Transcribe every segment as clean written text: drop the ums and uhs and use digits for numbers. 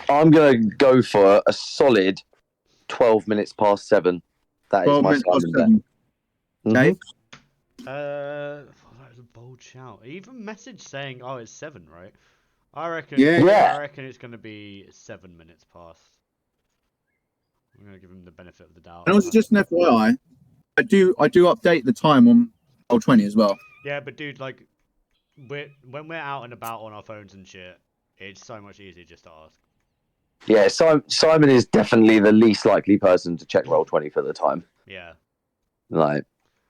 I'm gonna go for a solid 12 minutes past 7. That is 12 my minutes past Simon bet. 7. Okay. Mm-hmm. That was a bold shout. He even messaged saying, "Oh, it's 7, right?" I reckon. Yeah. I reckon it's gonna be 7 minutes past. I'm gonna give him the benefit of the doubt. And also, just an FYI, I do update the time on Roll20 as well. Yeah, but dude, like, when we're out and about on our phones and shit, it's so much easier just to ask. Yeah, Simon is definitely the least likely person to check Roll20 for the time. Yeah. Like,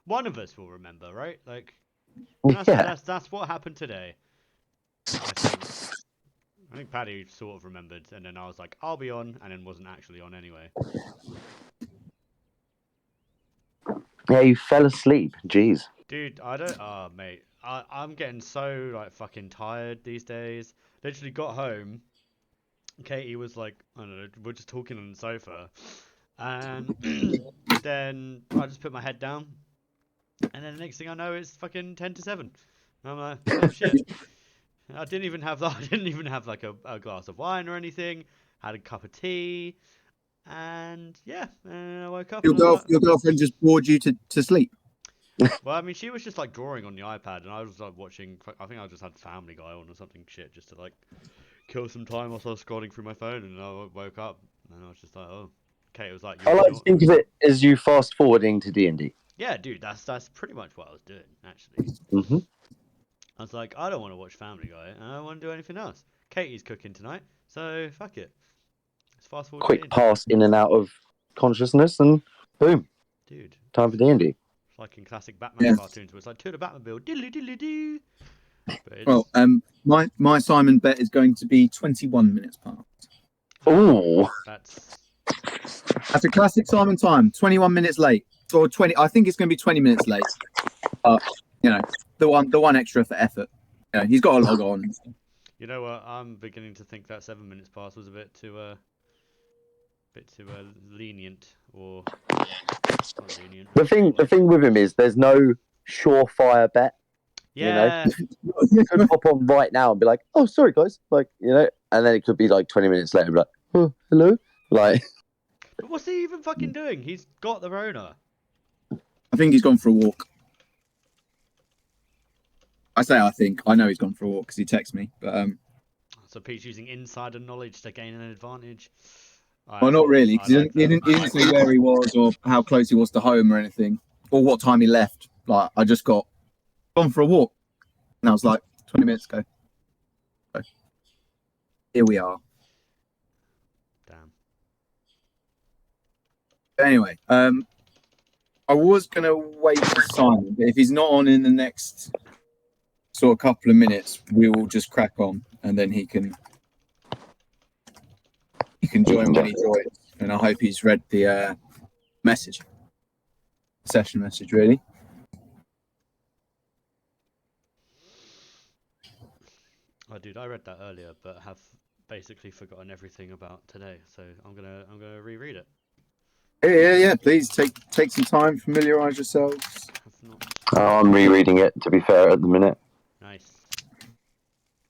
one of us will remember, right? Like, that's what happened today. I think Paddy sort of remembered, and then I was like, "I'll be on," and then wasn't actually on anyway. Yeah, you fell asleep. Jeez. Dude, I don't. Oh, mate, I'm getting so like fucking tired these days. Literally got home. Katie was like, I don't know, we're just talking on the sofa, and then I just put my head down, and then the next thing I know, it's fucking 10 to 7. And I'm like, oh shit. I didn't even have that. I didn't even have like a glass of wine or anything. Had a cup of tea, and yeah, and I woke up. Your And your girlfriend just bored you to sleep. well, I mean, she was just like drawing on the iPad, and I was like watching. I think I just had Family Guy on or something shit, just to like kill some time whilst I was scrolling through my phone. And I woke up, and I was just like, oh. Kate was like, I like to think of it as you fast forwarding to D&D. Yeah, dude, that's pretty much what I was doing actually. Mm-hmm. I was like, I don't want to watch Family Guy, and I don't want to do anything else. Katie's cooking tonight, so fuck it. Let's fast forward. Quick pass in and out of consciousness, and boom, dude. time for D&D. It's like in classic Batman cartoons, where it's like to the Batmobile, diddly diddly doo. Well, my Simon bet is going to be 21 minutes past. Ooh, that's a classic Simon time. 21 minutes late, or 20. I think it's going to be 20 minutes late. But you know, the one extra for effort. You know, he's got to log on. You know what? I'm beginning to think that 7 minutes past was a bit too lenient, or not lenient. The thing with him is there's no surefire bet. Yeah. You could hop on right now and be like, "Oh, sorry guys," like, and then it could be like 20 minutes later, and be like, "Oh, hello," like. But what's he even fucking doing? He's got the Rona. I think he's gone for a walk. I think. I know he's gone for a walk because he texts me. But So Pete's using insider knowledge to gain an advantage. Well, not really, because he didn't say where he was or how close he was to home or anything, or what time he left. Like, I just got gone for a walk, and I was like, 20 minutes ago. So, here we are. Damn. But anyway, I was gonna wait for Simon, but if he's not on in the next sort of couple of minutes, we will just crack on, and then he can join when he joins. And I hope he's read the session message, really. Oh, dude, I read that earlier, but have basically forgotten everything about today. So I'm gonna reread it. Yeah. Please take some time, familiarise yourselves. I'm rereading it, to be fair, at the minute. Nice.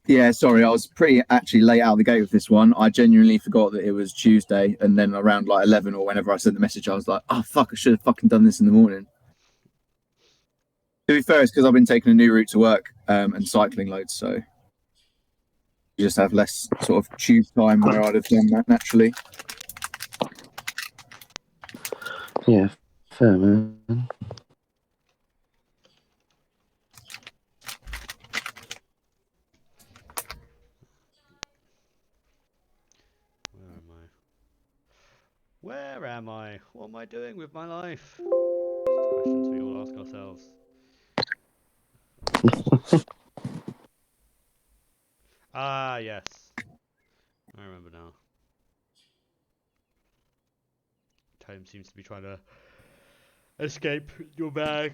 Yeah, sorry, I was pretty actually late out of the gate with this one. I genuinely forgot that it was Tuesday, and then around like 11 or whenever I sent the message, I was like, "Oh fuck, I should have fucking done this in the morning." To be fair, it's because I've been taking a new route to work and cycling loads, so you just have less sort of tube time where I'd have done that naturally. Yeah, fair, man. Where am I? What am I doing with my life? Questions we all ask ourselves. Ah, yes. I remember now. Tome seems to be trying to escape your bag.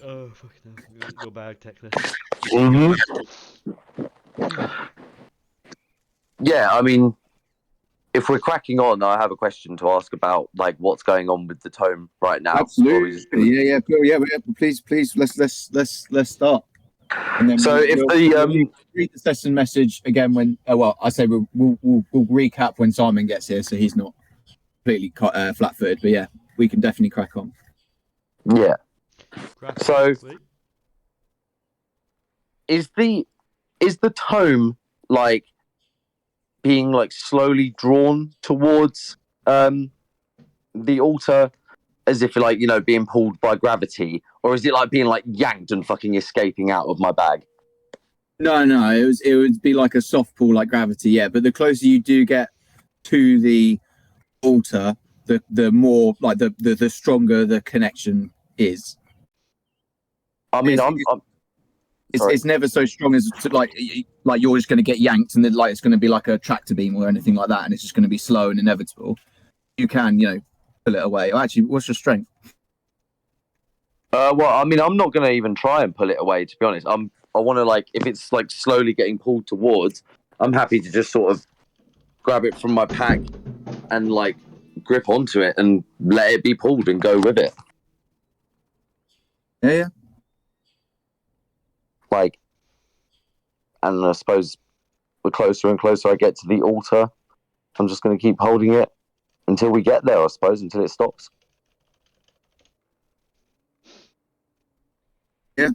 Oh, fucking hell. Your bag, Teclis. Yeah, I mean, if we're cracking on, I have a question to ask about like what's going on with the Tome right now. Absolutely. Yeah. Please. Let's start. And then So if we'll read the session message again when. I say we'll recap when Simon gets here, so he's not completely flat-footed. But yeah, we can definitely crack on. Yeah. So Graphically, is the tome like being like slowly drawn towards the altar as if like, you know, being pulled by gravity, or is it like being like yanked and fucking escaping out of my bag? No, it would be like a soft pull, like gravity. Yeah, but the closer you do get to the altar, the more like the stronger the connection is. I mean, It's never so strong as like you're just going to get yanked and then like it's going to be like a tractor beam or anything like that, and it's just going to be slow and inevitable. You can, pull it away. Actually, what's your strength? well, I mean, I'm not going to even try and pull it away, to be honest. I want to, like, if it's like slowly getting pulled towards, I'm happy to just sort of grab it from my pack and like grip onto it and let it be pulled and go with it. Yeah. Like, and I suppose the closer and closer I get to the altar, I'm just going to keep holding it until we get there, I suppose, until it stops. Yeah.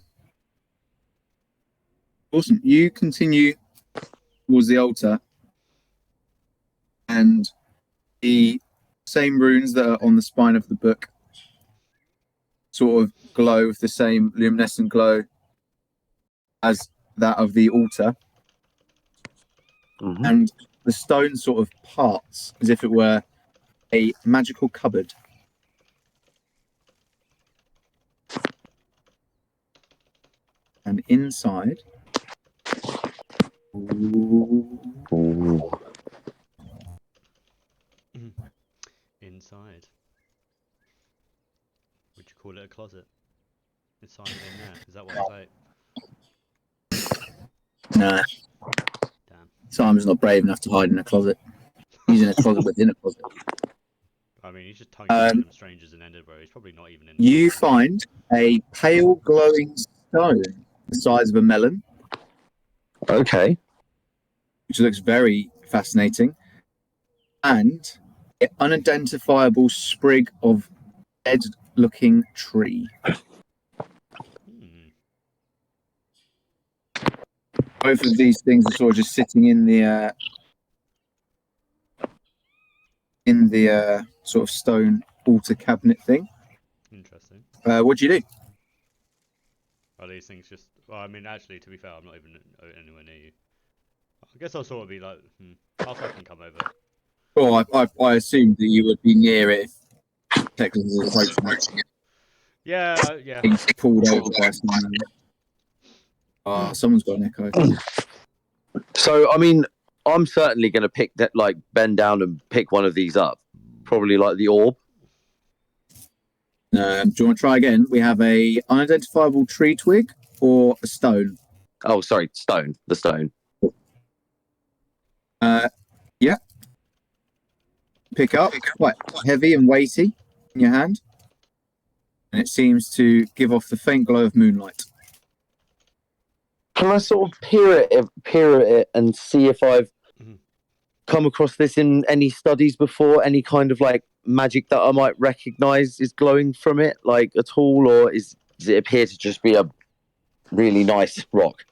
Awesome. You continue towards the altar, and the same runes that are on the spine of the book sort of glow with the same luminescent glow as that of the altar. Mm-hmm. And the stone sort of parts as if it were a magical cupboard. And inside... Ooh. inside. Would you call it a closet? It's Simon in there. Is that what it's like? Nah. Damn. Simon's not brave enough to hide in a closet. He's in a closet within a closet. I mean, he's just tonguing random strangers in Edinburgh. He's probably not even in. You find a pale glowing stone the size of a melon. Okay. Which looks very fascinating. And an unidentifiable sprig of dead-looking tree. Both of these things are sort of just sitting in the sort of stone altar cabinet thing. Interesting. What do you do? Are these things just? Well, I mean, actually, to be fair, I'm not even anywhere near you. I guess I'll sort of be like, I'll fucking come over. Oh, I assumed that you would be near it if Teclis was approaching it. Yeah. Being pulled over by someone. Someone's got an echo. So, I mean, I'm certainly going to pick that, like, bend down and pick one of these up. Probably like the orb. Do you want to try again? We have a unidentifiable tree twig or a stone. Oh, sorry, stone. The stone. Yeah. Pick up. Quite heavy and weighty in your hand. And it seems to give off the faint glow of moonlight. Can I sort of peer at it and see if I've come across this in any studies before? Any kind of like magic that I might recognize is glowing from it, like at all, or does it appear to just be a really nice rock?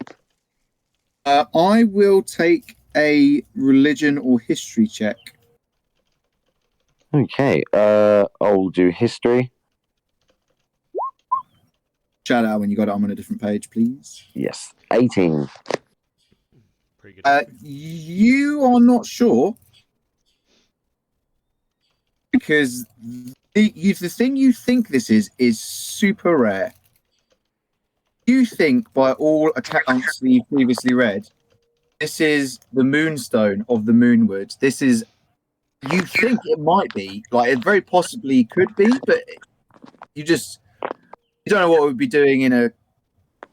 I will take a religion or history check. Okay, I'll do history. Shout out when you got it. I'm on a different page, please. Yes, 18. Pretty good. You are not sure because the thing you think this is super rare. You think, by all accounts that you previously read, this is the moonstone of the moonwood. This is, you think it might be, like it very possibly could be, but you don't know what it would be doing in a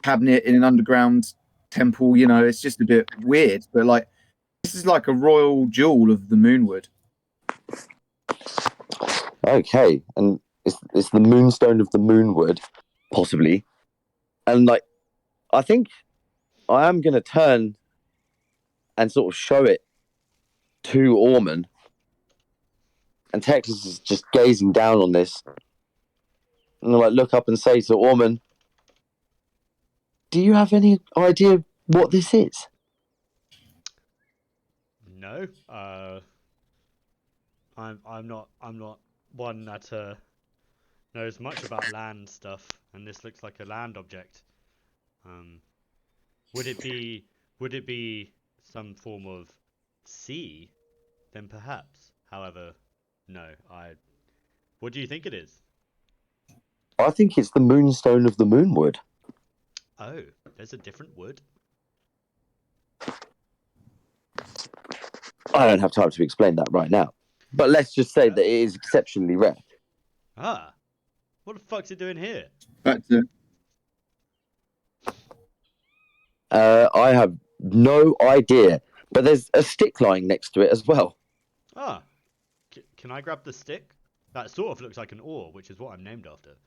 cabinet in an underground temple. It's just a bit weird. But like, this is like a royal jewel of the moonwood. Okay, and it's the moonstone of the moonwood, possibly. And like, I think I am going to turn and sort of show it to Orman. And Teclis is just gazing down on this. And I look up and say to Orman, do you have any idea what this is? No. I'm not one that knows much about land stuff, and this looks like a land object. Would it be some form of sea? Then perhaps. However, no. What do you think it is? I think it's the moonstone of the moonwood. Oh, there's a different wood. I don't have time to explain that right now. But let's just say that it is exceptionally rare. Ah, what the fuck's it doing here? Back to I have no idea. But there's a stick lying next to it as well. Ah, can I grab the stick? That sort of looks like an oar, which is what I'm named after.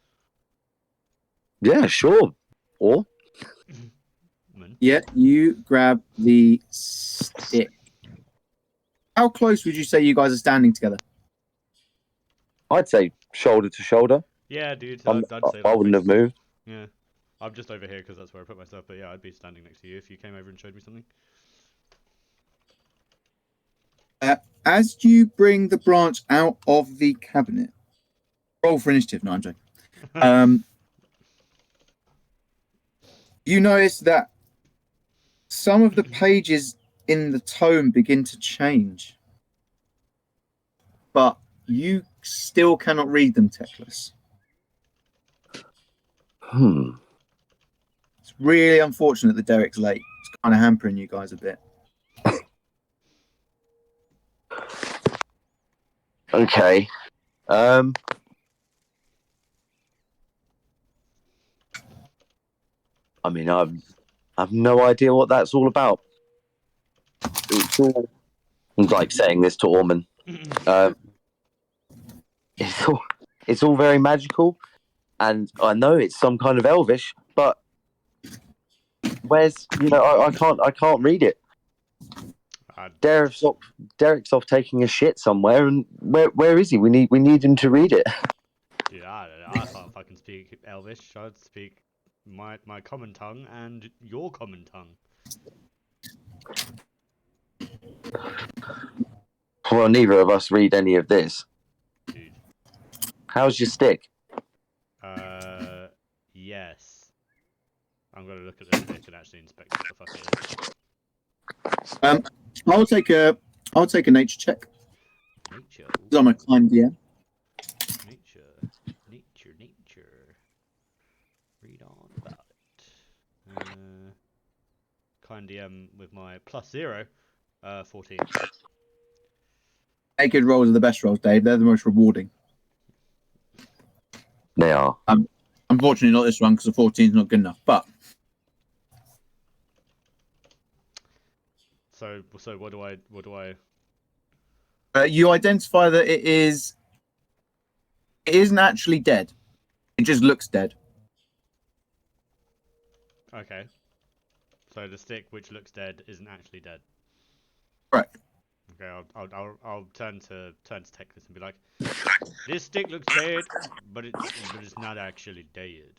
Yeah, sure. Or? yeah, you grab the stick. How close would you say you guys are standing together? I'd say shoulder to shoulder. Yeah, dude. I'd say I wouldn't have moved. Yeah, I'm just over here because that's where I put myself. But yeah, I'd be standing next to you if you came over and showed me something. As you bring the branch out of the cabinet, roll for initiative. No, I'm joking. You notice that some of the pages in the tome begin to change, but you still cannot read them, Teclis. It's really unfortunate that Derek's late. It's kind of hampering you guys a bit. Okay. I mean, I've no idea what that's all about. I'm like saying this to Orman. It's all very magical, and I know it's some kind of elvish, but where's I can't read it. Derek's off taking a shit somewhere, and where is he? We need him to read it. Dude, I don't know. I can't fucking speak Elvish. I'd speak my common tongue and your common tongue. Well, neither of us read any of this. Dude. How's your stick? Yes. I'm gonna look at the stick and actually inspect what the fuck it is. I'll take a nature check. Nature. I'm a kind DM. Nature. Read on about it. Kind DM with my +0. 14. Naked rolls are the best rolls, Dave. They're the most rewarding. They are. Unfortunately, not this one because the 14 is not good enough. But so what do I? You identify that it isn't actually dead. It just looks dead. Okay. So the stick which looks dead isn't actually dead. Correct. Okay, I'll turn to Teclis and be like, this stick looks dead, but it's not actually dead.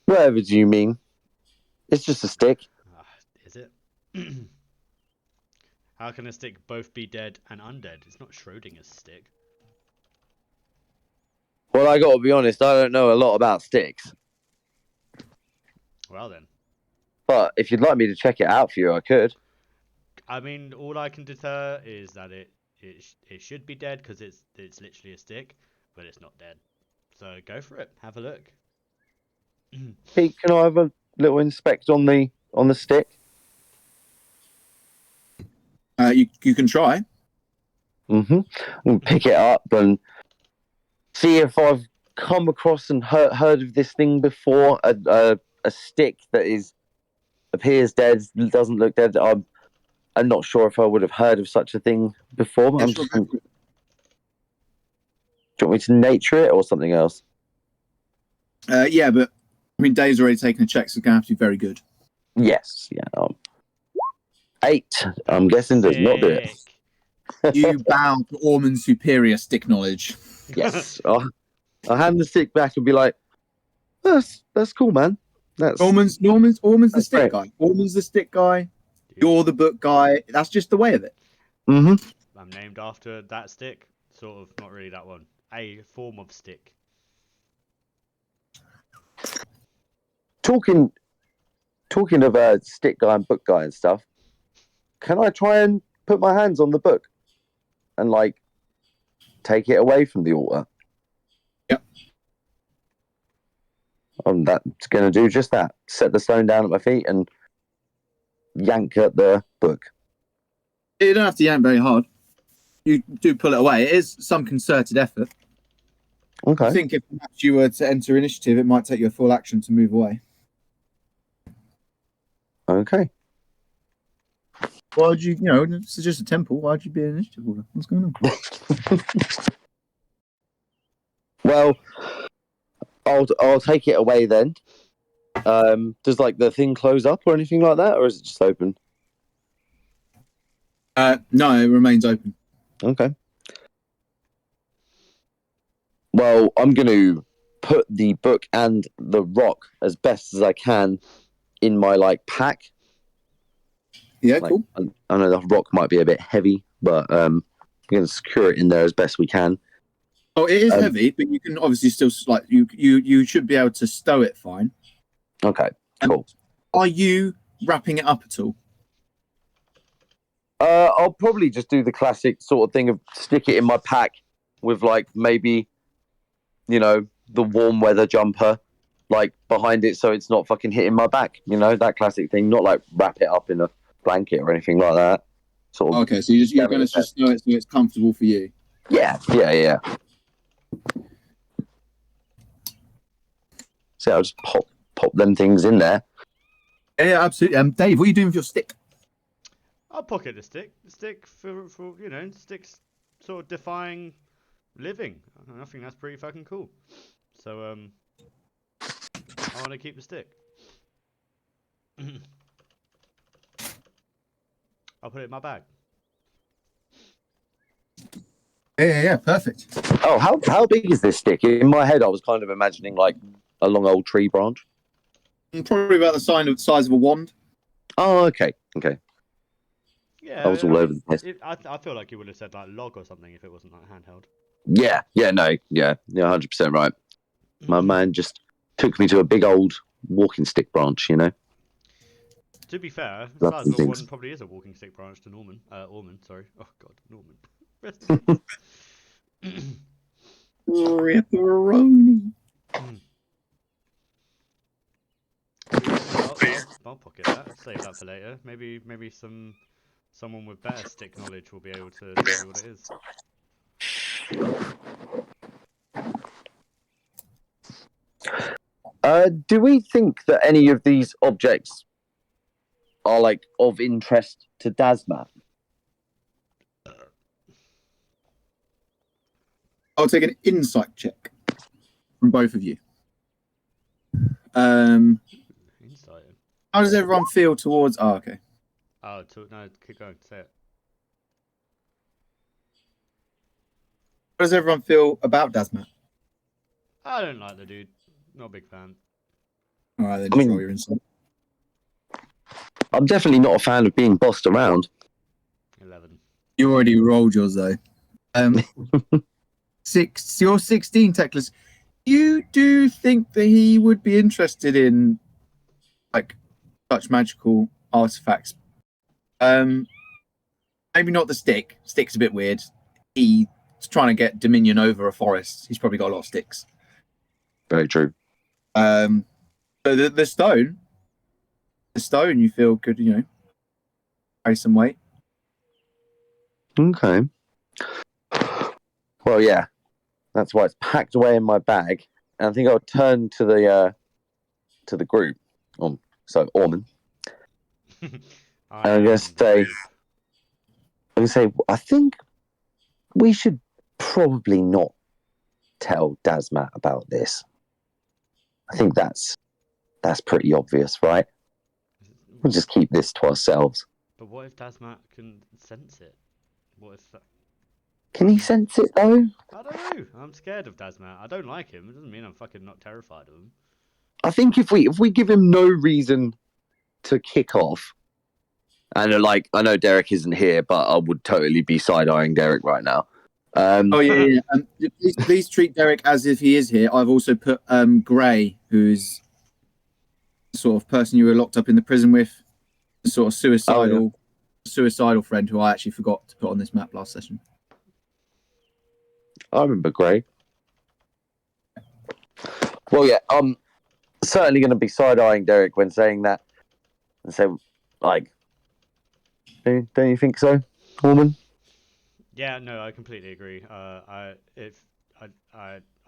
Whatever do you mean? It's just a stick. Is it? How can a stick both be dead and undead? It's not Schrodinger's stick. Well, I gotta be honest, I don't know a lot about sticks. Well then. But if you'd like me to check it out for you, I could. I mean, all I can deter is that it should be dead because it's literally a stick, but it's not dead. So go for it. Have a look. Pete, can I have a little inspect on the stick? You can try. And pick it up and see if I've come across and heard of this thing before. A stick that appears dead, doesn't look dead. I'm not sure if I would have heard of such a thing before. But do you want me to nature it or something else? Yeah, but I mean, Dave's already taken a check, so it's going to have to be very good. Yes, yeah. 8, I'm guessing, does not do it. Sick. You bow to Ormond's superior stick knowledge. Yes. I'll hand the stick back and be like, that's cool, man. Ormond's the That's stick great. guy. Ormond's the stick guy. You're the book guy. That's just the way of it. Mm-hmm. I'm named after that stick. Sort of, not really that one. A form of stick. Talking of stick guy and book guy and stuff, can I try and put my hands on the book and like take it away from the altar? Yep. That's going to do just that. Set the stone down at my feet and yank at the book. You don't have to yank very hard. You do pull it away. It is some concerted effort. Okay. I think if perhaps you were to enter initiative, it might take you a full action to move away. Okay. Why'd you it's just a temple. Why'd you be an initiative order? What's going on? Well, I'll take it away then. Does like the thing close up or anything like that, or is it just open? No, it remains open. Okay. Well, I'm going to put the book and the rock as best as I can in my like pack. Yeah, Like, cool. I know the rock might be a bit heavy, but I'm going to secure it in there as best we can. Oh, it is heavy, but you can obviously still you should be able to stow it fine. Okay, cool. Are you wrapping it up at all? I'll probably just do the classic sort of thing of stick it in my pack with like maybe, the warm weather jumper like behind it so it's not fucking hitting my back. That classic thing. Not like wrap it up in a blanket or anything like that. Sort of. Okay, so you're going to just stow it so it's comfortable for you. Yeah. So I'll just pop them things in there. Yeah, absolutely. Dave, what are you doing with your stick? I'll pocket the stick. The stick for sticks sort of defying living. I think that's pretty fucking cool. So I want to keep the stick. I'll put it in my bag. Yeah, perfect. Oh, how big is this stick? In my head, I was kind of imagining like a long old tree branch. Probably about the size of a wand. Oh, okay. Yeah, I was all over the place. I feel like you would have said like log or something if it wasn't like handheld. Yeah, 100% right. My man just took me to a big old walking stick branch, To be fair, Lots of size of things. one probably is a walking stick branch to Norman. Ormond, sorry. Oh god, Norman. Rest in peace. Ripperoni. I'll pocket that. Save that for later. Maybe someone with better stick knowledge will be able to tell me what it is. Do we think that any of these objects are like of interest to Dasmat? I'll take an insight check from both of you. Insight. How does everyone feel towards? Oh, okay. Oh, no, keep going. Say it. How does everyone feel about Dasmat? I don't like the dude. Not a big fan. All right, then roll your insight. I'm definitely not a fan of being bossed around. 11. You already rolled yours though. 6. You're 16, Teclis. You do think that he would be interested in like such magical artifacts? Maybe not the stick. Stick's a bit weird. He's trying to get dominion over a forest. He's probably got a lot of sticks. Very true. So the stone, you feel could carry some weight. Okay. Well, yeah, that's why it's packed away in my bag, and I think I'll turn to the group. So Ormond. I'm gonna say, I think we should probably not tell Dasmat about this. I think that's pretty obvious, right? We'll just keep this to ourselves. But what if Dasmat can sense it? What if that... Can he sense it though? I don't know. I'm scared of Dasmat. I don't like him. It doesn't mean I'm fucking not terrified of him. I think if we give him no reason to kick off, and like I know Derek isn't here, but I would totally be side-eyeing Derek right now. Oh yeah. Please treat Derek as if he is here. I've also put Gray, who's the sort of person you were locked up in the prison with, the sort of suicidal friend who I actually forgot to put on this map last session. I remember Gray. Well, yeah, I'm certainly going to be side-eyeing Derek when saying that, and say, like, don't you think so, woman? Yeah, no, I completely agree. I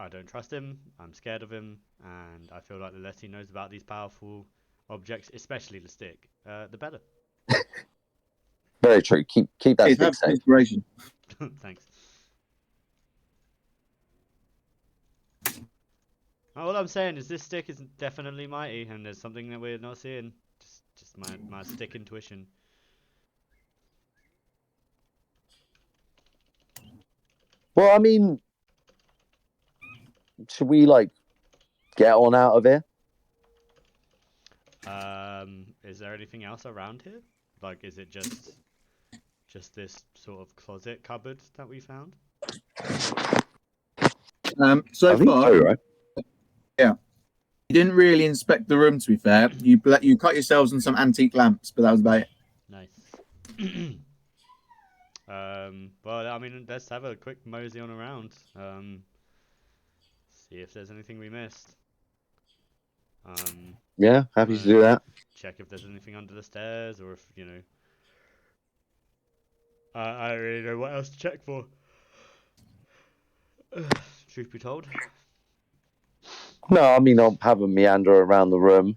don't trust him. I'm scared of him, and I feel like the less he knows about these powerful objects, especially the stick, the better. Very true. Keep that stick safe. Inspiration. Thanks. All I'm saying is this stick is definitely mighty, and there's something that we're not seeing. Just my stick intuition. Well, I mean, should we like get on out of here? Is there anything else around here? Like, is it just this sort of closet cupboard that we found? So I think far, so, right? yeah. You didn't really inspect the room, to be fair. You cut yourselves on some antique lamps, but that was about it. Nice. Well, I mean, let's have a quick mosey on around. See if there's anything we missed. Yeah, happy to do that. Check if there's anything under the stairs, or if, you know... I don't really know what else to check for. Truth be told. No, I mean, I'll have a meander around the room,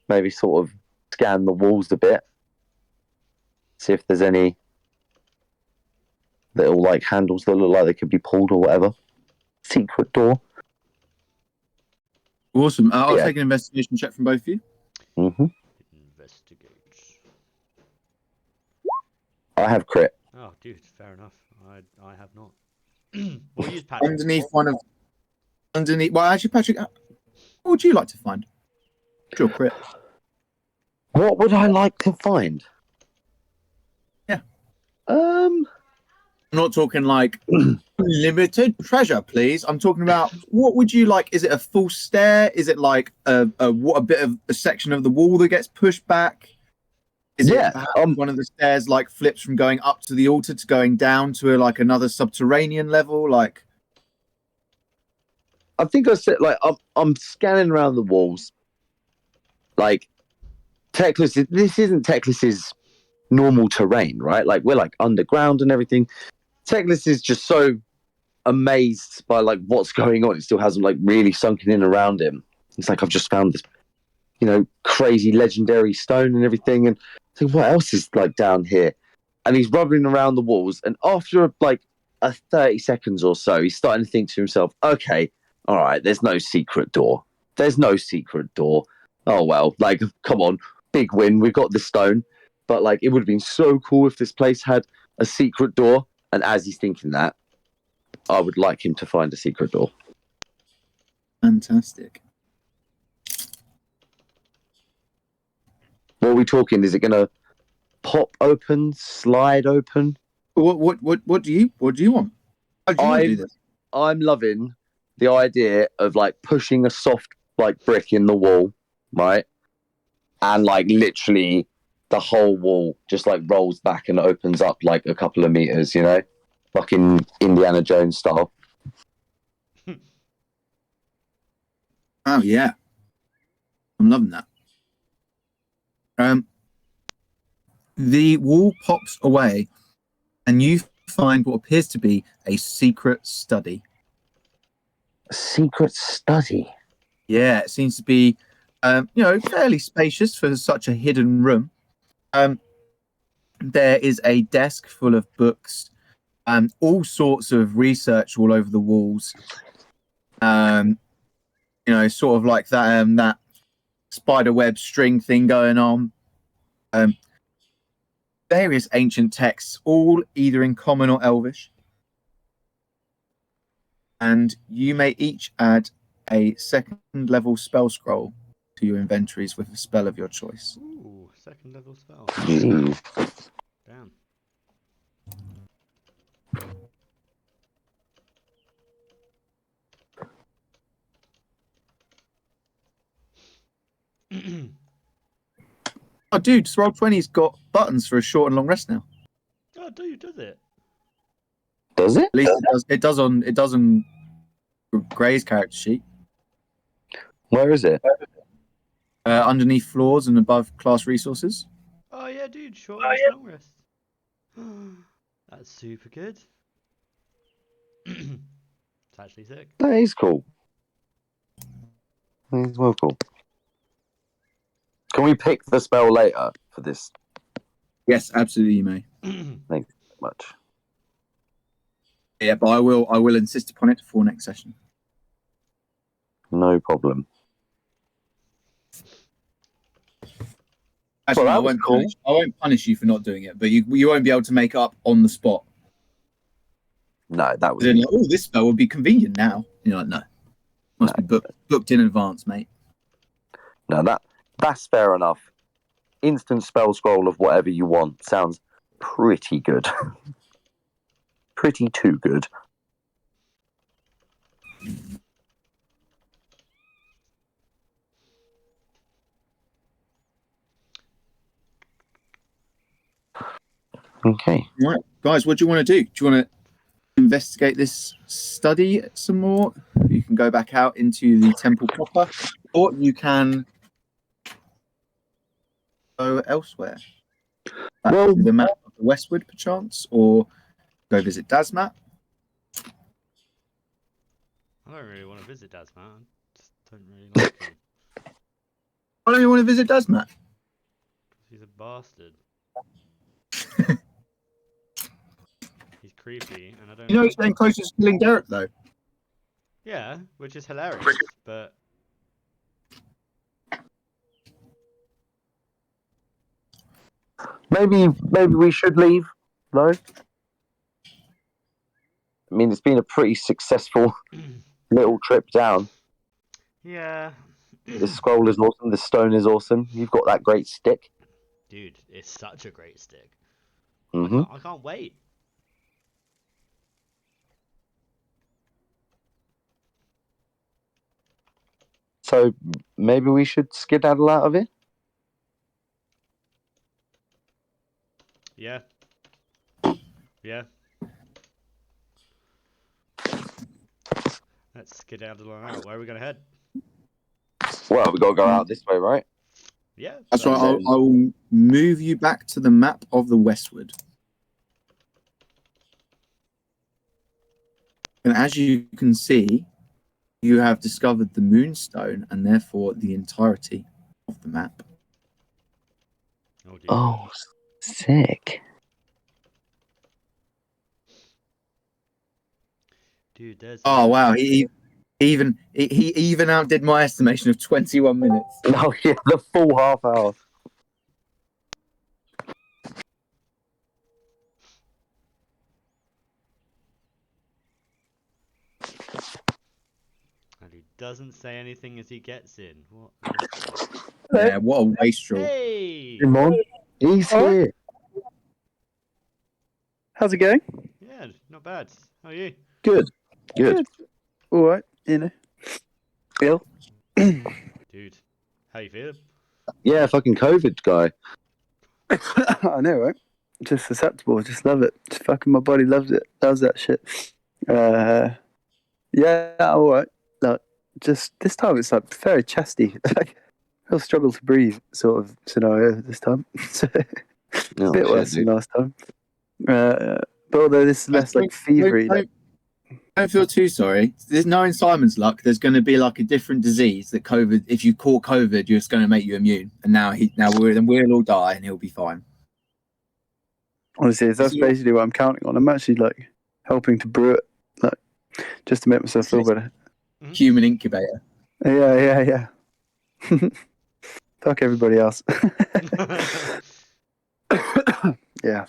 maybe sort of scan the walls a bit, see if there's any little like handles that look like they could be pulled or whatever. Secret door. Awesome. I'll take an investigation check from both of you. Mm-hmm. Investigate. I have crit. Oh, dude, fair enough. I have not. We'll use Patrick. Underneath. Well, actually, Patrick, what would you like to find? Your crit. What would I like to find? Yeah. I'm not talking like limited treasure, please. I'm talking about what would you like? Is it a full stair? Is it like a bit of a section of the wall that gets pushed back? Is it one of the stairs like flips from going up to the altar to going down to like another subterranean level? Like, I think I said like I'm scanning around the walls. Like, Teclis, this isn't Teclis's normal terrain, right? Like, we're like underground and everything. Teclis is just so amazed by like what's going on. It still hasn't like really sunken in around him. It's like I've just found this, you know, crazy legendary stone and everything, and I think what else is like down here? And he's rubbing around the walls, and after like a 30 seconds or so, he's starting to think to himself, okay, all right, there's no secret door. There's no secret door. Oh well, like, come on, big win. We've got the stone. But like, it would have been so cool if this place had a secret door. And as he's thinking that, I would like him to find a secret door. Fantastic. What are we talking? Is it going to pop open, slide open? What do you want? How do you want to do this? I'm loving the idea of like pushing a soft like brick in the wall, right? And like literally the whole wall just like rolls back and opens up like a couple of meters, you know? Fucking Indiana Jones style. Oh yeah. I'm loving that. The wall pops away and you find what appears to be a secret study. A secret study? Yeah, it seems to be fairly spacious for such a hidden room. There is a desk full of books, all sorts of research all over the walls. sort of like that spider web string thing going on. Various ancient texts, all either in Common or Elvish. And you may each add a 2nd level spell scroll to your inventories with a spell of your choice. Ooh, 2nd level spell. Damn. Oh, dude, Roll20's got buttons for a short and long rest now. Oh, dude, does it? Does it? At least it does on Gray's character sheet. Where is it? Underneath floors and above class resources. Oh yeah, dude, short rest, long rest. That's super good. It's actually sick. That is cool. That is well cool. Can we pick the spell later for this? Yes, absolutely, you may. Thank you so much. Yeah, but I will insist upon it for next session. No problem. Actually, Well, no, that was I won't punish you for not doing it, but you won't be able to make up on the spot. No, that was. Then, like, oh, this spell would be convenient now. You're like, no, must be booked in advance, mate. No, that's fair enough. Instant spell scroll of whatever you want sounds pretty good. Pretty too good. Okay. Right, guys, what do you want to do? Do you want to investigate this study some more? You can go back out into the temple proper, or you can go elsewhere. Back Well, to the map of the Westwood, perchance, or go visit Dasmat. I don't really want to visit Dad's, man. I just don't really like him. Why don't you want to visit Dasmat? He's a bastard. He's creepy, and I don't. You know he's getting closer to killing Derek, though. Yeah, which is hilarious, but maybe we should leave, though. I mean, it's been a pretty successful little trip down. yeah. The scroll is awesome. The stone is awesome. You've got that great stick. Dude, it's such a great stick. Mm-hmm. I can't wait. So maybe we should skedaddle out of it. Yeah. Yeah. Let's skedaddle on out. Where are we gonna head? Well, we got to go out this way, right? Yeah. That's right. I'll move you back to the map of the Westwood. And as you can see, you have discovered the Moonstone and therefore the entirety of the map. Oh, dear. Oh, sick. Dude, there's. Oh wow, he even outdid my estimation of 21 minutes. Oh yeah, the full half hour. And he doesn't say anything as he gets in. What? Yeah, what a wastrel. Hey! Come on. He's All right. here. How's it going? Yeah, not bad. How are you? Good. All right, you know. Ill. Dude, how you feeling? Yeah, fucking COVID guy. I know, right? Just susceptible. Just love it. Just fucking my body loves it. Loves that shit. Yeah, all right. Like, just this time it's like very chesty. Like, I'll struggle to breathe sort of scenario this time. So, Oh, a bit shit, worse than dude. last time. But although this is less like fevery. Don't feel too sorry. There's no in Simon's luck. There's going to be like a different disease that COVID. If you caught COVID, you're just going to make you immune. And now we'll all die, and he'll be fine. Honestly, that's basically what I'm counting on. I'm actually like helping to brew it, like just to make myself feel better. Human incubator. Yeah. Fuck everybody else. Yeah.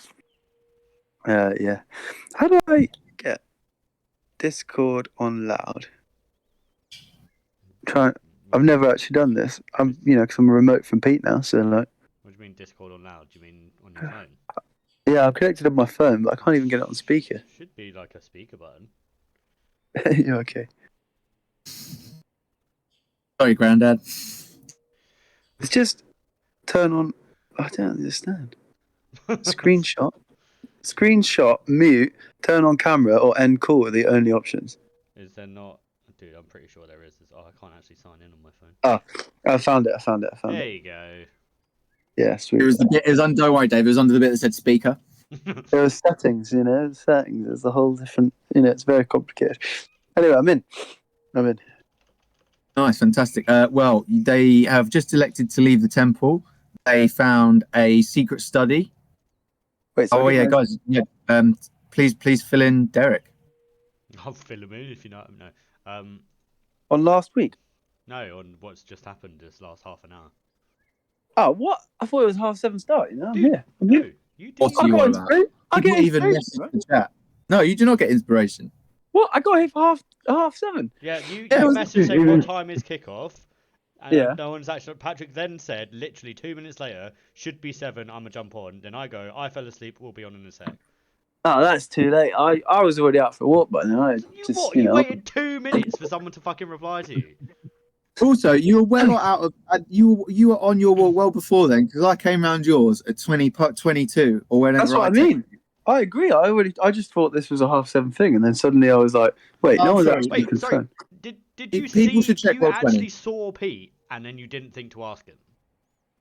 Yeah. How do I get Discord on loud? I've never actually done this. Because I'm remote from Pete now, so like. What do you mean Discord on loud? Do you mean on your phone? Yeah, I'm connected on my phone, but I can't even get it on speaker. Should be like a speaker button. Yeah, okay. Sorry, Grandad. It's just turn on. I don't understand. Screenshot, mute, turn on camera, or end call are the only options. Is there not? Dude, I'm pretty sure there is. Oh, I can't actually sign in on my phone. I found it. There you go. Yeah, sweet. It was the bit. It was under. Don't worry, Dave. It was under the bit that said speaker. There was settings, settings. There's a whole different, it's very complicated. Anyway, I'm in. Nice, fantastic. Well, they have just elected to leave the temple. They found a secret study. Wait, so guys. Yeah. Please fill in Derek. I'll fill him in if you know. No. on last week? No, on what's just happened this last half an hour. Oh, what? I thought it was 7:30 start. I'm Dude, here. No, you What didn't. are you on about? I People get even inspiration, message the chat. No, you do not get inspiration. What? I got here for half 7. Yeah, you Yeah, messaged saying what time is kickoff. And Yeah. no one's actually. Patrick then said, literally 2 minutes later, should be 7. I'm gonna jump on. Then I go. I fell asleep. We'll be on in a sec. Oh, that's too late. I was already out for a walk by then. You waited 2 minutes for someone to fucking reply to you. Also, you were well out of you were on your wall well before then, because I came round yours at 22 or whenever. That's what I mean. I agree. I just thought this was a 7:30 thing, and then suddenly I was like, wait, no one's actually concerned. Did you People see? should check You Roll20. actually saw Pete, and then you didn't think to ask him.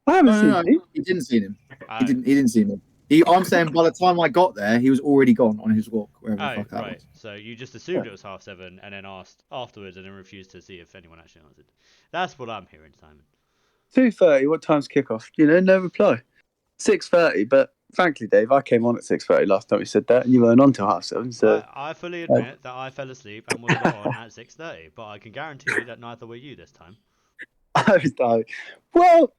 I haven't seen No, Pete. he didn't see him. Oh. He didn't see him. I'm saying by the time I got there, he was already gone on his walk, wherever the fuck that Right. was. So you just assumed it was 7:30, and then asked afterwards, and then refused to see if anyone actually answered. That's what I'm hearing, Simon. 2:30. What time's kickoff? No reply. 6:30. But frankly, Dave, I came on at 6:30 last time you said that, and you weren't on till 7:30. So I fully admit that I fell asleep and was not on at 6:30, but I can guarantee you that neither were you this time. I was like, well,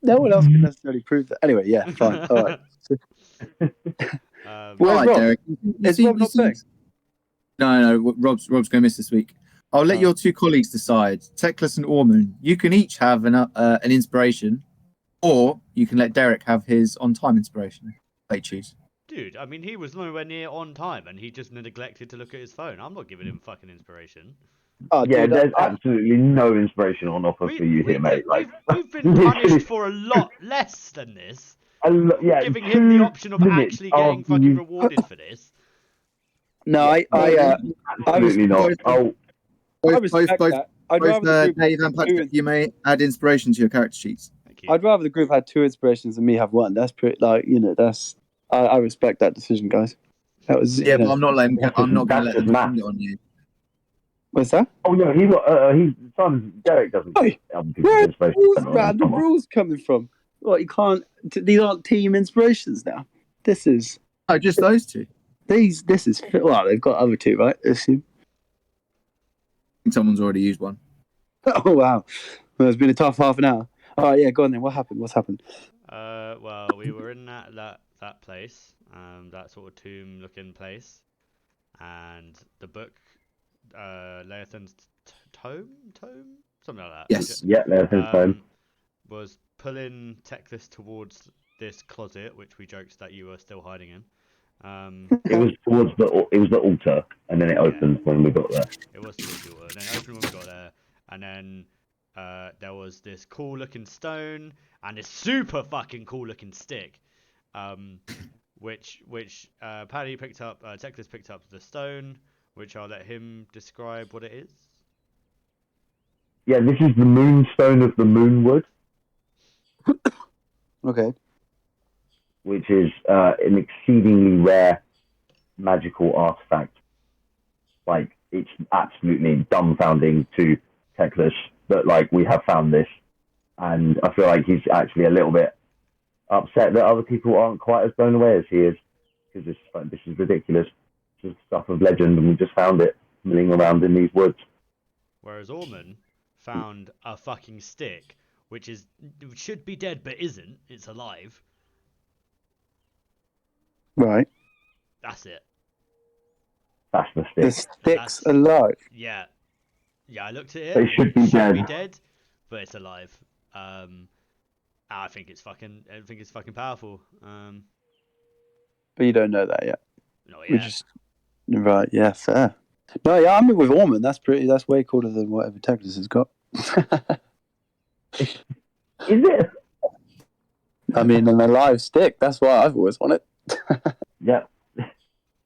no one else can necessarily prove that. Anyway, yeah, fine. All right. All Where's right, Rob? Derek. Is Rob not playing? No. Rob's going to miss this week. I'll let your two colleagues decide. Teclis and Ormond. You can each have an inspiration, or you can let Derek have his on-time inspiration. They choose. Dude, I mean, he was nowhere near on time, and he just neglected to look at his phone. I'm not giving him fucking inspiration. Oh, Yeah, dude, there's absolutely no inspiration on offer for you here, mate. We've been punished for a lot less than this. Yeah, Giving him the option of actually getting fucking you... rewarded for this. No, absolutely not. Both respect that. I'd rather the group Dave and Patrick, you may add inspiration to your character sheets. Thank you. I'd rather the group had 2 inspirations than me have 1. That's pretty, that's. I respect that decision, guys. That was but I'm not letting. I'm not going to let them math. put it on you. What's that? Oh no, Derek doesn't. Hey, where are the rules coming from? What, you can't? These aren't team inspirations now. This is. Oh, just those two. This is. Well, they've got other 2, right? I assume. I think someone's already used one. Oh wow, well, it's been a tough half an hour. All right, yeah, go on then. What happened? What's happened? Well, we were in that place, that sort of tomb-looking place, and the book, Laiyathan's Tome, something like that. Yes. Yeah, Laiyathan's Tome. Was pulling Teclis towards this closet, which we joked that you were still hiding in. It was the altar, and then it opened when we got there. It was towards the altar, and then it opened when we got there, and then there was this cool-looking stone and this super fucking cool-looking stick, which Paddy picked up. Teclis picked up the stone, which I'll let him describe what it is. Yeah, this is the moonstone of the moonwood. Okay. Which is an exceedingly rare magical artifact. Like, it's absolutely dumbfounding to Teclis that, we have found this. And I feel like he's actually a little bit upset that other people aren't quite as blown away as he is. Because this is ridiculous. It's just stuff of legend, and we just found it milling around in these woods. Whereas Ormond found a fucking stick, which should be dead but isn't. It's alive. Right. That's it. That's the The stick. stick's alive. Yeah. I looked at it. They And should be dead. dead, but it's alive. I think it's fucking powerful. But you don't know that yet. Not We yet. just right, yeah, fair. No, yeah, I'm with Ormond. That's way cooler than whatever Teclis has got. Is it? I mean, an alive stick. That's why I've always wanted. Yeah.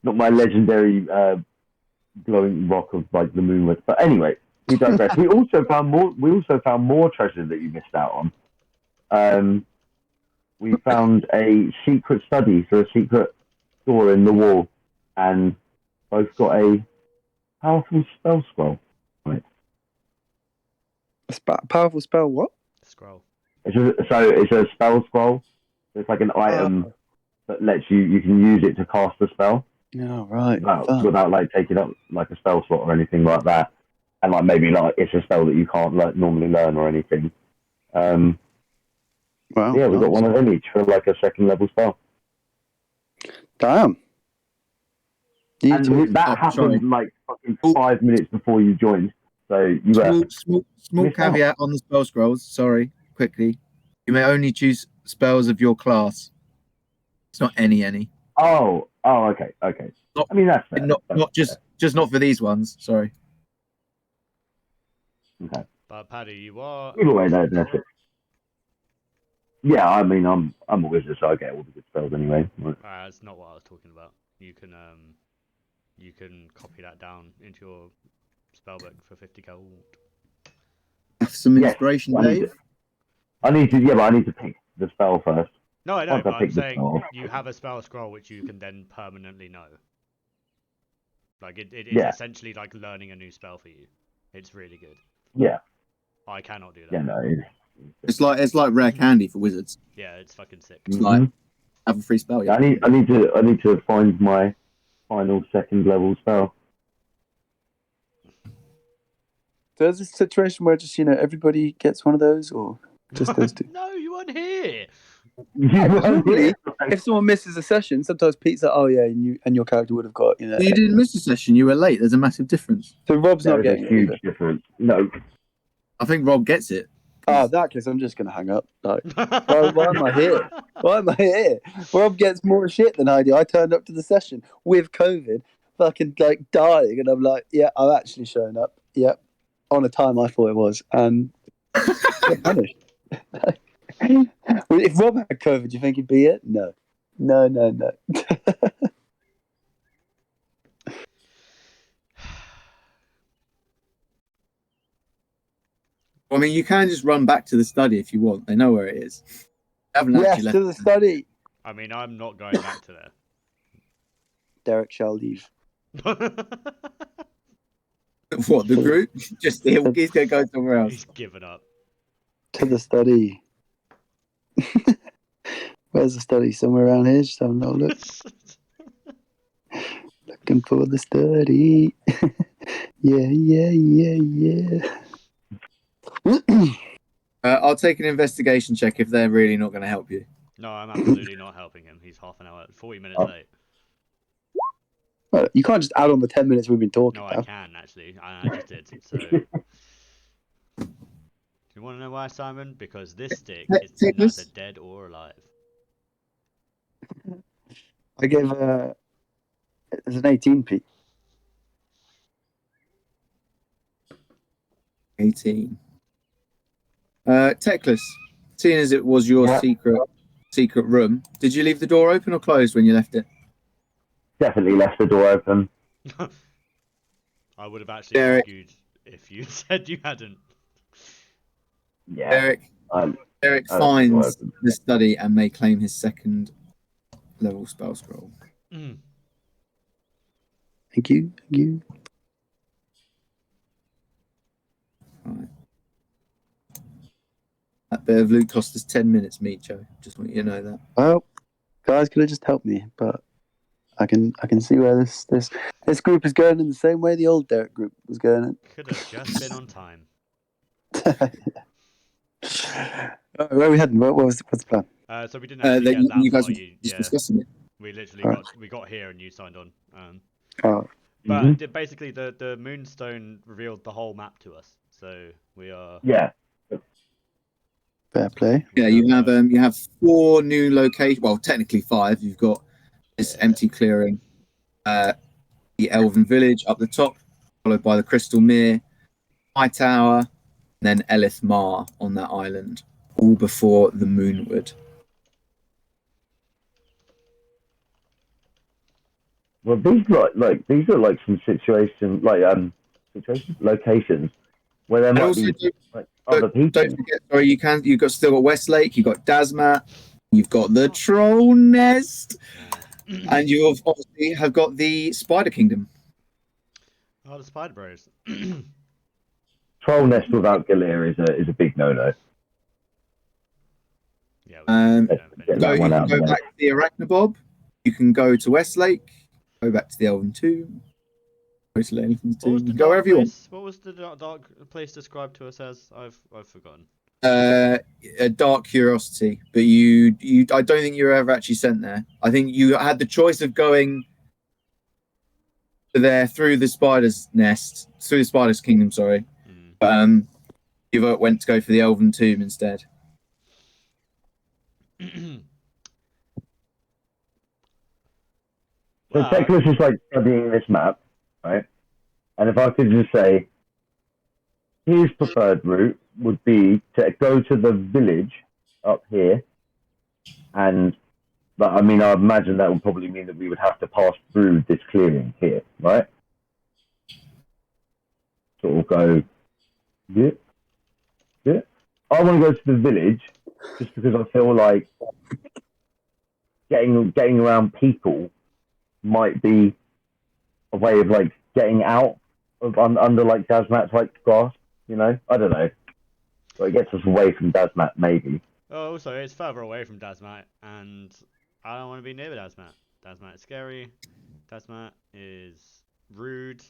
Not my legendary glowing rock of like the moon was. But anyway, we digress. we also found more treasure that you missed out on. We found a secret study for a secret door in the wall, and both got a powerful spell scroll. Right. Powerful spell. What? Scroll. It's a spell scroll. It's like an item that lets you can use it to cast a spell. Yeah, right. Without like taking up like a spell slot or anything like that, and like maybe like it's a spell that you can't like normally learn or anything. Wow. Yeah, we got one of them each for like a second level spell. Damn. And that happened like fucking 5 minutes before you joined. So you were small caveat on the spell scrolls. Sorry, quickly. You may only choose spells of your class. It's not any. Oh, okay. Not, I mean that's fair. Not just not for these ones. Sorry. Okay. But Paddy, you are. Either way, that's it. Yeah, I mean I'm a wizard, so I get all the good spells anyway. That's not what I was talking about. You can copy that down into your spellbook for 50 gold. Have some inspiration, Dave. I need to pick the spell first. No, I know, Once but I I'm pick the saying spell. you have a spell scroll which you can then permanently know. Like it is essentially like learning a new spell for you. It's really good. Yeah. I cannot do that. Yeah, no. It's like rare candy for wizards. Yeah, it's fucking sick. It's like have a free spell. Yeah, I need to find my final second level spell. So there's a situation where just everybody gets one of those, or just those two. No, you weren't here. Normally, if someone misses a session, sometimes Pete's like, "Oh yeah," and your character would have got. You didn't miss a session. You were late. There's a massive difference. So Rob's not There's getting a huge difference. No. I think Rob gets it. Oh, that case, I'm just gonna hang up. Like, why am I here? Why am I here? Rob gets more shit than I do. I turned up to the session with COVID, fucking like dying, and I'm like, yeah, I'm actually showing up. Yep, on a time I thought it was, and get punished. If Rob had COVID, do you think he'd be it? No. I mean, you can just run back to the study if you want. They know where it is. Yes, to the study. I mean, I'm not going back to there. Derek shall leave. What, the group? Just he's going to go somewhere else. He's given up. To the study. Where's the study? Somewhere around here? Just have a little look. Looking for the study. Yeah. I'll take an investigation check if they're really not going to help you. No, I'm absolutely not helping him. He's half an hour, 40 minutes late. Well, you can't just add on the 10 minutes we've been talking No, about. I can, actually. I just did. So, do you want to know why, Simon? Because this stick is neither dead or alive. I gave it was an 18, Pete. 18. Teclis, seeing as it was your secret room, did you leave the door open or closed when you left it? Definitely left the door open. I would have actually argued if you said you hadn't. Yeah. Eric finds the study and may claim his second level spell scroll. Thank you. Right. That bit of loot cost us 10 minutes, Micho. Just want you to know that. Well, guys could have just helped me, but I can see where this group is going in the same way the old Derek group was going in. Could have just been on time. Where are we heading? What's the plan? So we didn't actually That get that you guys far. were just discussing it. We literally Alright. got here and you signed on. Oh, But basically, the Moonstone revealed the whole map to us, so we are. Yeah. fair play. Yeah, you have 4 new locations. Well, technically 5. You've got this empty clearing, the Elven Village up the top, followed by the Crystal Mere, High Tower, and then Elith Mar on that island, all before the Moonwood. Well, these look like some locations where there And might also, be like other people. don't forget, sorry, you've got still got Westlake, you've got Dasmat, you've got the Troll Nest, and you obviously have got the Spider Kingdom. Oh, the Spider Bros. Troll Nest without Galir is a big no-no. Yeah. You can go back to the Arachnabob. You can go to Westlake. Go back to the Elven Tomb. Go to Laiyathan's Tomb. You can go wherever you want. What was the dark place described to us as? I've forgotten. A dark curiosity, but I don't think you were ever actually sent there. I think you had the choice of going there through the Spider's Nest, through the Spider's Kingdom. Sorry, but you went to go for the Elven Tomb instead. So Teclis is like studying this map, right? And if I could just say, his preferred route would be to go to the village up here, and I mean, I imagine that would probably mean that we would have to pass through this clearing here, right? Sort of go, yeah. I want to go to the village just because I feel like getting around people might be a way of like getting out of under like Dasmat's like grasp, you know? I don't know. But it gets us away from Dasmat, maybe. Oh, also, it's further away from Dasmat, and I don't want to be near Dasmat. Dasmat is scary. Dasmat is rude,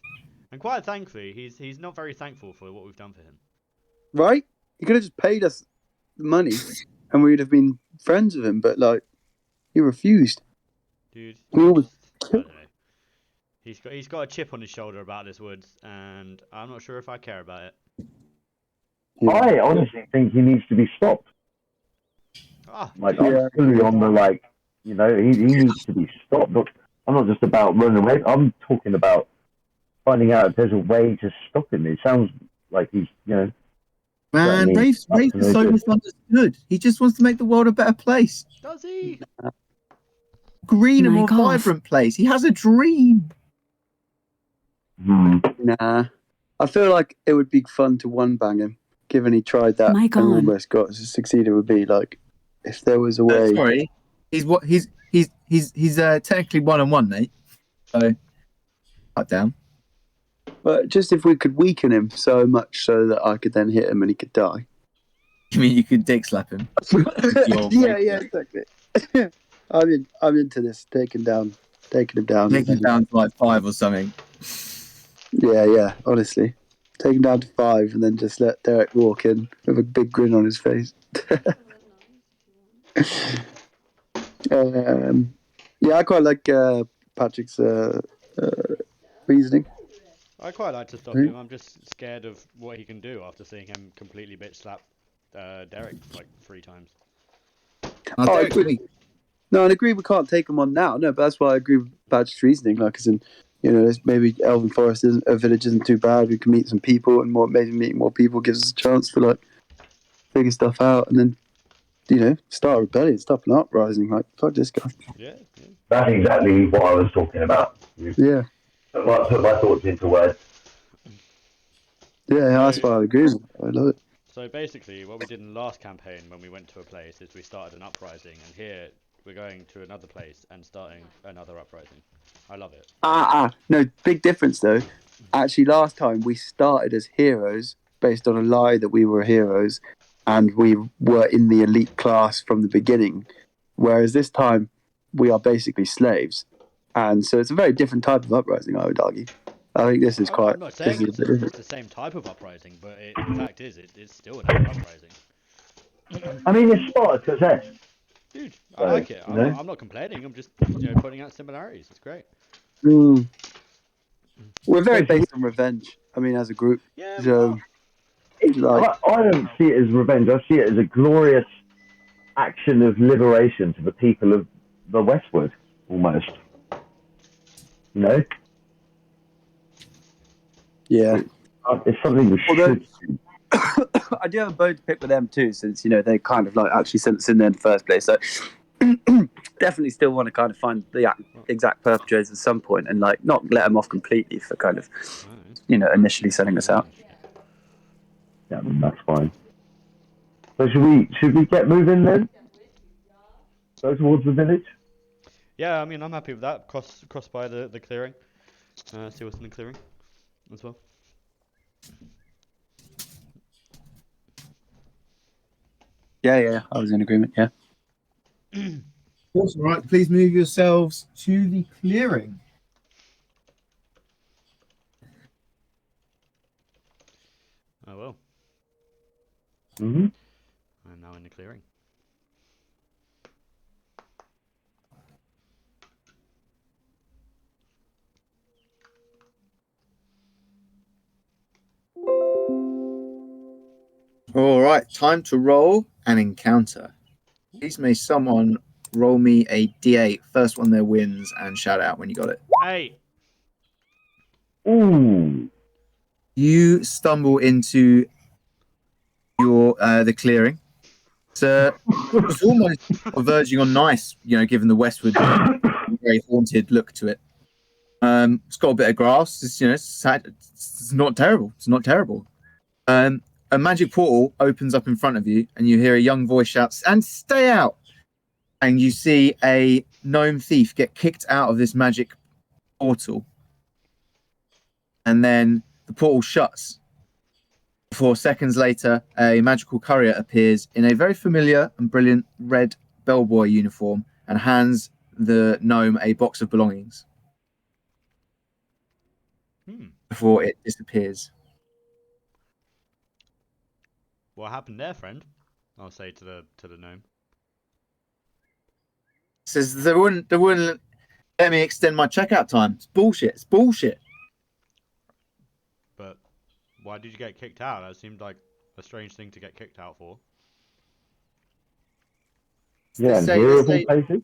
and quite thankfully, he's not very thankful for what we've done for him. Right? He could have just paid us the money, and we'd have been friends with him. But like, he refused. Dude, We always. I don't know. He's got a chip on his shoulder about this woods, and I'm not sure if I care about it. Yeah. I honestly think he needs to be stopped. Like, I'm fully on the, like, you know, he needs to be stopped. Look, I'm not just about running away. I'm talking about finding out if there's a way to stop him. It sounds like he's, you know. Man, Rafe's is so misunderstood. He just wants to make the world a better place. Does he? Green and more vibrant place. He has a dream. Nah. I feel like it would be fun to one-bang him, given he tried that and almost got succeeded. Would be like if there was a way. Sorry, he's technically 1-on-1, mate. So, cut down. But just if we could weaken him so much so that I could then hit him and he could die. You mean you could dick slap him? Yeah, exactly. I'm into this. Taking him down. Take him down to like 5 or something. Yeah. Honestly, take him down to 5 and then just let Derek walk in with a big grin on his face. Yeah, I quite like Patrick's reasoning. I quite like to stop him. I'm just scared of what he can do after seeing him completely bitch slap Derek like 3 times. I agree. No, I agree we can't take him on now. No, but that's why I agree with Patrick's reasoning. Like, as in, you know, maybe Elven Forest a village isn't too bad. We can meet some people, and maybe meeting more people gives us a chance to like figure stuff out, and then, you know, start a rebellion, stop an uprising. Like, fuck this guy. Yeah. That's exactly what I was talking about. Yeah. Put my thoughts into words. Yeah, that's why I agree with it. I love it. So basically, what we did in the last campaign when we went to a place is we started an uprising, and here we're going to another place and starting another uprising. I love it. No, big difference though. Actually, last time we started as heroes based on a lie that we were heroes, and we were in the elite class from the beginning. Whereas this time, we are basically slaves, and so it's a very different type of uprising, I would argue. I think this is quite. I'm not This saying is, it's the same type of uprising, but the fact is, it's still an uprising. I mean, it's Spartacus. Dude, I So, like it. you know? I'm not complaining. I'm just pointing out similarities. It's great. we're very Especially- based on revenge. I mean, as a group. Yeah, we So, are. like, I don't see it as revenge. I see it as a glorious action of liberation to the people of the Westward, almost. You know? yeah. It's something we Although- should do. I do have a bone to pick with them too, since they kind of like actually sent us in there in the first place. So definitely still want to kind of find the exact perpetrators at some point and like not let them off completely for kind of initially selling us out. Yeah, that's fine. So should we get moving then? Go towards the village? Yeah, I mean, I'm happy with that. Cross by the clearing. See what's in the clearing as well. Yeah, I was in agreement. Yeah. Awesome, right. Please move yourselves to the clearing. I will. Mm-hmm. I'm now in the clearing. All right, time to roll an encounter. Please may someone roll me a d8. First one there wins and shout out when you got it. Hey. Ooh. You stumble into your the clearing. It's almost verging on nice, given the westward very haunted look to it. It's got a bit of grass. It's sad. It's not terrible. It's not terrible. A magic portal opens up in front of you, and you hear a young voice shout, "And stay out!" And you see a gnome thief get kicked out of this magic portal, and then the portal shuts. 4 seconds later, a magical courier appears in a very familiar and brilliant red bellboy uniform and hands the gnome a box of belongings before it disappears. What happened there, friend? I'll say to the gnome. Says they wouldn't let me extend my checkout time. It's bullshit. It's bullshit. But why did you get kicked out? That seemed like a strange thing to get kicked out for. Yeah, and They here of all places.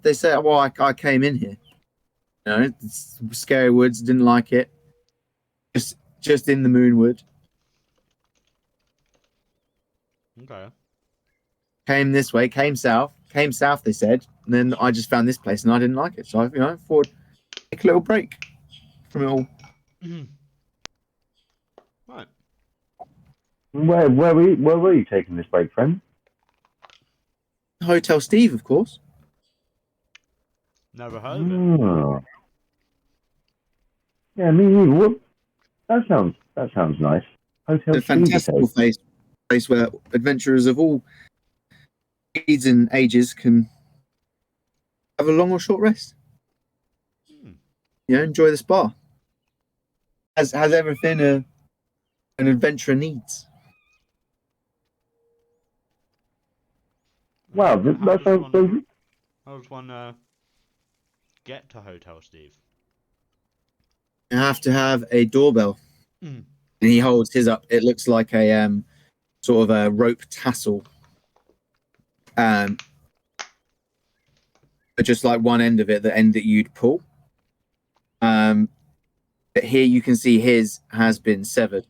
They say, well, I came in here. It's scary woods. Didn't like it. Just in the Moonwood. Okay. Came this way. Came south. They said, and then I just found this place and I didn't like it. So I thought take a little break from it all. Right. Where were you taking this break, friend? Hotel Steve, of course. Never heard of it. Oh. Yeah, me neither. What? That sounds nice. Hotel A fantastical place where adventurers of all age and ages can have a long or short rest. Enjoy the spa. Has everything an adventurer needs. Wow, that sounds so good. How does one get to Hotel Steve? You have to have a doorbell. And he holds his up. It looks like a sort of a rope tassel. But just like one end of it, the end that you'd pull. But here you can see his has been severed.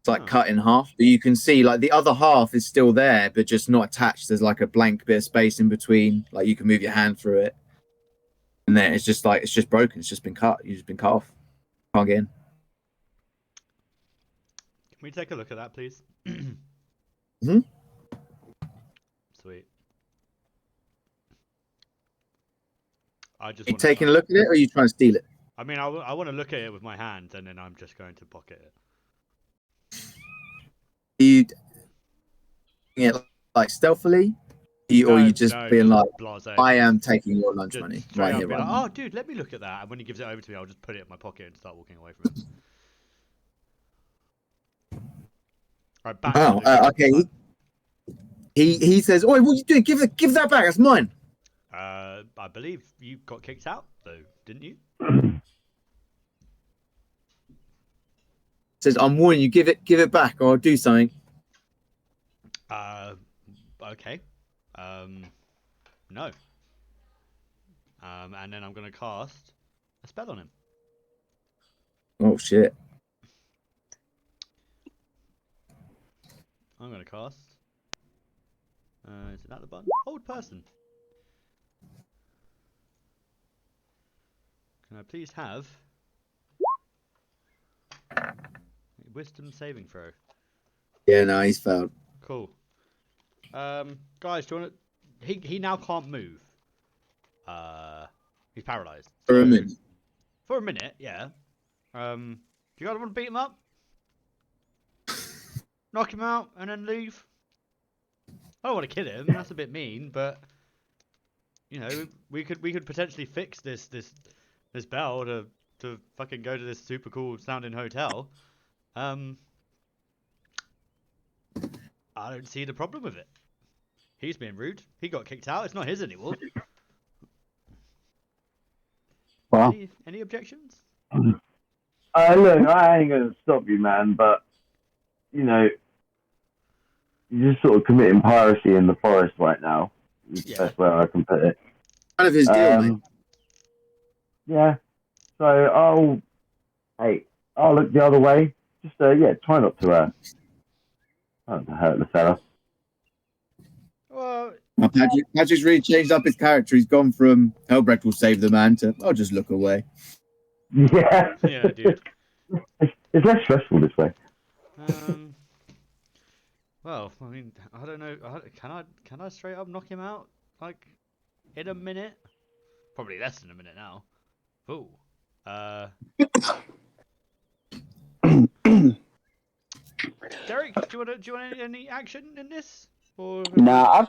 It's like cut in half. But you can see like the other half is still there, but just not attached. There's like a blank bit of space in between. Like you can move your hand through it. And then it's just broken. It's just been cut. You've just been cut off. Can't get in. Can we take a look at that, please? Sweet. You taking a look at it, or are you trying to steal it? I mean, I want to look at it with my hand, and then I'm just going to pocket it. You like stealthily? Or you just being like, blasé. I am taking your lunch Just money straight right up here, be right like, now. oh, dude, let me look at that. And when he gives it over to me, I'll just put it in my pocket and start walking away from him. Right, back to Oh, the okay. He says, "Oi, what are you doing? Give that back. That's mine." I believe you got kicked out, though, didn't you? Says, "I'm warning you. Give it back, or I'll do something." Okay. No. And then I'm gonna cast a spell on him. Oh shit! I'm gonna cast. Is that the button? Hold person. Can I please have a wisdom saving throw? Yeah, no, he's failed. Cool. Guys, do you want to? He now can't move. He's paralyzed. For a minute. For a minute, yeah. Do you guys want to beat him up? Knock him out and then leave? I don't want to kill him. That's a bit mean, but you know, we could potentially fix this bell to fucking go to this super cool sounding hotel. I don't see the problem with it. He's being rude. He got kicked out. It's not his anymore. Wow. Any objections? Look, I ain't gonna stop you, man, but you know, you're just sort of committing piracy in the forest right now. Is the best way I can put it. Kind of his deal, mate. Yeah. So I'll look the other way. Just try not to hurt the fella. Well, Patrick's really changed up his character. He's gone from Helbrecht will save the man to I'll just look away. Yeah. yeah, dude. It's less stressful this way. Well, I mean, I don't know. Can I straight up knock him out like in a minute? Probably less than a minute now. Ooh. Derek, do you want any action in this? Or Nah,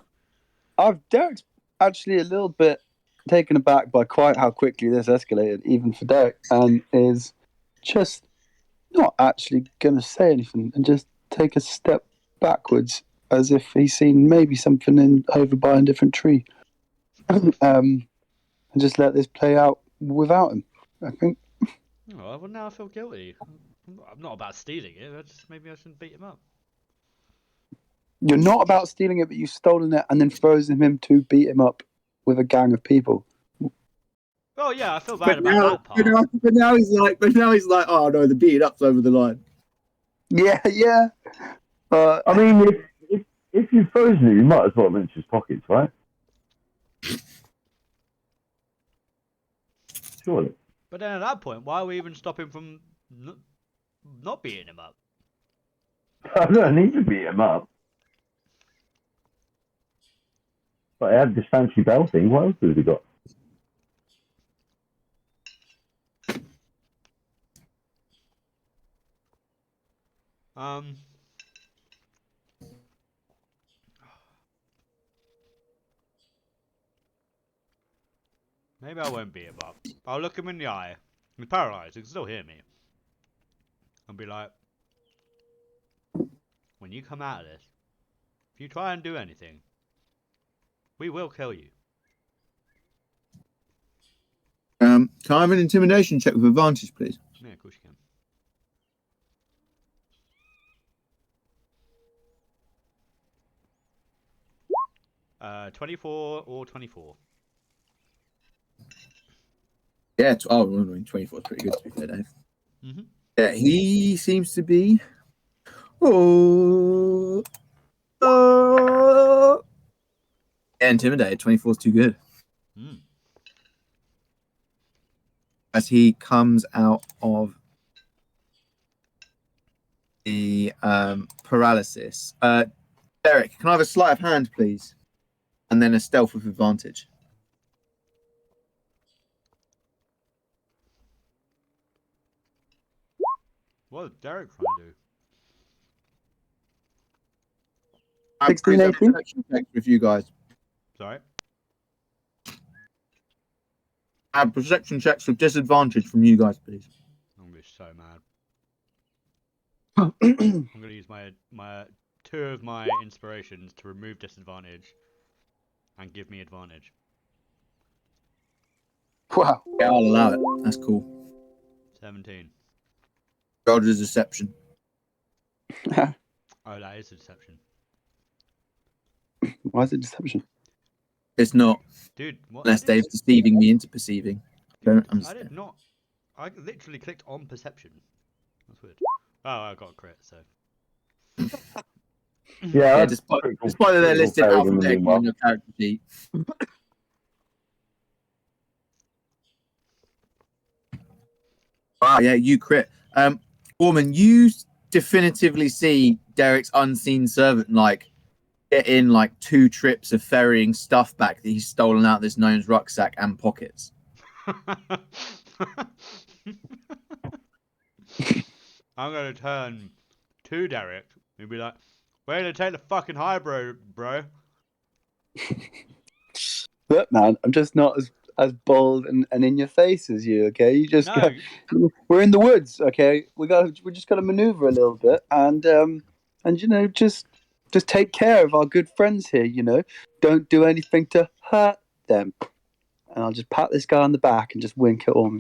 Derek's actually a little bit taken aback by quite how quickly this escalated, even for Derek, and is just not actually going to say anything and just take a step backwards as if he's seen maybe something over by a different tree, and just let this play out without him, I think. Oh, well, now I feel guilty. I'm not about stealing it. Maybe I shouldn't beat him up. You're not about stealing it, but you've stolen it and then frozen him to beat him up with a gang of people. Oh yeah, I feel bad about that part. But now he's like, oh no, the beating up's over the line. Yeah. I mean, if you've frozen it, you might as well rinse his pockets, right? Surely. But then at that point, why are we even stopping from not beating him up? I don't need to beat him up. But I have this fancy bell thing. What else have we got? Maybe I won't beat him up. I'll look him in the eye. He's paralyzed. He can still hear me. I'll be like, when you come out of this, if you try and do anything, we will kill you. Can I have an intimidation check with advantage, please? Yeah, of course you can. 24 or 24. Yeah, 24 is pretty good to be fair, Dave. Mm-hmm. Yeah, he seems to be. Yeah, intimidated. 24 is too good. As he comes out of the paralysis. Derek, can I have a sleight of hand, please? And then a stealth with advantage. What is Derek trying to do? 16, 18? With you guys. Sorry. Add perception checks with disadvantage from you guys, please. I'm gonna be so mad. I'm gonna use my 2 of my inspirations to remove disadvantage and give me advantage. Wow. Yeah, I'll allow it. That's cool. 17. Roger's deception. Oh, that is a deception. Why is it deception? It's not. Dude, what? Unless Dave's deceiving me into perceiving. Don't I understand. did not. I literally clicked on perception. That's weird. Oh, I got a crit, so. Yeah, despite that they're listed alphabetically on your character sheet. Wow, yeah, you crit. Woman, you definitively see Derek's unseen servant get in 2 trips of ferrying stuff back that he's stolen out of this gnome's rucksack and pockets. I'm gonna turn to Derek and be like, "Way to take the fucking high, bro." Look, man, I'm just not as bold and in your face as you. Okay, you just No. we're in the woods. Okay, we just got to maneuver a little bit and just take care of our good friends here. Don't do anything to hurt them. And I'll just pat this guy on the back and just wink at Orm.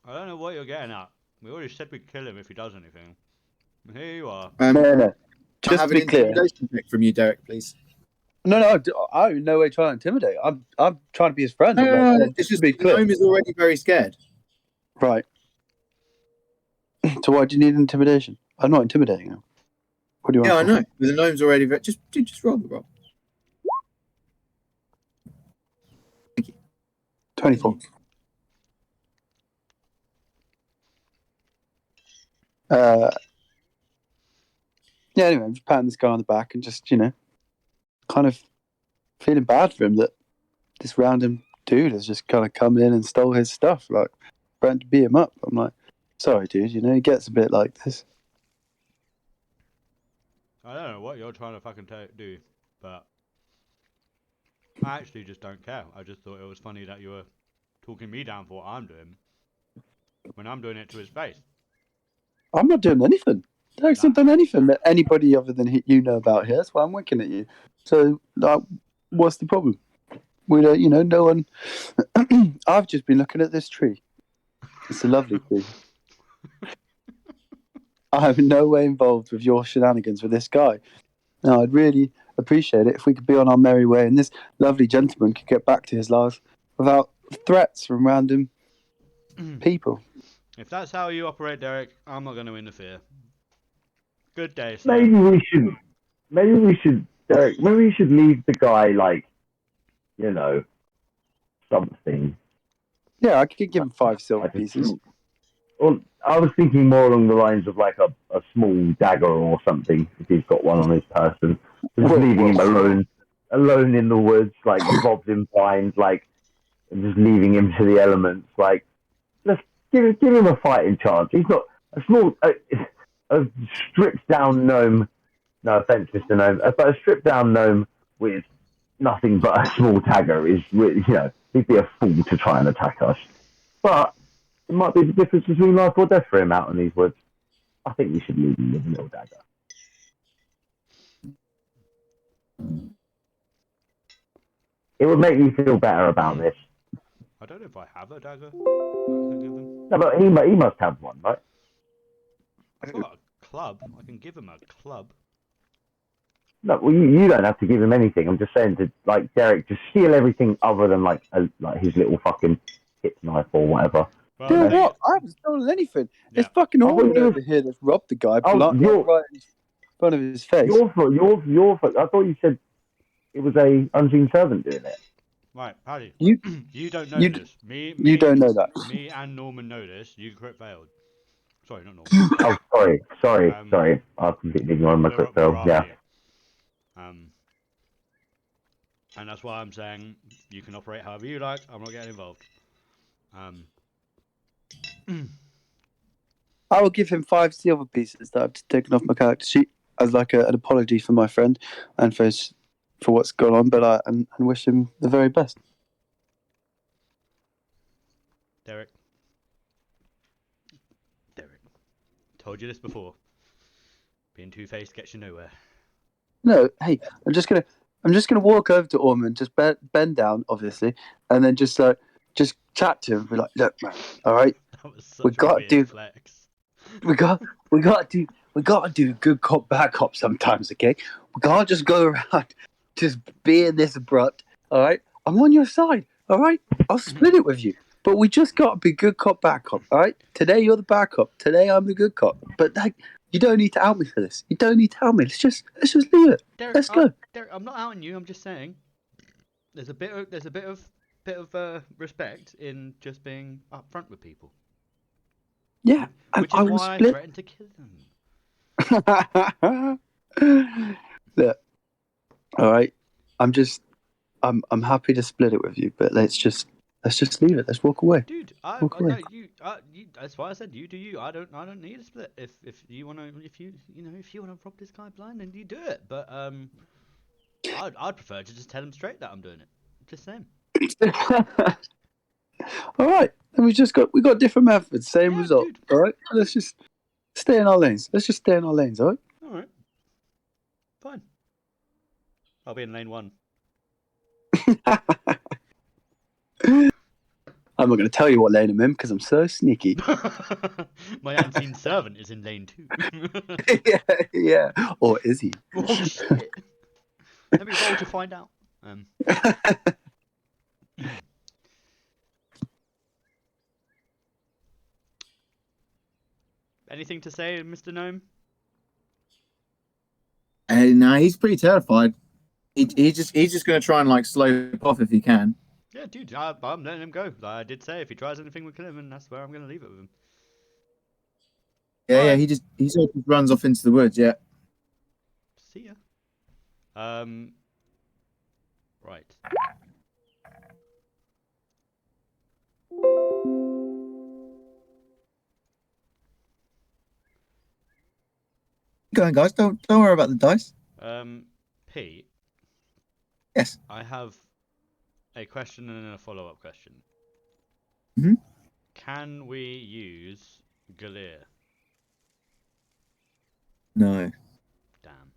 I don't know what you're getting at. We already said we'd kill him if he does anything. Here you are. No. Just Just to be clear. intimidation check from you, Derek, please. No, I'm in no way trying to intimidate. I'm trying to be his friend. No, it's just be the clear. gnome is already very scared. Right. So why do you need intimidation? I'm not intimidating him. What do you want? Yeah, I know. The gnome's already very... Just roll the roll. Thank you. 24. Yeah, anyway, I'm just patting this guy on the back and just, kind of feeling bad for him that this random dude has just kind of come in and stole his stuff, trying to beat him up. I'm like, sorry, dude, he gets a bit like this. I don't know what you're trying to fucking do, but I actually just don't care. I just thought it was funny that you were talking me down for what I'm doing when I'm doing it to his face. I'm not doing anything. Derek's not done anything that anybody other than you know about here. That's why I'm winking at you. So, what's the problem? We don't, no one. I've just been looking at this tree. It's a lovely tree. I'm in no way involved with your shenanigans with this guy. Now, I'd really appreciate it if we could be on our merry way and this lovely gentleman could get back to his life without threats from random people. If that's how you operate, Derek, I'm not going to interfere. Good day, sir. Maybe we should, Derek. Maybe we should leave the guy something. Yeah, I could give him 5 silver pieces. Well, I was thinking more along the lines of a small dagger or something, if he's got one on his person. Just leaving him alone in the woods, robbed in vines, and just leaving him to the elements. Let's give him a fighting chance. He's not a small, a stripped down gnome. No offense, Mr. Gnome, but a stripped down gnome with nothing but a small dagger is really, he'd be a fool to try and attack us. But it might be the difference between life or death for him out in these woods. I think we should leave him with a little dagger. It would make me feel better about this. I don't know if I have a dagger. I can give him. No, but he must have one, right? I've got a club. I can give him a club. No, well, you don't have to give him anything. I'm just saying to Derek, just steal everything other than his little fucking hip knife or whatever. Well, Dude, what? I haven't stolen anything. Yeah. It's fucking Orm over here that's robbed the guy right in front of his face. Your fault. I thought you said it was a unseen servant doing it. Right, Paddy. You don't know you this. you don't know that. Me and Norman know this. You crit failed. Sorry, not Norman. Oh, sorry. I completely ignored my crit fail. Yeah. And that's why I'm saying you can operate however you like. I'm not getting involved. I will give him 5 silver pieces that I've taken off my character sheet as an apology for my friend and for his for what's gone on, but and wish him the very best. Derek, told you this before. Being two-faced gets you nowhere. No, hey, I'm just gonna walk over to Ormond, just bend down, obviously, and then just chat to him. Be like, look, man, all right, That was such we got a to weird do, flex. we got to do good cop, bad cop sometimes, okay? We can't just go around just being this abrupt. All right, I'm on your side. All right, I'll split it with you. But we just got to be good cop, bad cop. All right. Today you're the bad cop. Today I'm the good cop. But like, you don't need to out me for this. You don't need to out me. Let's just leave it. Derek, Let's go. Derek, I'm not outing you. I'm just saying. There's a bit of respect in just being upfront with people. Yeah, Which is I will why I split. threatened to kill them. Look, all right. I'm happy to split it with you, but let's just leave it. Let's walk away. Dude, Walk away. no, you, that's why I said you do you. I don't need a split. If you wanna, if you wanna rob this guy blind, then you do it. But I'd prefer to just tell him straight that I'm doing it. Just saying. All right, then we got different methods, same Yeah, result. dude. All right, let's just stay in our lanes. Let's just stay in our lanes. All right. All right. Fine. I'll be in lane 1. I'm not going to tell you what lane I'm in because I'm so sneaky. My unseen servant is in lane 2. yeah. Or is he? Oh shit! Let me roll to find out. Anything to say, Mr. Gnome? No, he's pretty terrified. He's just going to try and like slope off if he can. Yeah, dude, I'm letting him go. I did say if he tries anything, we'll kill him, and that's where I'm going to leave it with him. Yeah, Alright. he just runs off into the woods. Yeah. See ya. Right. Go on, guys. Don't worry about the dice. Pete. Yes. I have a question and a follow-up question. Mhm. Can we use Galir? No. Damn.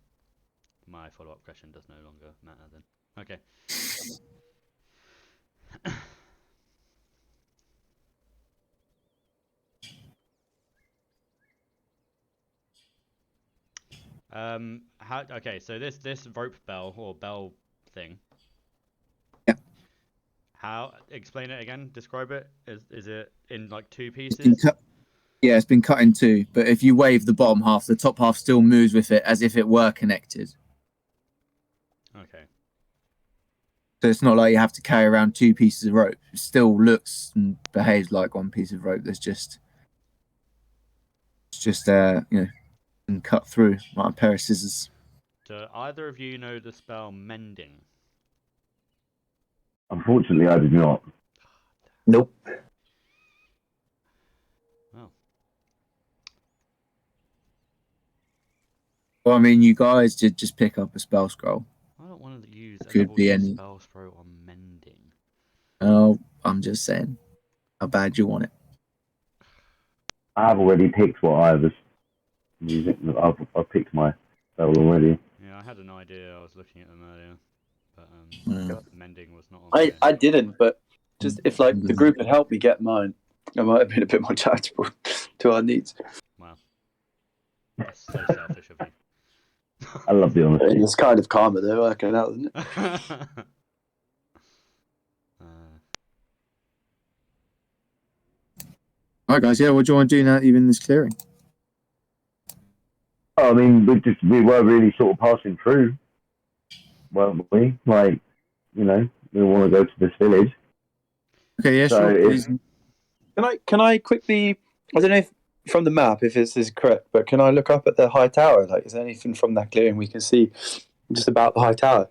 My follow-up question does no longer matter then. Okay. Okay, so this rope bell or bell thing. Yeah. How, explain it again, describe it. Is it in like 2 It's pieces? been cut. Yeah, it's been cut in 2. But if you wave the bottom half, the top half still moves with it as if it were connected. Okay. So it's not like you have to carry around 2 pieces of rope. It still looks and behaves like 1 piece of rope. It's just and cut through like a pair of scissors. Do either of you know the spell mending? Unfortunately, I did not. Nope. Oh. Well, I mean, you guys did just pick up a spell scroll. I don't want to use a Could level be 2 any. spell throw on mending. Oh, I'm just saying how bad you want it. I've already picked what I was using. I've picked my spell already. Yeah, I had an idea. I was looking at them earlier, but Yeah. mending was not on there. I didn't, but just if like the group had helped me get mine, I might have been a bit more charitable to our needs. Wow. That's so selfish of you. I love the honesty. It's kind of karma though, working out, isn't it? All right, guys. Yeah, what do you want to do now that you're in this clearing? I mean, we were really sort of passing through, weren't we? Like, we want to go to this village. Okay, yeah, So sure. if- Please. Can I quickly? I don't know if from the map if this is correct, but can I look up at the high tower? Like, is there anything from that clearing we can see just about the high tower?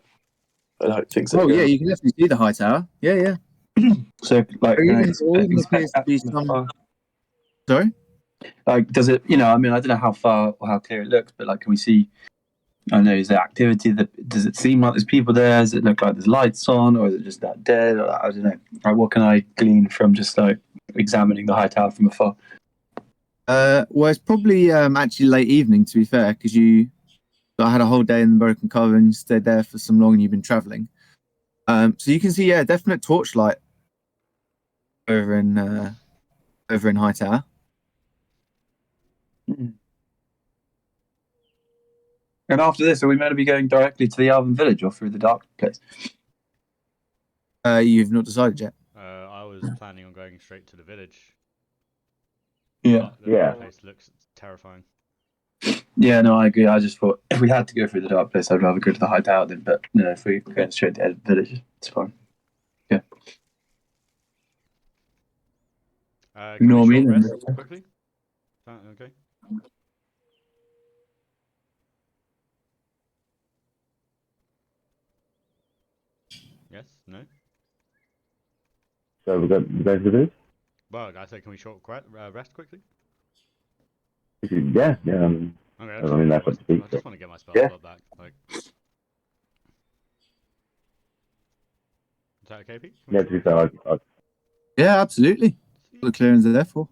I don't think so. Oh, yeah, you can definitely see the high tower. Yeah, yeah. So, like, Or can even, I or even inspect appears to that be from some. afar? Sorry. Like, does it? I mean, I don't know how far or how clear it looks, but like, can we see I don't know, is there activity that does it seem like there's people there? Does it look like there's lights on, or is it just that dead? Or, I don't know. Like, what can I glean from just like examining the high tower from afar? Well, it's probably actually late evening, to be fair, because I had a whole day in the Broken Cover and you stayed there for some long and you've been travelling. So you can see, definite torchlight over in High Tower. And after this, are we meant to be going directly to the Elven Village or through the dark place? You've not decided yet. I was planning on going straight to the village. Yeah. But the Yeah. place looks terrifying. Yeah, no, I agree. I just thought if we had to go through the dark place, I'd rather go to the high tower then. But no, if we're going straight to the village, it's fine. Yeah. Can Ignore we me short then. rest quickly? Okay. Yes? No? So we're going to the village? Well, I said, can we rest quickly? Yeah. Okay, I mean, that's what to I speak. just want to get my spell Yeah. slot back. Like, is that okay, Pete? Can we Yeah, to be fair, Yeah, absolutely. What the clearance are there for.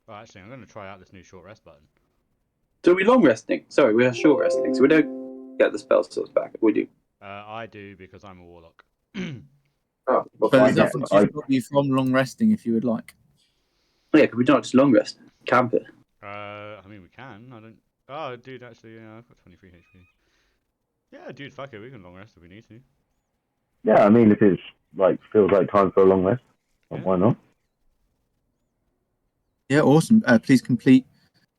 Oh, actually, I'm going to try out this new short rest button. So are we long resting? Sorry, we are short resting. So we don't get the spell slots back. We do. I do because I'm a warlock. Oh, well, But there's fine. nothing to stop you from long resting if you would like. Yeah, could we not just long rest? Camp it. I mean, we can. I don't. Oh, dude, actually, yeah, I've got 23 HP. Yeah, dude, fuck it. We can long rest if we need to. yeah, I mean, if it's like feels like time for a long rest, Yeah. why not? Yeah, awesome. Please complete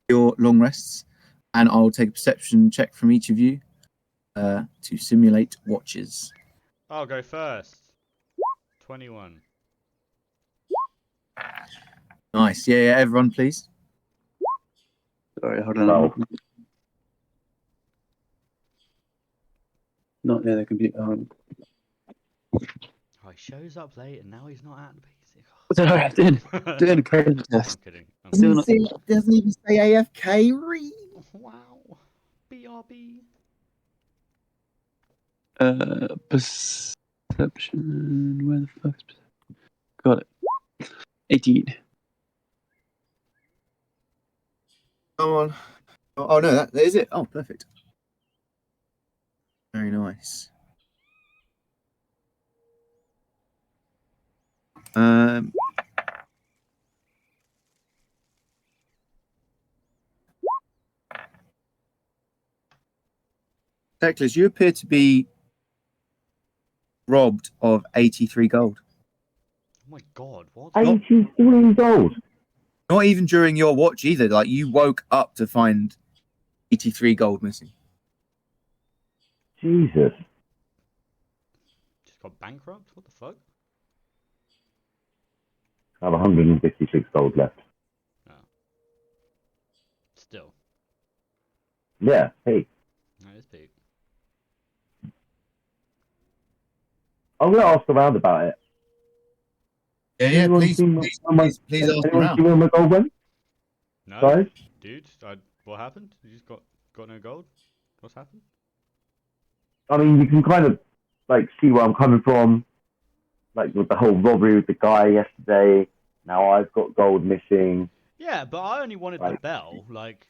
your long rests, and I'll take a perception check from each of you to simulate watches. I'll go first. 21. Nice. Yeah, everyone, please. Sorry, hold on. Well, Not near the computer. Oh, he shows up late and now he's not at the PC. Sorry, I'm doing a code test. I'm kidding. Still not- Doesn't even say AFK. Read. Wow. BRB. Perception. Where the fuck is perception? Got it. 18. Come on. Oh no, that is it. Oh, perfect. Very nice. Teclis, you appear to be robbed of 83 gold. Oh my god, what? 83 gold. Not even during your watch either. Like, you woke up to find 83 gold missing. Jesus. Just got bankrupt? What the fuck? I have 156 gold left. Still. Yeah, hey. That is big. I'm going to ask around about it. Yeah, Anyone please seen my- ask Anyone around. see where my gold went, No, guys? dude. What happened? You just got no gold? What's happened? I mean, you can kind of like see where I'm coming from. Like with the whole robbery with the guy yesterday. Now I've got gold missing. Yeah, but I only wanted the Like- bell. Like,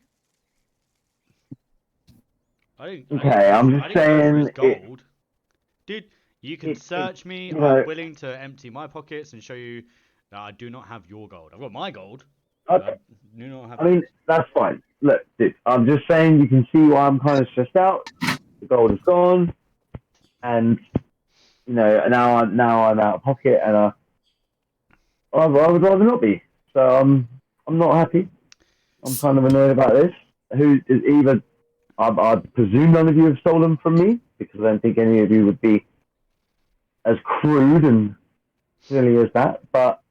Okay, I'm just I didn't go for his saying gold. Dude, you can it- search me. you I'm know- willing to empty my pockets and show you that I do not have your gold. I've got my gold. Okay. I do not have. I mean, that's fine. Look, dude, I'm just saying you can see why I'm kind of stressed out. The gold is gone, and you know now I'm out of pocket, and I would rather not be. So I'm not happy. I'm kind of annoyed about this. Who is either? I presume none of you have stolen from me because I don't think any of you would be as crude and silly as that. But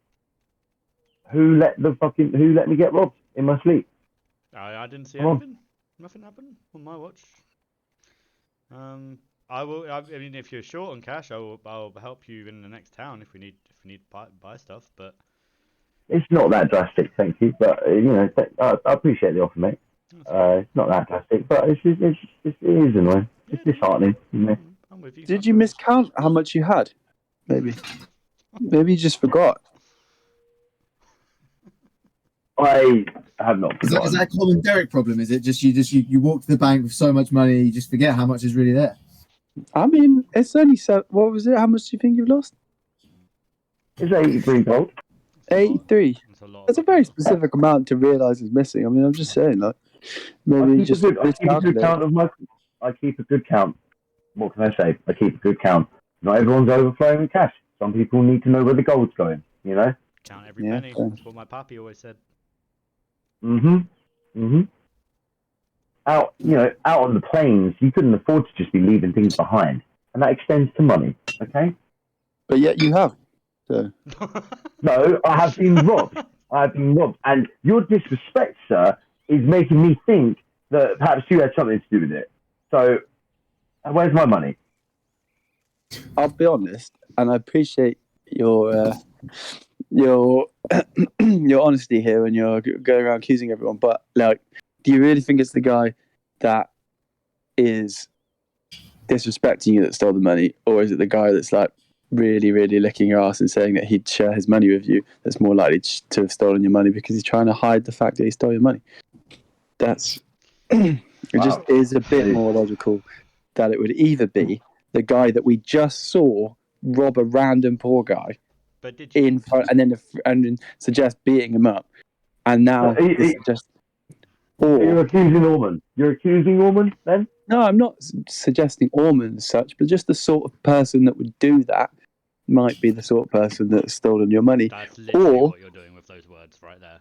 who let me get robbed in my sleep? I didn't see Come on. anything. Nothing happened on my watch. I will. I mean, if you're short on cash, I'll help you in the next town if we need to buy stuff. But It's not that drastic, thank you. But you know, I appreciate the offer, mate. It's not that drastic, but it is annoying. It's disheartening. Isn't it? I'm with you. Did you miscount how much you had? Maybe you just forgot. I have not Is forgotten. that a common Derek problem? Is it just you walk to the bank with so much money, you just forget how much is really there? I mean, it's only what was it? How much do you think you've lost? It's 83 gold. 83. That's a lot. That's a very specific amount to realise is missing. I mean, I'm just saying, like, maybe I just keep a good miscalculate. count of my. I keep a good count. What can I say? I keep a good count. Not everyone's overflowing with cash. Some people need to know where the gold's going. You know. Count every Yeah, penny. fair. That's what my pappy always said. Out on the plains, you couldn't afford to just be leaving things behind, and that extends to money. Okay. But yet you have. So. No, I have been robbed. And your disrespect, sir, is making me think that perhaps you had something to do with it. So, where's my money? I'll be honest, and I appreciate your your honesty here when you're going around accusing everyone. But like, do you really think it's the guy that is disrespecting you that stole the money, or is it the guy that's like really, really licking your ass and saying that he'd share his money with you that's more likely to have stolen your money because he's trying to hide the fact that he stole your money? That's it. Just is a bit more logical that it would either be the guy that we just saw rob a random poor guy But did you? in front, and then suggest beating him up, and now this is just. You're accusing Orman. You're accusing Orman, then? No, I'm not suggesting Orman as such, but just the sort of person that would do that might be the sort of person that's stolen your money. That's literally Or what you're doing with those words right there.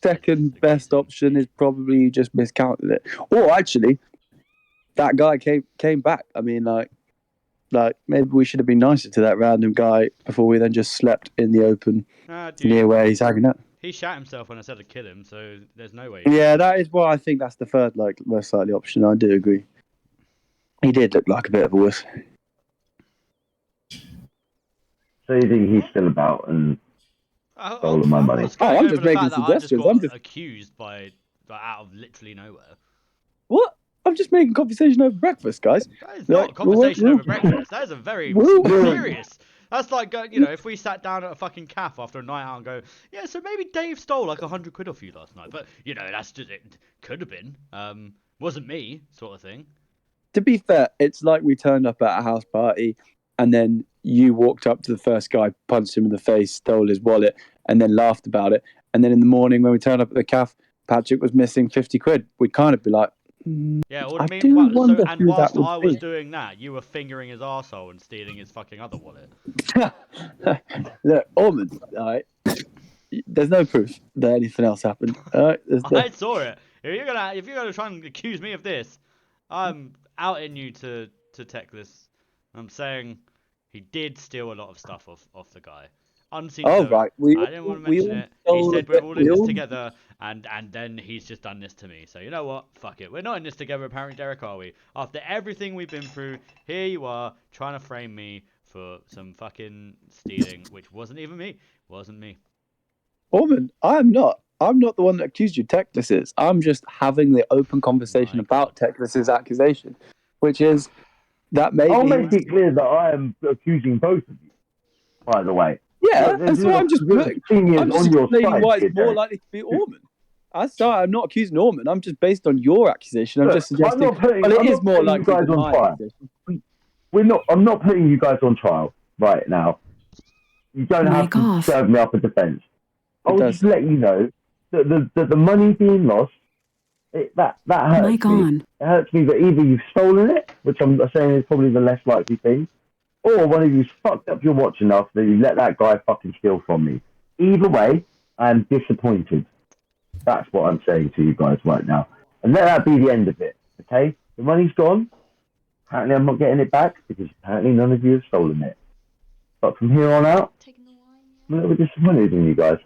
Second best option is probably you just miscounted it. Or actually, that guy came back. I mean, like maybe we should have been nicer to that random guy before we then just slept in the open near where he's hanging out. He shot himself when I said to kill him, so there's no way. Yeah, that is why I think that's the third, like, most likely option. I do agree. He did look like a bit of a wuss. So you think he's still about and stolen my money? I'm just making suggestions. I'm just accused by out of literally nowhere. What? I'm just making conversation over breakfast, guys. That is not conversation over breakfast. That is a very serious. That's like, if we sat down at a fucking cafe after a night out and go, yeah, so maybe Dave stole like 100 quid off you last night, but that's just it. Could have been. Wasn't me, sort of thing. To be fair, it's like we turned up at a house party, and then you walked up to the first guy, punched him in the face, stole his wallet, and then laughed about it. And then in the morning, when we turned up at the cafe, Patrick was missing 50 quid. We'd kind of be like, yeah, I do wonder and who whilst that would I was be. doing that, you were fingering his arsehole and stealing his fucking other wallet. Look, Ormond, all right, there's no proof that anything else happened. All right, I saw it. If you're gonna try and accuse me of this, I'm outing you to Teclis. I'm saying he did steal a lot of stuff off the guy. Unseen. Oh, right. I didn't want to mention it. He said we're all in this together, and then he's just done this to me. So you know what? Fuck it. We're not in this together, apparently, Derek, are we? After everything we've been through, here you are trying to frame me for some fucking stealing, which wasn't even me. Wasn't me. Ormond, I'm not the one that accused you. Teclis is. I'm just having the open conversation about Teclis's accusation, which is that maybe. I'll make it clear that I am accusing both of you, by the way. Yeah, that's why I'm just explaining why it's more likely to be Ormond. I'm not accusing Ormond. I'm just based on your accusation. I'm just suggesting. It is more likely than my accusation. I'm not putting you guys on trial right now. You don't have to serve me up a defence. I'll just let you know that the money being lost, that hurts me. It hurts me that either you've stolen it, which I'm saying is probably the less likely thing, or one of you's fucked up your watch enough that you let that guy fucking steal from me. Either way, I'm disappointed. That's what I'm saying to you guys right now. And let that be the end of it, okay? The money's gone. Apparently I'm not getting it back because apparently none of you have stolen it. But from here on out, I'm a little bit disappointed in you guys.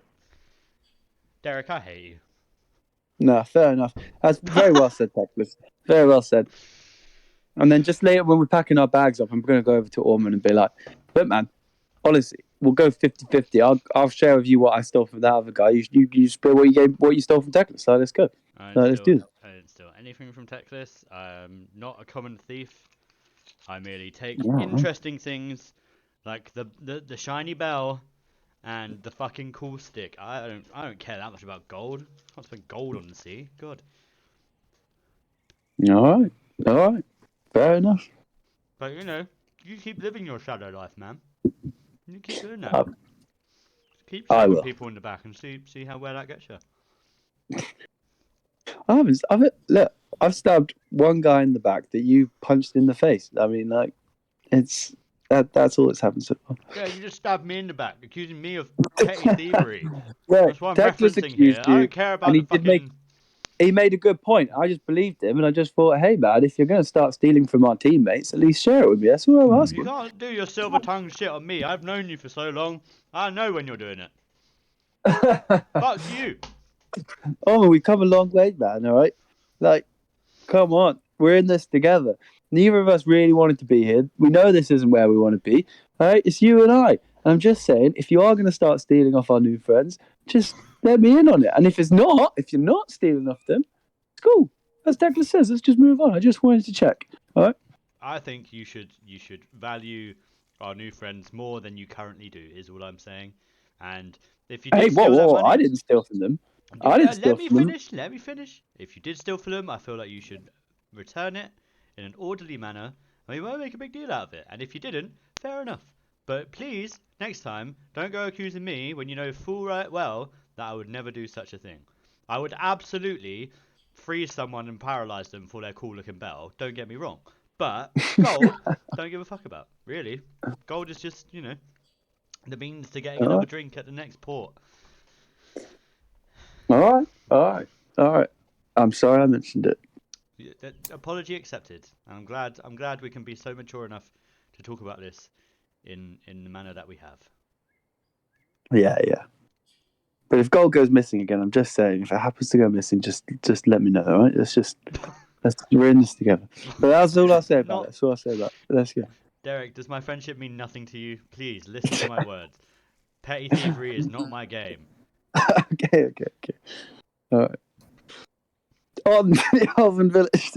Derek, I hate you. No, fair enough. That's very well said, Teclis. Very well said. And then just later when we're packing our bags up, I'm going to go over to Ormond and be like, look, man, honestly, we'll go 50-50. I'll share with you what I stole from that other guy. You spill what you stole from Teclis. So let's go. Let's do it. I anything from Teclis. I'm not a common thief. I merely take Yeah. interesting things like the shiny bell and the fucking cool stick. I don't care that much about gold. I can't spend gold on the sea. God. All right, fair enough. But you know, you keep living your shadow life, man. You keep doing that. Um, Keep I stabbing will. people in the back and see how well that gets you. Look, I've stabbed one guy in the back that you punched in the face. I mean, like, it's that's all that's happened so far. Yeah, you just stabbed me in the back, accusing me of petty thievery. Right, That's what I'm Teclis referencing here. accused I you, don't care about and the fucking. he made a good point. I just believed him, and I just thought, hey, man, if you're going to start stealing from our teammates, at least share it with me. That's all I'm You asking. can't do your silver tongue shit on me. I've known you for so long. I know when you're doing it. Fuck you. Oh, we come a long way, man. All right, like, come on, we're in this together. Neither of us really wanted to be here. We know this isn't where we want to be. All right, it's you and I. And I'm just saying, if you are going to start stealing off our new friends, just let me in on it. And if you're not stealing off them, it's cool. As Teclis says, let's just move on. I just wanted to check. All right. I think you should value our new friends more than you currently do. Is all I'm saying. And if you did Hey, steal that whoa! money, I didn't steal from them. I didn't steal let me from them. finish. Let me finish. If you did steal from them, I feel like you should return it in an orderly manner. I mean, we won't make a big deal out of it. And if you didn't, fair enough. But please, next time, don't go accusing me when you know full right well that I would never do such a thing. I would absolutely freeze someone and paralyze them for their cool looking bell. Don't get me wrong. But gold, don't give a fuck about. Really. Gold is just, the means to getting another drink at the next port. All right. I'm sorry I mentioned it. Apology accepted. I'm glad we can be so mature enough to talk about this in the manner that we have. Yeah. But if gold goes missing again, I'm just saying, if it happens to go missing, just let me know. All right? We're in this together. But that's all I'll say about it. That's all I'll say about it. Let's go. Derek, does my friendship mean nothing to you? Please listen to my words. Petty thievery is not my game. Okay. All right. On the Elven Village.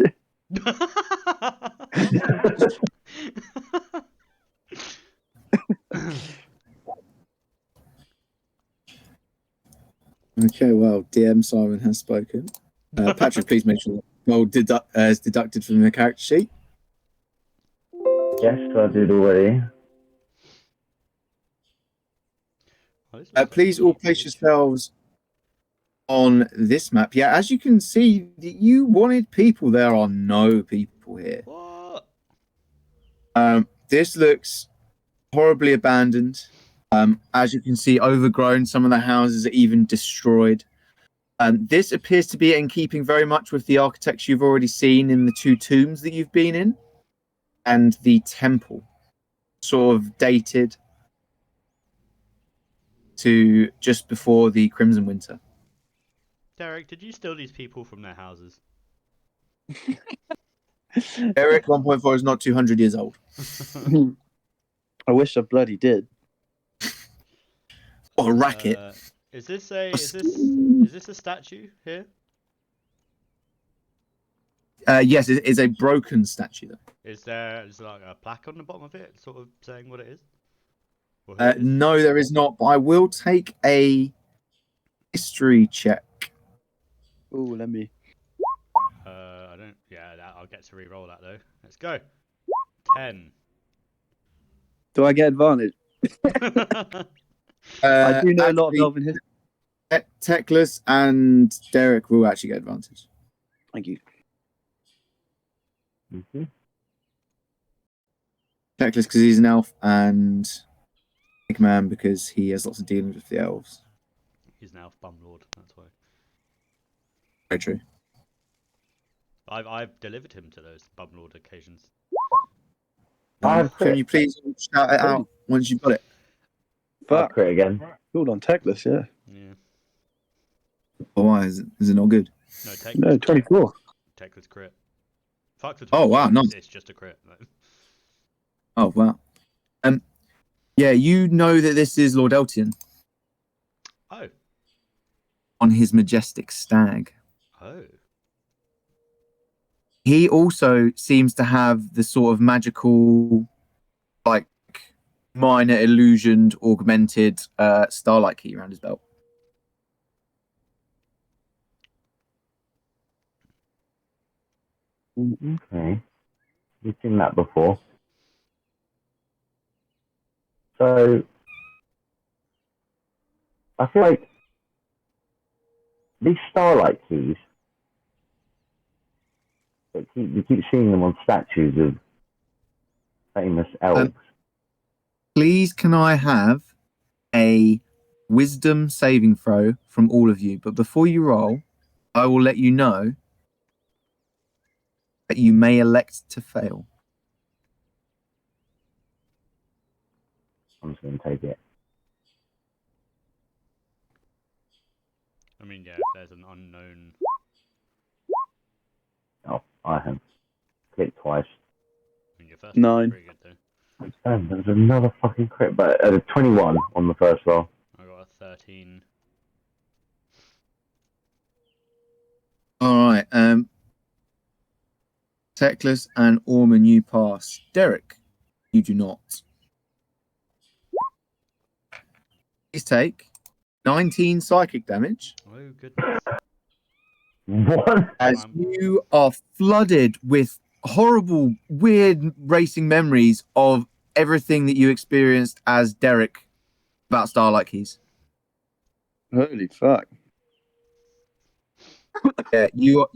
Okay, well, DM Simon has spoken. Patrick, please make sure that gold is deducted from the character sheet. Yes, I did already. Please all place yourselves on this map. Yeah, as you can see, you wanted people. There are no people here. What? This looks horribly abandoned. As you can see, overgrown. Some of the houses are even destroyed. This appears to be in keeping very much with the architecture you've already seen in the two tombs that you've been in, and the temple, sort of dated to just before the Crimson Winter. Derek, did you steal these people from their houses? Eric 1.4 is not 200 years old. I wish I bloody did. What a racket! Is this a statue here? Yes, it is a broken statue, though. Is there like a plaque on the bottom of it, sort of saying what it is? Or who it is? No, there is not. But I will take a history check. Oh, let me. I don't. Yeah, I'll get to re-roll that though. Let's go. 10. Do I get advantage? I do know a lot of Actually, Elven history. Teclis and Derek will actually get advantage. Thank you. Mm-hmm. Teclis because he's an elf, and Big Man because he has lots of dealings with the elves. He's an elf bum lord. That's why. Very true. I've delivered him to those bum lord occasions. Can you please shout it out once you've got it? Fuck. Crit again. Good on Teclis, yeah. Yeah. Oh, why is it not good? No, Teclis. No, 24. Teclis crit. Fuck the 24. Oh wow, nice. It's just a crit. Oh wow. Yeah, you know that this is Lord Eltian Oh. on his majestic stag. Oh. he also seems to have the sort of magical, like, minor illusioned, augmented starlight key around his belt. Okay. We've seen that before. So I feel like these starlight keys, you keep seeing them on statues of famous elves. Please, can I have a wisdom saving throw from all of you? But before you roll, I will let you know that you may elect to fail. I'm just going to take it. I mean, yeah, if there's an unknown. Oh, I have clicked twice. I mean, your first 9. one's pretty good though. Damn, there was another fucking crit, but a 21 on the first roll. I got a 13. All right. Teclis and Orman, you pass. Derek, you do not. Please take 19 psychic damage Oh goodness. What? as you are flooded with horrible, weird, racing memories of everything that you experienced as Derek about Starlight Keys. Holy fuck. Yeah, you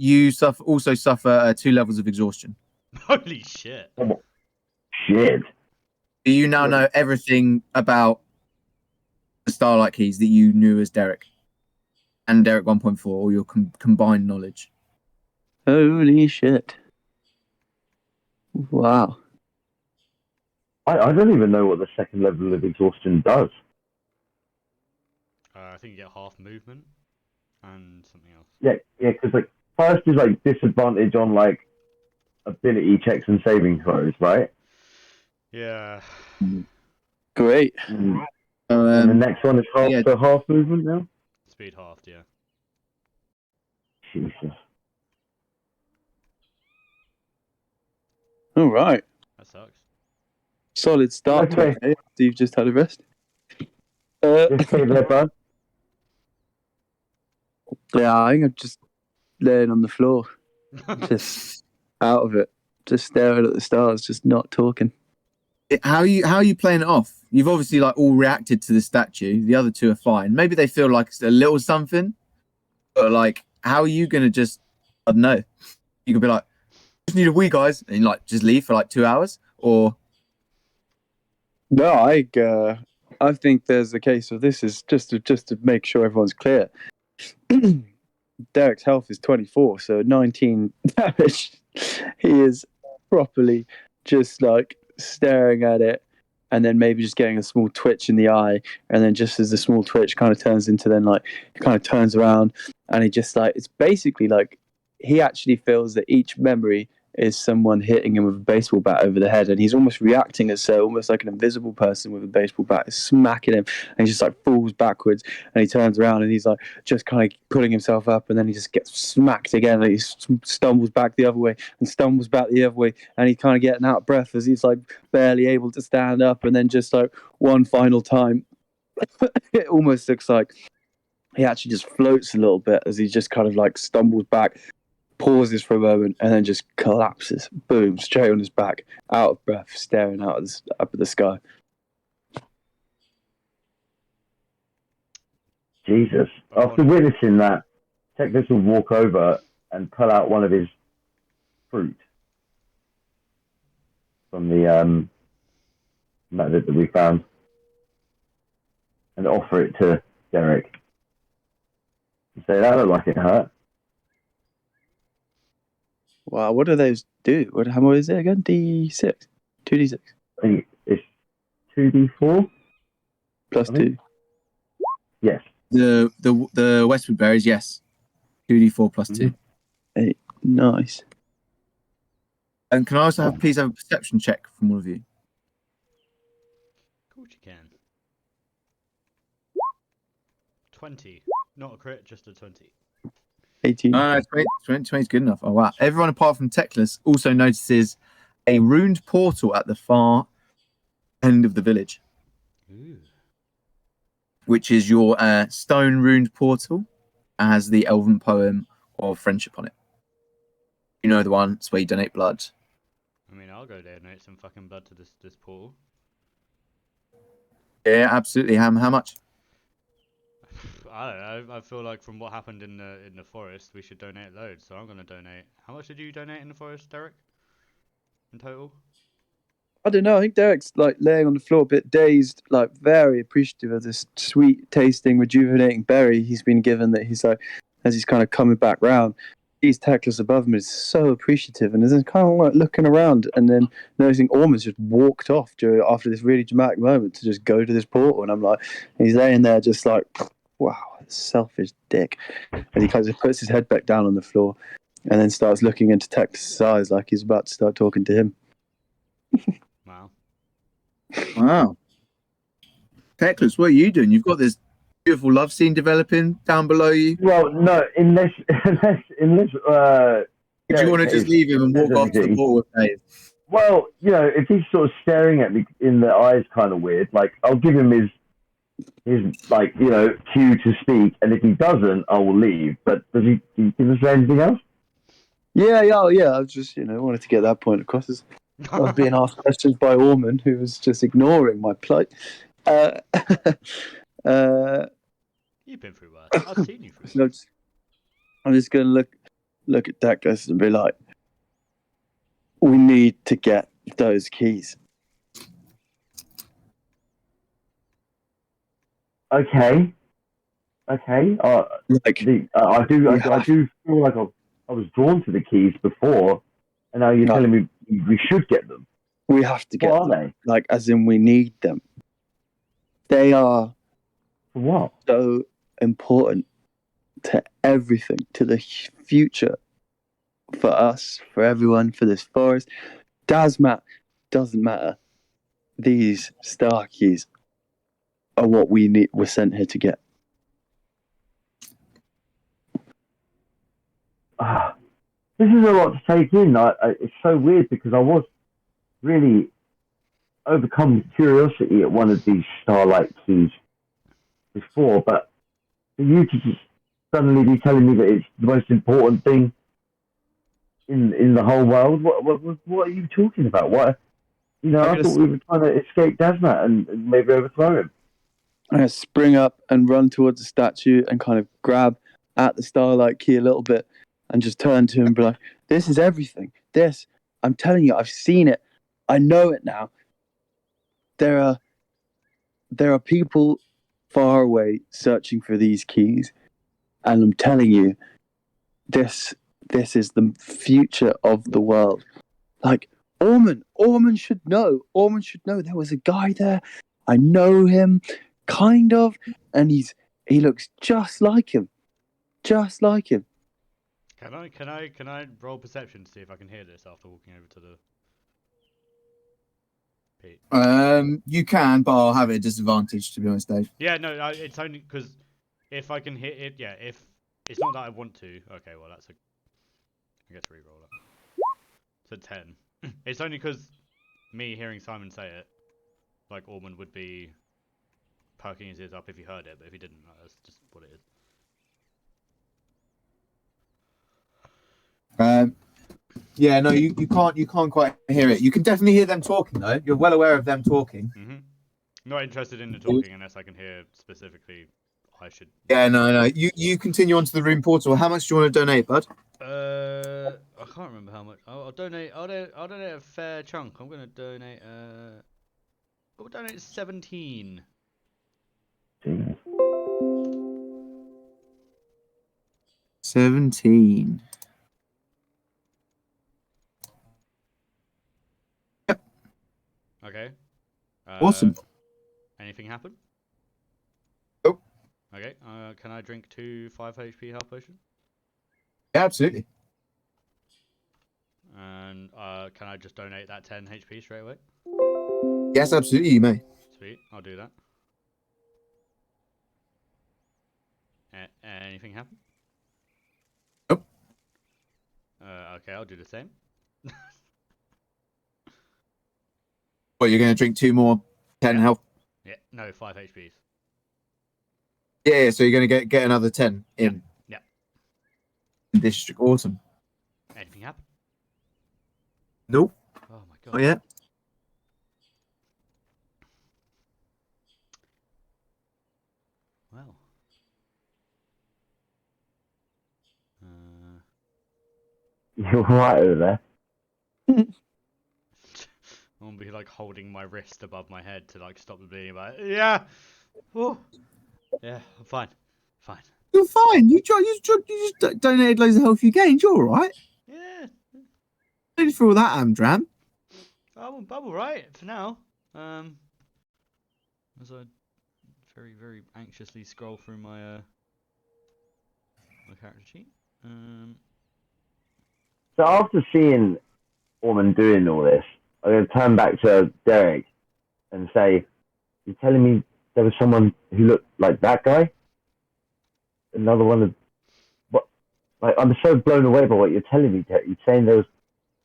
also suffer 2 levels of exhaustion. Holy shit. Shit. Do you now know everything about the Starlight Keys that you knew as Derek and Derek 1.4, or your combined knowledge? Holy shit. Wow. I don't even know what the second level of exhaustion does. I think you get half movement and something else. Yeah, because like first is like disadvantage on like ability checks and saving throws, right? Yeah. Great. And the next one is half movement now. Speed halved, yeah. Jesus. All right. That sucks. Solid start to Okay. it. After you've just had a rest. Just stay there, bud. Yeah, I think I'm just laying on the floor, just out of it, just staring at the stars, just not talking. How are you playing it off? You've obviously like all reacted to the statue. The other two are fine. Maybe they feel like it's a little something, but like, how are you gonna just? I don't know. You could be like, just need a wee, guys, and like just leave for like 2 hours, or No, I think there's a case of this is just to make sure everyone's clear. Derek's health is 24, so 19 damage. He is properly just like staring at it, and then maybe just getting a small twitch in the eye, and then just as the small twitch kind of turns into then like it kind of turns around, and he just like it's basically like he actually feels that each memory is someone hitting him with a baseball bat over the head, and he's almost reacting as so almost like an invisible person with a baseball bat is smacking him, and he just like falls backwards, and he turns around and he's like just kind of pulling himself up, and then he just gets smacked again, and he stumbles back the other way and stumbles back the other way, and he's kind of getting out of breath as he's like barely able to stand up, and then just like one final time it almost looks like he actually just floats a little bit as he just kind of like stumbles back, pauses for a moment, and then just collapses. Boom, straight on his back, out of breath, staring out up at the sky. Jesus. After witnessing that, Teclis will walk over and pull out one of his fruit from the method that we found and offer it to Derek. And say, that looked like it hurt. Wow, what do those do? How much is it again? D6? 2d6? I think it's 2d4? Plus 2. Yes. the Westwood berries, yes, 2d4 plus 2. 8. Nice. And can I also please have a perception check from all of you? Of course you can. 20. Not a crit, just a 20. 18. No, 20 is good enough. Oh, wow. Everyone apart from Teclis also notices a runed portal at the far end of the village, Ooh. which is your stone runed portal, has the elven poem of friendship on it. You know the one, it's where you donate blood. I mean, I'll go donate some fucking blood to this portal. Yeah, absolutely. How much? I don't know. I feel like from what happened in the forest, we should donate loads. So I'm gonna donate. How much did you donate in the forest, Derek? In total? I don't know. I think Derek's like laying on the floor, a bit dazed, like very appreciative of this sweet tasting, rejuvenating berry he's been given. That he's like, as he's kind of coming back round, he's Teclis above him is so appreciative, and is then kind of like looking around, and then noticing Ormond's just walked off after this really dramatic moment to just go to this portal, and I'm like, he's laying there just like, wow, selfish dick, and he kind of puts his head back down on the floor, and then starts looking into Teclis' eyes like he's about to start talking to him. Wow. Wow. Teclis, what are you doing? You've got this beautiful love scene developing down below you. Well, no, unless Or do you want to just leave him and walk off to the portal with Dave? Well, you know, if he's sort of staring at me in the eyes, kind of weird. Like, I'll give him his like, you know, cue to speak, and if he doesn't, I will leave. But does he give us anything else? Yeah. I just, wanted to get that point across. As I was being asked questions by Ormond, who was just ignoring my plight. You've been through worse. I've seen you through worse. I'm just going to look at Teclis and be like, we need to get those keys. Okay. Like, I do feel like I was drawn to the keys before, and now you're No. telling me we should get them. we have to get What are them. Like, as in, we need them. They are they? For what? so important to everything, to the future, for us, for everyone, for this forest. Doesn't matter. These star keys are what we need. We're sent here to get. This is a lot to take in. It's so weird because I was really overcome with curiosity at one of these starlight keys before, but for you to just suddenly be telling me that it's the most important thing in the whole world, what are you talking about? What, I thought we were trying to escape Dasmat and maybe overthrow him. I spring up and run towards the statue and kind of grab at the starlight key a little bit and just turn to him and be like, this is everything. This, I'm telling you, I've seen it. I know it now. There are people far away searching for these keys. And I'm telling you, this is the future of the world. Like, Ormond should know. Ormond should know there was a guy there. I know him, kind of, and he looks just like him. Just like him. Can I roll perception to see if I can hear this after walking over to the pit? You can, but I'll have it at disadvantage, to be honest, Dave. Yeah, no, it's only because if I can hit it, yeah, if it's not that I want to. Okay, well I get to re-roll it. It's a 10. It's only because me hearing Simon say it, like Ormond would be perking his ears up if he heard it, but if he didn't, that's just what it is. Yeah, no, you can't quite hear it. You can definitely hear them talking, though. You're well aware of them talking. Not interested in the talking unless I can hear specifically. I should. Yeah, no. You continue on to the room portal. How much do you want to donate, bud? I can't remember how much. I'll donate. I'll donate a fair chunk. I'm gonna donate. I'll donate 17. Jesus. 17. Okay. Awesome. Anything happen? Nope. Okay. Can I drink 2 5 HP health potion? Yeah, absolutely. And can I just donate that 10 HP straight away? Yes, absolutely, you may. Sweet. I'll do that. Anything happen? Okay, I'll do the same. What, you're going to drink 2 more 10 Yeah. health? Yeah, no, 5 HPs. Yeah, so you're going to get another 10 in. Yeah. District Autumn. Anything happen? Nope. Oh my god. Oh, yeah. Well. You're right over there. I'm gonna be like holding my wrist above my head to like stop the bleeding. But yeah. Whew. Yeah, I'm fine. Fine. You're fine. You just donated loads of health you gained. You're all right. Yeah. Don't need for all that Amdram. I'm right for now. As I very, very anxiously scroll through my my character sheet. So after seeing Orman doing all this, I'm going to turn back to Derek and say, "You're telling me there was someone who looked like that guy? Another one of what? Like, I'm so blown away by what you're telling me, Derek. You're saying there was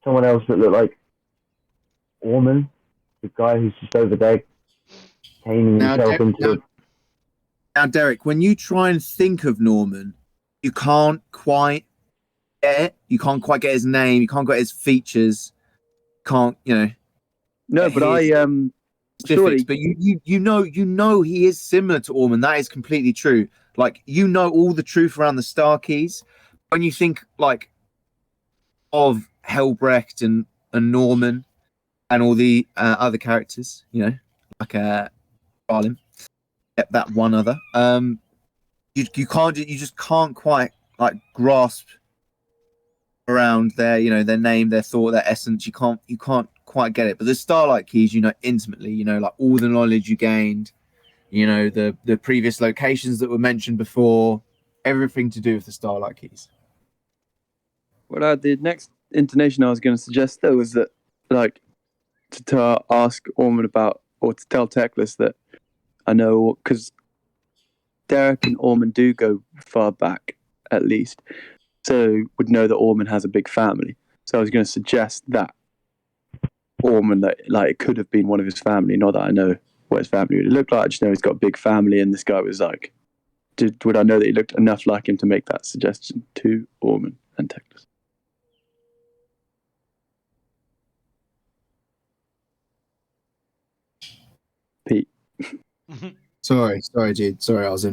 someone else that looked like Orman, the guy who's just over there, caning himself into." Now, Derek, when you try and think of Norman, you can't quite get it. You can't quite get his name. You can't get his features. Can't, No, but I specifics. surely But you know he is similar to Orman. That is completely true. Like, you know all the truth around the Star Keys. When you think like of Helbrecht and Norman and all the other characters, like Harlem, that one other. You just can't quite like grasp around their their name, their thought, their essence. You can't quite get it. But the Starlight Keys, intimately, like all the knowledge you gained, the previous locations that were mentioned before, everything to do with the Starlight Keys. Well, the next intonation I was going to suggest though was that, like, to ask Orman about, or to tell Teclis that I know, because Derek and Orman do go far back, at least, so would know that Orman has a big family. So I was going to suggest that Orman, that like it could have been one of his family. Not that I know what his family would look like. I just know he's got a big family, and this guy was like, would I know that he looked enough like him to make that suggestion to Orman and Teclis? Pete. Sorry, dude. Sorry, I was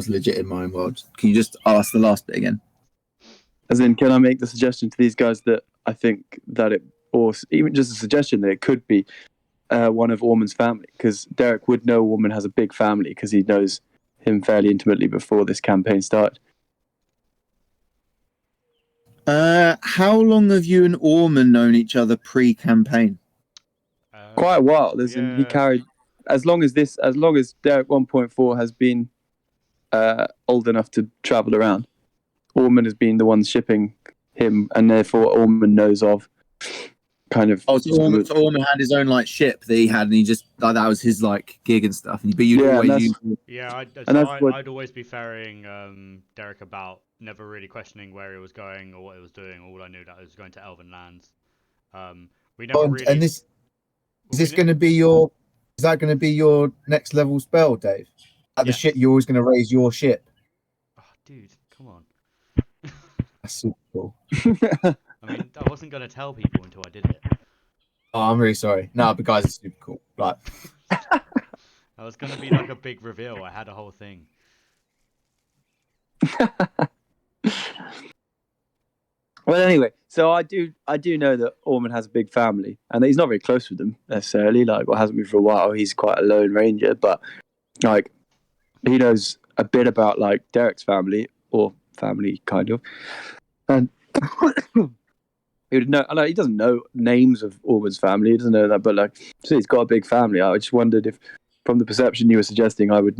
legit in my own world. Can you just ask the last bit again? As in, can I make the suggestion to these guys that I think that it, or even just a suggestion that it could be one of Orman's family? Because Derek would know Orman has a big family because he knows him fairly intimately before this campaign started. How long have you and Orman known each other pre-campaign? Quite a while. As in, he carried as long as Derek 1.4 has been old enough to travel around. Orman has been the one shipping him, and therefore Orman knows of kind of. Oh, so Orman had his own like ship that he had, and he just like that was his like gig and stuff. But you'd always use. Yeah, I'd always be ferrying Derek about, never really questioning where he was going or what he was doing. All I knew that he was going to Elven lands. We never really. And this is this going to be your? Is that going to be your next level spell, Dave? Like the ship, you're always going to raise your ship. Oh, dude, come on. That's super cool. I mean, I wasn't going to tell people until I did it. Oh, I'm really sorry. No, but guys, it's super cool. Like, that was going to be like a big reveal. I had a whole thing. Well, anyway, so I do know that Orman has a big family, and he's not very close with them necessarily. Like, well, hasn't been for a while. He's quite a lone ranger, but like he knows a bit about like Derek's family, or family kind of, and he would know. Like, he doesn't know names of Orman's family. He doesn't know that, but like, so he's got a big family. I just wondered if, from the perception you were suggesting, I would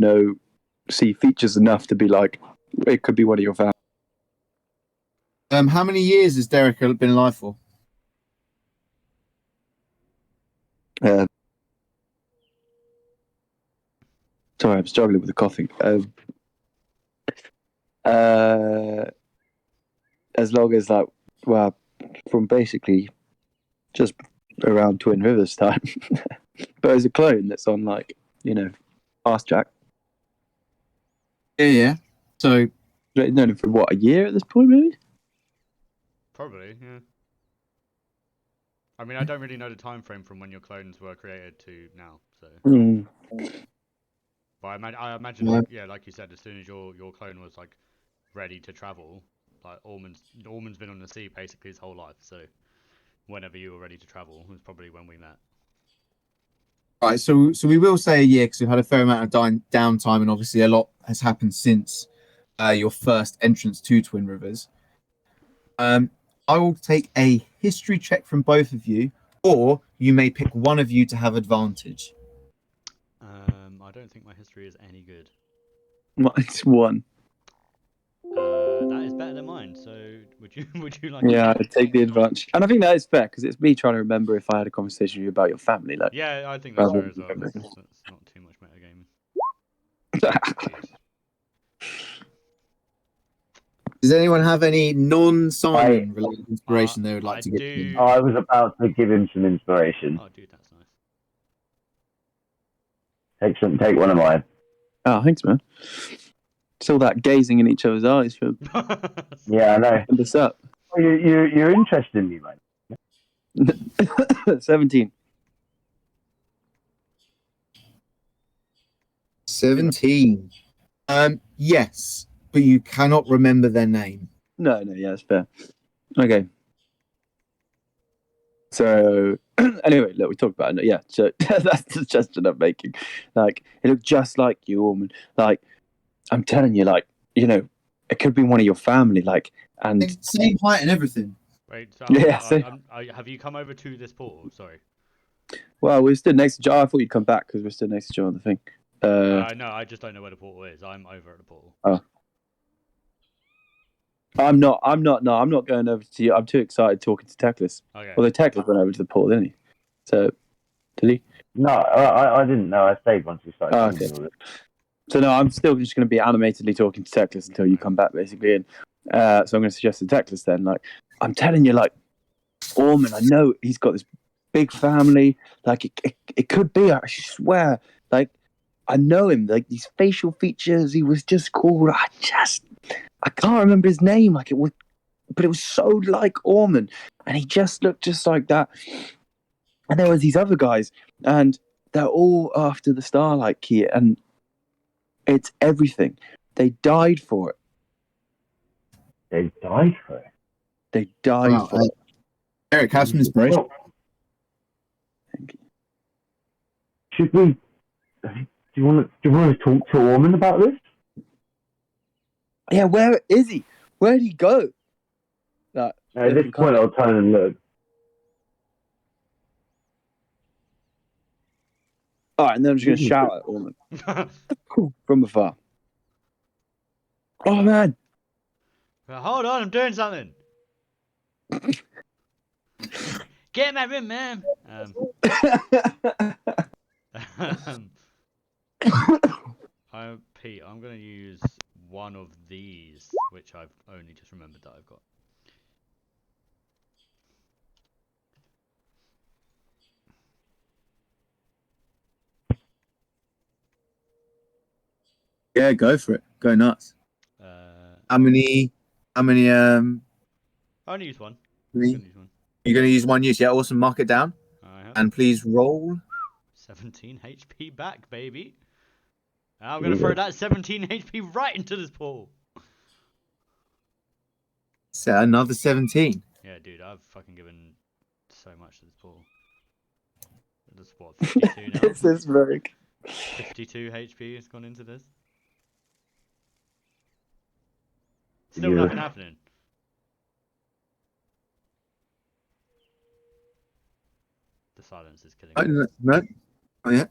see features enough to be like, it could be one of your family. how many years has Derek been alive for? Sorry, I'm struggling with the coughing. As long as like Well, from basically just around Twin Rivers time. But it's a clone that's on, like, fast track. Yeah. So Known him for what, a year at this point, maybe? Probably, yeah. I mean, I don't really know the time frame from when your clones were created to now, so. But I imagine, like you said, as soon as your clone was like ready to travel, like Ormond's been on the sea basically his whole life, so whenever you were ready to travel was probably when we met. right, so we will say a year because we've had a fair amount of downtime, and obviously a lot has happened since your first entrance to Twin Rivers. I will take a history check from both of you, or you may pick one of you to have advantage. I don't think my history is any good. Mine's 1. That is better than mine. So would you like? Yeah, I'd take the advantage, and I think that is fair because it's me trying to remember if I had a conversation with you about your family. Like, Yeah, I think that's fair as well. That's not too much metagaming. Does anyone have any non-Simon related inspiration they would like to give him? I was about to give him some inspiration. Oh, dude, that's nice. Take one of mine. Oh, thanks, man. Still that gazing in each other's eyes for Yeah, I know. this up. Oh, you're interested in me, mate. 17. 17. Yes, but you cannot remember their name. No, yeah, that's fair. Okay. So, anyway, look, we talked about it. Yeah, so that's the suggestion I'm making. Like, it looked just like you, woman. Like, I'm telling you, like, it could be one of your family, like, and same height and everything. Wait, so Yeah, have you come over to this portal? Sorry. well, we're still next to Joe. I thought you'd come back because we're still next to Joe on the thing. No, I just don't know where the portal is. I'm over at the portal. Oh. I'm not going over to you. I'm too excited talking to Teclis. Okay. Although Teclis went over to the portal, didn't he? So, did he? No, I didn't know. I stayed once we started. Okay. So no, I'm still just going to be animatedly talking to Teclis until you come back, basically. And so I'm going to suggest to Teclis then, like, I'm telling you, like, Ormond, I know he's got this big family. Like, it could be, I swear. Like, I know him. Like, these facial features, he was just called. I can't remember his name. Like, but it was so like Ormond, and he just looked just like that. And there was these other guys, and they're all after the Starlight Key, and it's everything. They died for it. They died for it. They died for it. Eric, have some inspiration. Thank you. Should we? Do you want to talk to Ormond about this? Yeah, where is he? Where did he go? At this point, I'll turn and look. All right, and then I'm just going to shout at Ormond from afar. Oh, man. Hold on, I'm doing something. Get in my room, man. Pete, I'm going to use one of these, which I've only just remembered that I've got. Yeah, go for it. Go nuts. How many? I only use one. You're going to use one use, yeah? Awesome. Mark it down. And please roll. 17 HP back, baby. I'm going to throw that 17 HP right into this pool. So another 17. Yeah, dude, I've fucking given so much to this pool. That's what, 52 now? This is very... 52 HP has gone into this. Still nothing happening. The silence is killing me. No. Oh, yeah.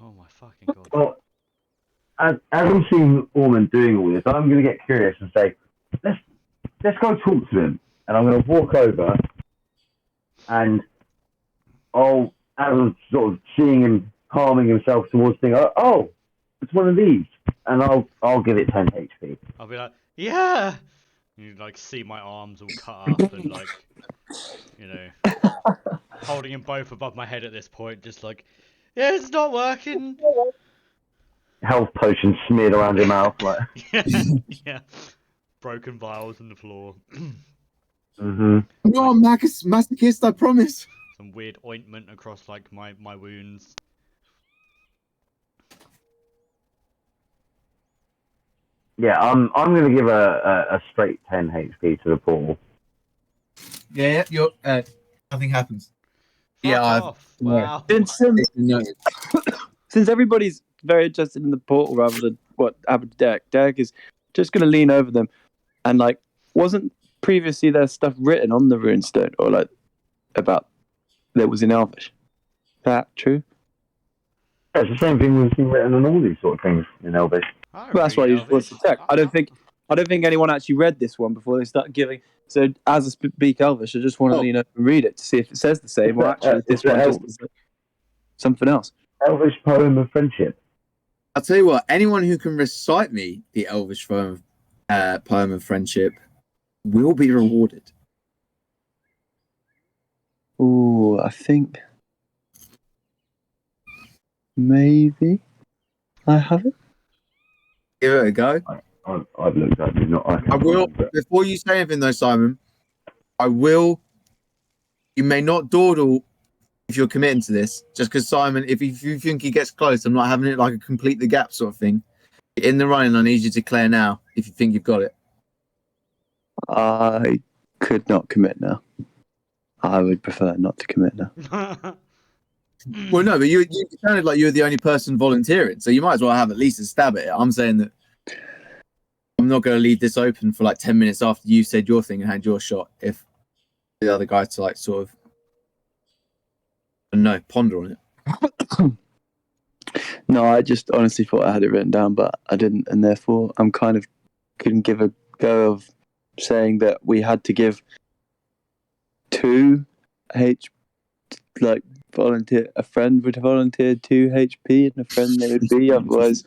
Oh my fucking god. Well, as I'm seeing Ormond doing all this, I'm going to get curious and say, let's go talk to him. And I'm going to walk over, and as I'm sort of seeing him calming himself towards things, oh, it's one of these, and I'll give it 10 HP. I'll be like, yeah, You like see my arms all cut up and like, you know, holding them both above my head at this point, just like, yeah, it's not working. Health potion smeared around your mouth, like. Yeah. Broken vials on the floor. Mm-hmm. I'm not a masochist, I promise. Some weird ointment across like my wounds. Yeah, I'm gonna give a straight 10 HP to the portal. Yeah, you're. Nothing happens. Fuck off. Wow. Since everybody's very interested in the portal rather than what happened to Derek, Derek is just going to lean over them and like, wasn't previously there stuff written on the runestone or like about that was in Elvish? That true? Yeah, it's the same thing we've seen written on all these sort of things in Elvish. Well, that's why you want to check. I don't think anyone actually read this one before they start giving. So as a speak Elvish, I just want to lean over and read it to see if it says the same or actually this one just is something else. Elvish poem of friendship. I'll tell you what, anyone who can recite me the Elvish poem of friendship will be rewarded. Ooh, I think maybe I have it. Give it a go. I've looked at it. I will, before you say anything though, Simon, I will, you may not dawdle if you're committing to this, just because Simon, if you think he gets close, I'm not having it like a complete the gap sort of thing. In the running, I need you to declare now if you think you've got it. I could not commit now. I would prefer not to commit now. Well, no, but you sounded like you were the only person volunteering, so you might as well have at least a stab at it. I'm saying that I'm not going to leave this open for like 10 minutes after you said your thing and had your shot if the other guy to like sort of, I don't know, ponder on it. No, I just honestly thought I had it written down, but I didn't, and therefore I'm kind of couldn't give a go of saying that we had to give 2 volunteer. A friend would volunteer 2 HP, and a friend they would be. Otherwise,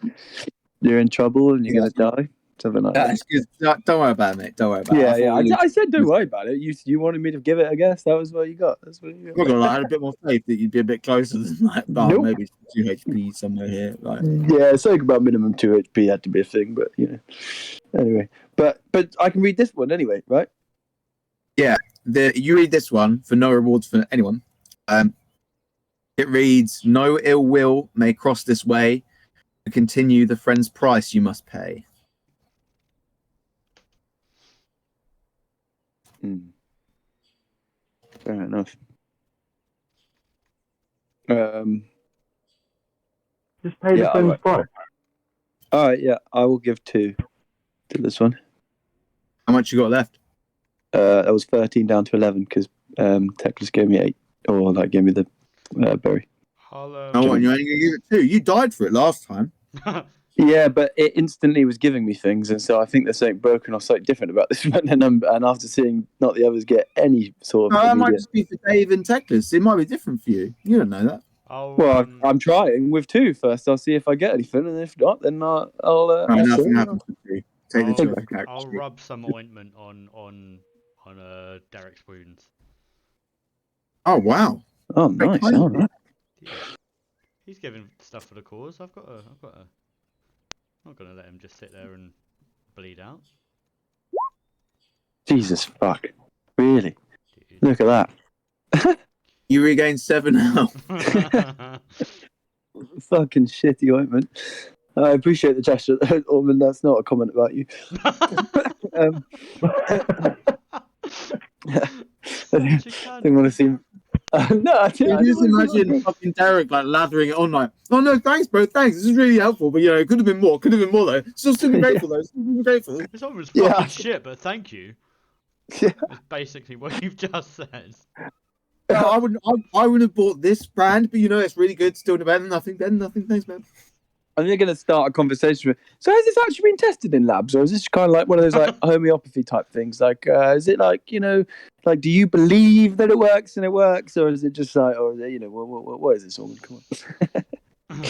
you're in trouble and you're gonna die. Something like that. That's good. Don't worry about it, mate. Don't worry about it. Yeah. I said don't worry about it. You wanted me to give it a guess. That was what you got. That's what you got. I had a bit more faith that you'd be a bit closer than like, Nope. maybe 2 HP somewhere here. Like, Yeah, something about minimum 2 HP had to be a thing, but you know. Anyway, but I can read this one anyway, right? you read this one for no rewards for anyone. It reads, "No ill will may cross this way. To continue the friend's price you must pay." Fair enough. Just pay the friend's price. All right, yeah, I will give 2 to this one. How much you got left? That was 13 down to 11 because Teclis gave me 8, or like gave me the berry. Hello. Oh, and you're only gonna give it 2. You died for it last time. Yeah, but it instantly was giving me things, and so I think there's something broken or something different about this one. And after seeing not the others get any sort of, No, that might just be for Dave and Teclis. It might be different for you. You don't know that. Well, I'm trying with 2 first. I'll see if I get anything, and if not, then I'll. Nothing happens with 2. Take the 2 off the character. I'll rub some ointment on Derek's wounds. Oh wow! Oh, nice. All right. Yeah. He's giving stuff for the cause. I'm not gonna let him just sit there and bleed out. Jesus fuck! Really? Dude. Look at that. You regain 7 health. Fucking shitty ointment. I appreciate the gesture, Orman. That's not a comment about you. I didn't want to seem. No, I didn't. Just imagine fucking Derek like lathering it on, like, "Oh no, thanks, bro, thanks. This is really helpful, but you know, it could have been more. Could have been more though. Still grateful though. Still grateful." This one was fucking shit, but thank you. Yeah. That's basically what you've just said. I would have bought this brand, but you know, it's really good. Still better than nothing. Better than nothing. Thanks, man. And they're going to start a conversation with, so has this actually been tested in labs, or is this kind of like one of those like homeopathy type things? Like, is it like, you know, like, do you believe that it works and it works, or is it just like, or is it, you know, what is this all? Come on.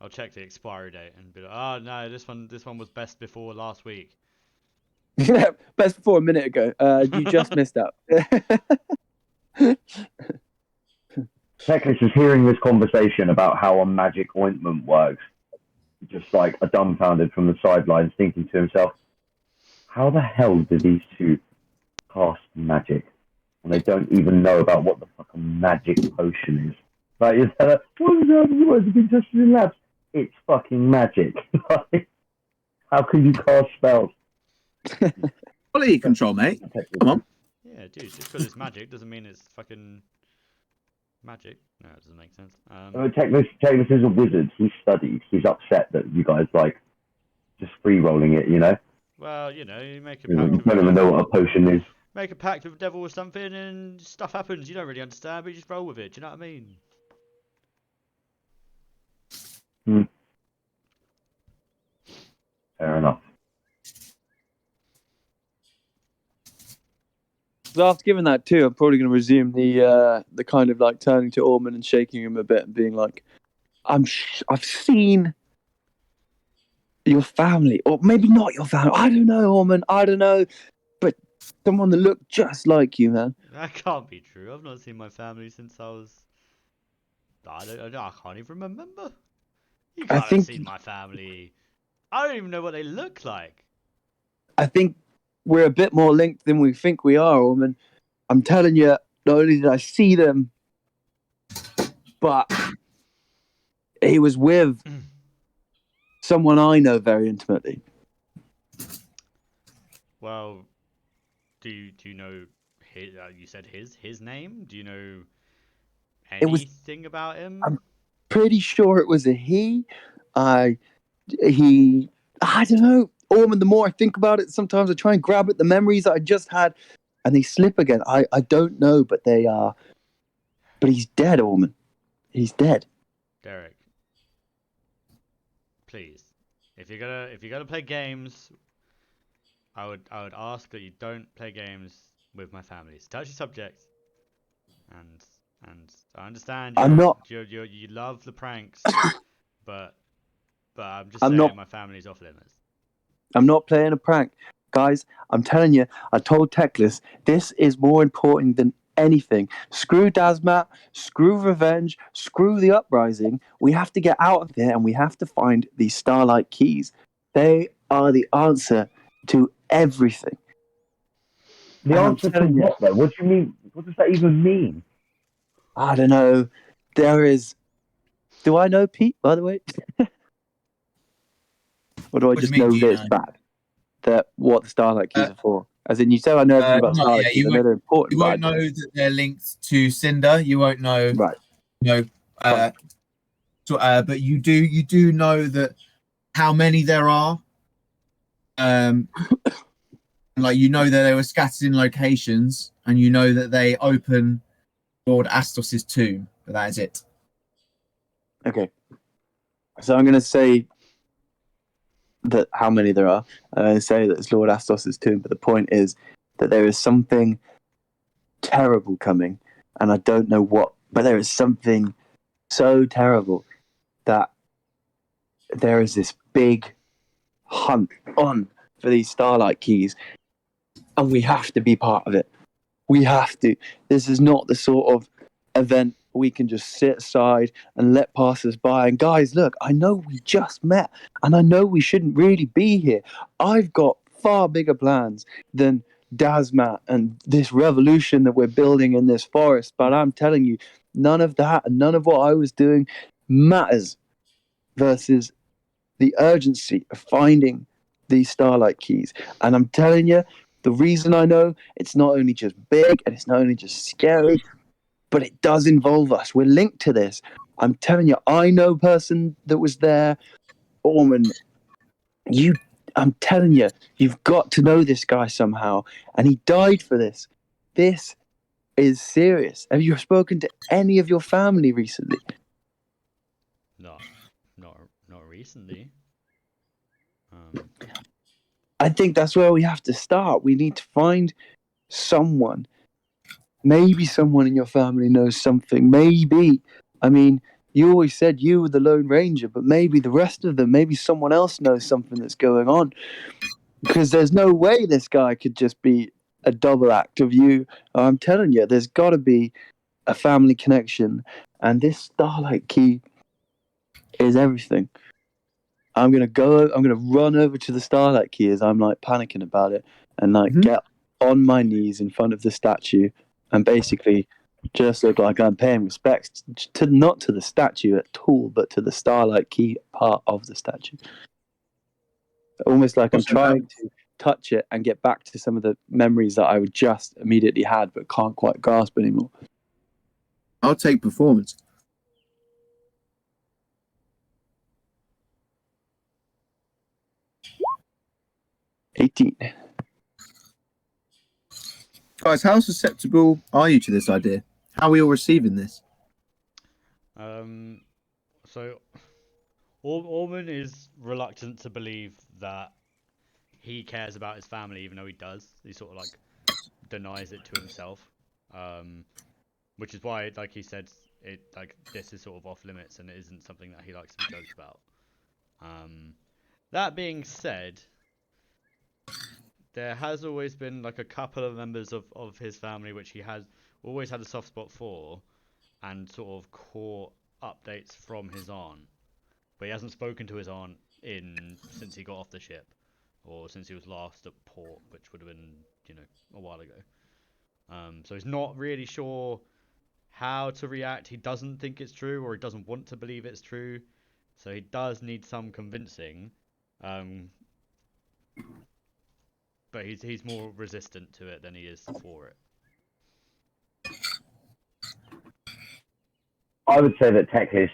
I'll check the expiry date and be like, oh no, this one was best before last week. Best before a minute ago. You just missed out. Teclis is hearing this conversation about how a magic ointment works, just like a dumbfounded from the sidelines, thinking to himself, how the hell do these two cast magic? And they don't even know about what the fucking magic potion is. Like, is that what is that? Words have been tested in labs. It's fucking magic. How can you cast spells? Quality control, mate. Come on. Yeah, dude. Just because it's magic doesn't mean it's fucking magic. No, it doesn't make sense. Teclis is a wizard. He studied. He's upset that you guys like just free rolling it. You know. Well, you know, you make a You pact with don't the even know devil. what a potion is. Make a pact with the devil or something, and stuff happens. You don't really understand, but you just roll with it. Do you know what I mean? Fair enough. So after giving that too, I'm probably going to resume the kind of like turning to Ormond and shaking him a bit and being like, I've seen your family, or maybe not your family. I don't know, Ormond. I don't know, but someone that looked just like you, man. That can't be true. I've not seen my family since I was. I can't even remember. You can't have seen my family. I don't even know what they look like. I think we're a bit more linked than we think we are, Ormond. I'm telling you, not only did I see them, but he was with someone I know very intimately. Well, do you know his? You said his name. Do you know anything about him? I'm pretty sure it was a he. I don't know. Ormond, the more I think about it, sometimes I try and grab at the memories that I just had, and they slip again. I don't know, but they are. But he's dead, Ormond. He's dead. Derek, please, if you're gonna play games, I would ask that you don't play games with my family. It's a touchy subject, and I understand you love the pranks, but I'm just saying my family's off limits. I'm not playing a prank. Guys, I'm telling you, I told Teclis, this is more important than anything. Screw Dasmat, screw revenge, screw the uprising. We have to get out of there and we have to find these starlight keys. They are the answer to everything. The answer to what, though? What do you mean? What does that even mean? I don't know. There is... Do I know Pete, by the way? Or do I just know this bad? That what the starlight keys are for? As in, you say I know everything about starlight keys. I know they're important. You won't know that they're linked to Cinder. You won't know. Right. But you do know that how many there are. Like you know that they were scattered in locations, and you know that they open Lord Astos's tomb. But that is it. Okay. So I'm going to say that how many there are. I'm going to say that it's Lord Astos's tomb, but the point is that there is something terrible coming, and I don't know what, but there is something so terrible that there is this big hunt on for these starlight keys, and we have to be part of it. We have to. This is not the sort of event we can just sit aside and let pass us by. And guys, look, I know we just met, and I know we shouldn't really be here. I've got far bigger plans than Dasmat and this revolution that we're building in this forest. But I'm telling you, none of that and none of what I was doing matters versus the urgency of finding these starlight keys. And I'm telling you, the reason I know it's not only just big and it's not only just scary, but it does involve us. We're linked to this. I'm telling you, I know a person that was there. Ormond, I'm telling you, you've got to know this guy somehow. And he died for this. This is serious. Have you spoken to any of your family recently? Not recently. I think that's where we have to start. We need to find someone. Maybe someone in your family knows something. Maybe. I mean, you always said you were the Lone Ranger, but maybe the rest of them, maybe someone else knows something that's going on. Because there's no way this guy could just be a double act of you. I'm telling you, there's got to be a family connection, and this starlight key is everything. I'm gonna run over to the starlight key as I'm like panicking about it, and like get on my knees in front of the statue, and basically just look like I'm paying respects to not to the statue at all, but to the starlight key part of the statue. Almost like I'm trying to touch it and get back to some of the memories that I would just immediately had, but can't quite grasp anymore. I'll take performance. $18. Guys, how susceptible are you to this idea? How are we all receiving this? So Orman is reluctant to believe that he cares about his family, even though he does. He sort of like denies it to himself, which is why, like he said, it like this is sort of off limits and it isn't something that he likes to be joked about. That being said, there has always been like a couple of members of his family which he has always had a soft spot for, and sort of caught updates from his aunt, but he hasn't spoken to his aunt since he got off the ship, or since he was last at port, which would have been, you know, a while ago. So he's not really sure how to react. He doesn't think it's true, or he doesn't want to believe it's true. So he does need some convincing. But he's more resistant to it than he is for it. I would say that Teclis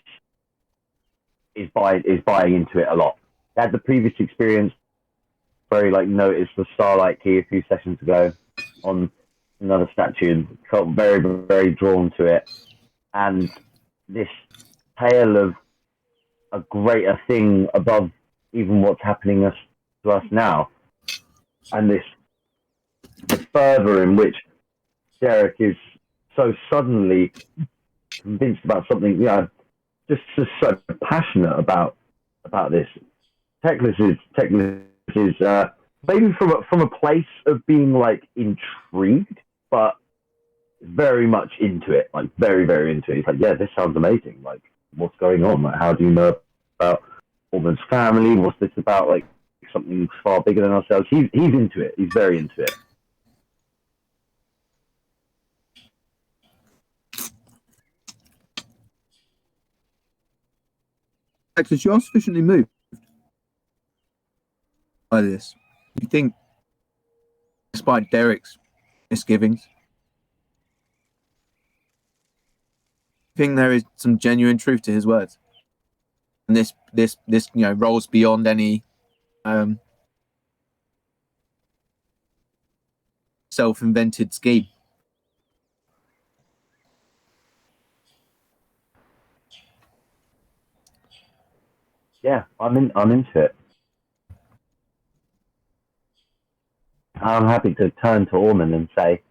is buying into it a lot. He had the previous experience, very like noticed the Starlight Key a few sessions ago on another statue, and felt very, very drawn to it. And this tale of a greater thing above even what's happening to us now, and the fervour in which Derek is so suddenly convinced about something, you know, just so passionate about this. Teclis is maybe from a place of being like intrigued, but very much into it, like very, very into it. He's like, yeah, this sounds amazing. Like, what's going on? Like, how do you know about Orman's family? What's this about? Like, something far bigger than ourselves. He's into it. He's very into it. Because you're sufficiently moved by this. You think, despite Derek's misgivings, you think there is some genuine truth to his words, and this you know rolls beyond any self-invented scheme. Yeah, I'm into it. I'm happy to turn to Orman and say,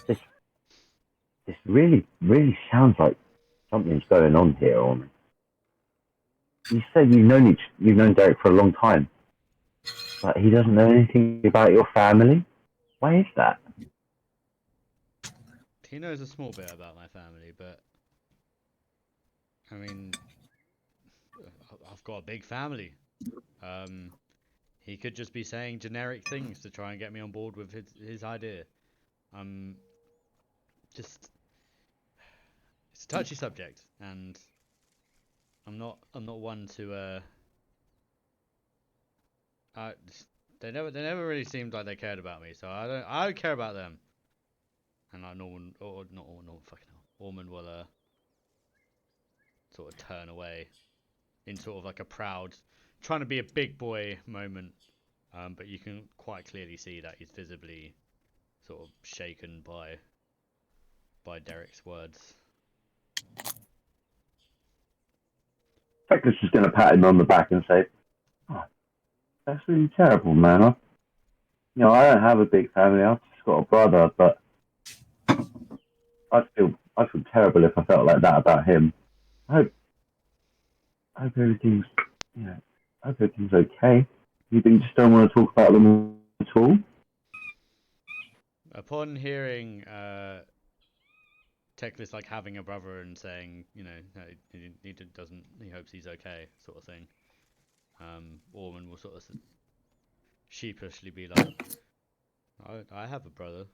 this really, really sounds like something's going on here, Orman. You said you've known Derek for a long time, but he doesn't know anything about your family. Why is that? He knows a small bit about my family, but I mean, I've got a big family. He could just be saying generic things to try and get me on board with his idea. Just it's a touchy subject, and I'm not one to they never really seemed like they cared about me, so I don't care about them. And like Norman, or not Norman, fucking hell, Orman will sort of turn away in sort of like a proud, trying to be a big boy moment. But you can quite clearly see that he's visibly sort of shaken by Derek's words. Teclis is going to pat him on the back and say, oh, that's really terrible, man. I don't have a big family. I've just got a brother, but I'd feel terrible if I felt like that about him. I hope everything's okay. You just don't want to talk about them at all? Upon hearing Teclis like having a brother and saying, you know, he hopes he's okay, sort of thing. Orman will sort of sheepishly be like, I have a brother.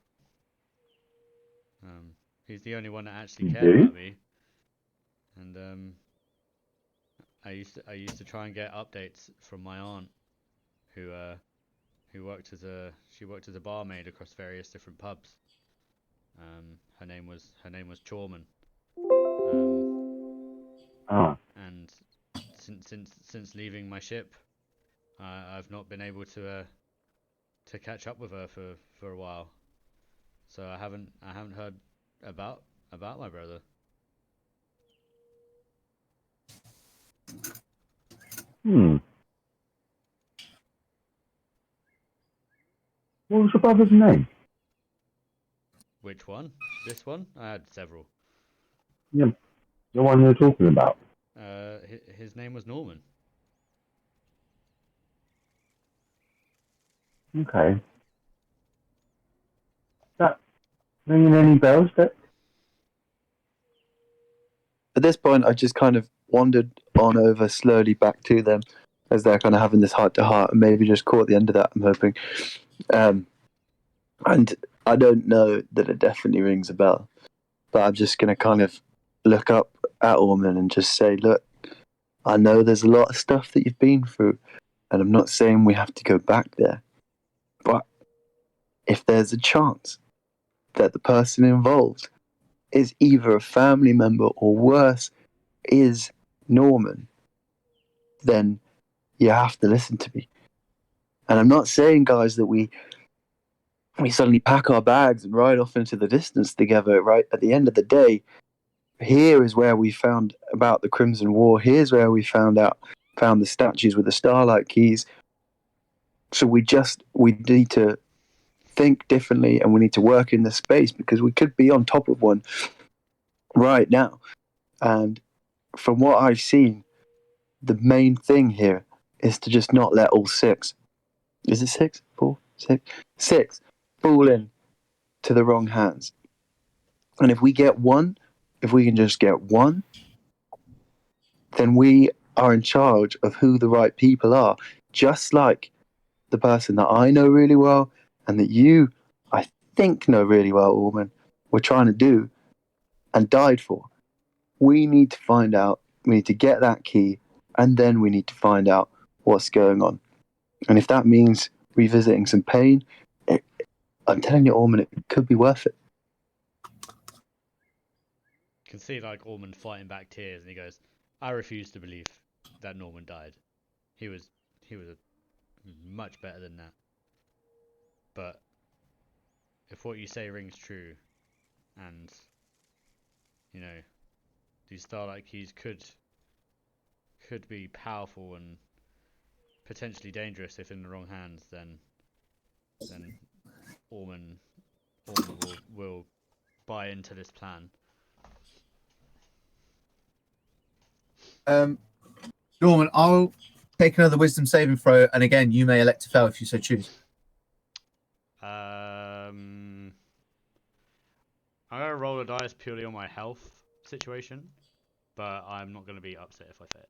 He's the only one that actually You cared do? about me. And I used to try and get updates from my aunt, who worked as a barmaid across various different pubs. Her name was Chorman. And since leaving my ship, I've not been able to catch up with her for a while. So I haven't heard about my brother. What was your brother's name? Which one? This one? I had several. Yeah, the one you're talking about. His name was Norman. Okay. That ringing any bells? That At this point, I just kind of wandered on over slowly back to them as they're kind of having this heart to heart, and maybe just caught the end of that, I'm hoping. And I don't know that it definitely rings a bell, but I'm just going to kind of look up at Orman and just say, look, I know there's a lot of stuff that you've been through, and I'm not saying we have to go back there, but if there's a chance that the person involved is either a family member or worse, is Norman, then you have to listen to me. And I'm not saying, guys, that we suddenly pack our bags and ride off into the distance together, right? At the end of the day, here is where we found about the Crimson War. Here's where we found the statues with the Starlight Keys. So we need to think differently, and we need to work in this space, because we could be on top of one right now. And from what I've seen, the main thing here is to just not let all six. Is it six? 4, 6? 6 fall in to the wrong hands. And if we can just get one, then we are in charge of who the right people are. Just like the person that I know really well and that you, I think, know really well, Orman, were trying to do and died for. We need to find out, we need to get that key, and then we need to find out what's going on. And if that means revisiting some pain, I'm telling you, Orman, it could be worth it. You can see like Orman fighting back tears, and he goes, I refuse to believe that Norman died. He was much better than that. But if what you say rings true, and you know, these Starlight Keys could be powerful and potentially dangerous if in the wrong hands, then Orman will buy into this plan. Norman, I'll take another wisdom saving throw, and again, you may elect to fail if you so choose. I'm gonna roll a dice purely on my health situation, but I'm not gonna be upset if I fail.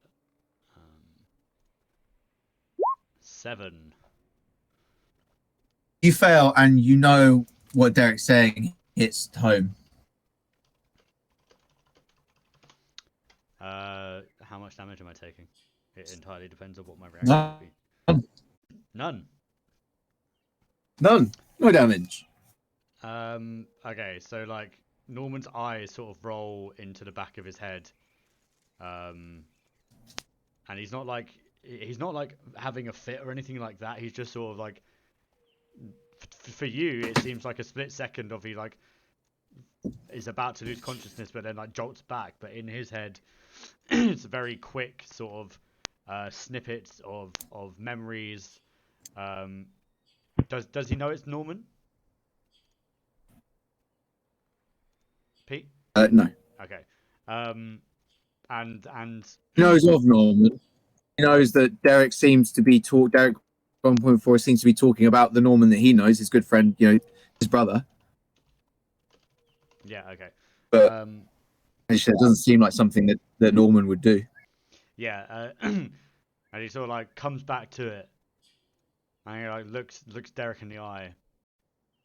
7. You fail, and you know what Derek's saying hits home. How much damage am I taking? It entirely depends on what my reaction would be. None. None. No damage. Okay, so like Norman's eyes sort of roll into the back of his head, and he's not like having a fit or anything like that. He's just sort of like, for you, it seems like a split second of he like is about to lose consciousness, but then like jolts back. But in his head, it's very quick sort of snippets of memories. Does he know it's Norman? Pete? No. Okay. And He knows of Norman. He knows that Derek seems to be Derek one point before seems to be talking about the Norman that he knows, his good friend, you know, his brother. Yeah, okay. But it doesn't seem like something that Norman would do. Yeah, and he sort of like comes back to it, and he like looks Derek in the eye,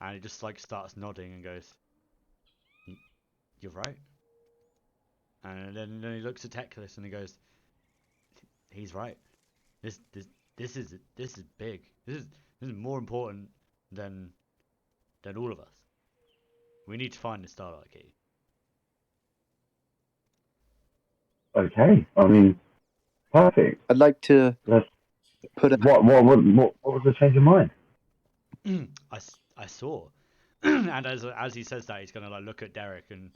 and he just like starts nodding and goes, "You're right." And then he looks at Teclis and he goes, "He's right. This is big. This is more important than all of us. We need to find the Starlight Key." Okay, I mean, perfect. I'd like to Let's, put a what was the change of mind? I saw, and as he says that, he's gonna like look at Derek and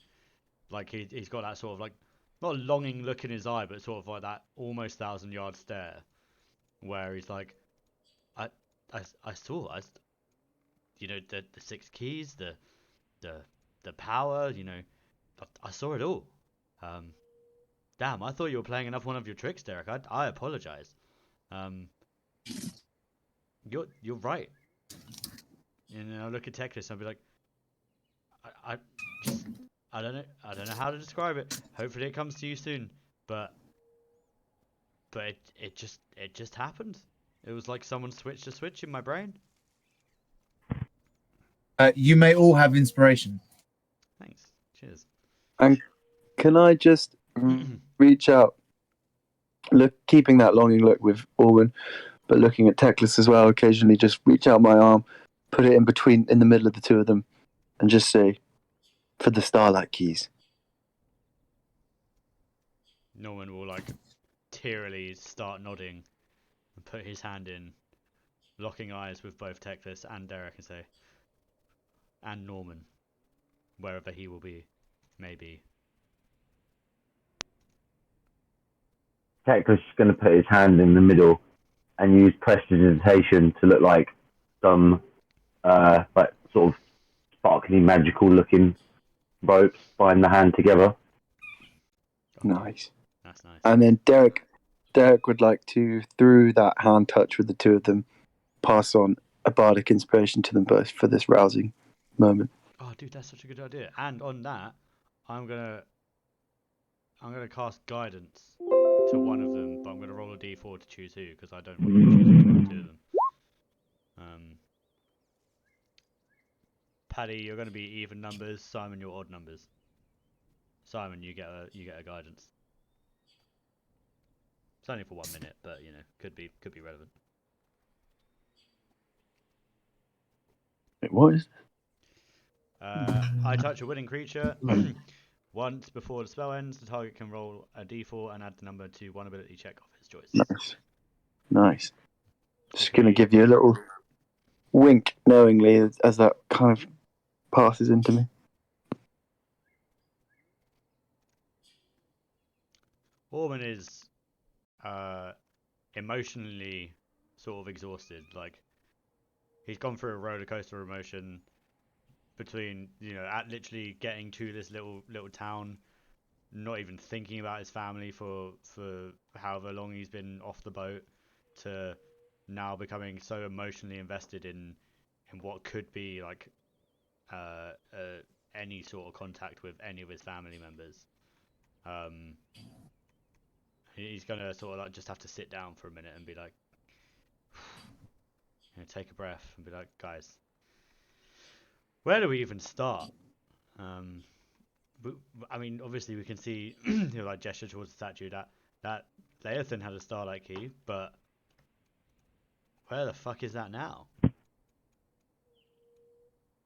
like he's got that sort of like not a longing look in his eye, but sort of like that almost 1,000-yard stare, where he's like, I saw, you know, the 6 keys, the power, you know, I saw it all. Damn, I thought you were playing another one of your tricks, Derek. I apologize. You're right. And then I'll look at Teclis and I'll be like, I don't know how to describe it. Hopefully it comes to you soon. But it just happened. It was like someone switched a switch in my brain. You may all have inspiration. Thanks. Cheers. And can I just reach out, keeping that longing look with Orwin, but looking at Teclis as well, occasionally just reach out my arm, put it in the middle of the two of them, and just say, for the Starlight Keys. Norman will like tearily start nodding and put his hand in, locking eyes with both Teclis and Derek, and say, and Norman, wherever he will be, maybe. Teclis is going to put his hand in the middle and use prestidigitation to look like some like sort of sparkly, magical looking ropes bind the hand together. Nice. That's nice. And then Derek would like to, through that hand touch with the two of them, pass on a bardic inspiration to them both for this rousing moment. Oh, dude, that's such a good idea. And on that, I'm gonna cast guidance to one of them, but I'm gonna roll a d4 to choose who, because I don't want you choosing between the two of them. Paddy, you're gonna be even numbers. Simon, you're odd numbers. Simon, you get a guidance. It's only for 1 minute, but you know, could be relevant. Wait, what is I touch a willing creature. Once before the spell ends, the target can roll a d4 and add the number to one ability check of his choice. Nice. Just going to give you a little wink knowingly as that kind of passes into me. Orban is emotionally sort of exhausted. Like, he's gone through a roller coaster of emotion between, you know, at literally getting to this little town, not even thinking about his family for however long he's been off the boat, to now becoming so emotionally invested in what could be like any sort of contact with any of his family members. He's gonna sort of like just have to sit down for a minute and be like, you know, take a breath and be like, guys, where do we even start? I mean, obviously we can see, you know, like gesture towards the statue that Laiyathan had a Starlight Key, but where the fuck is that now?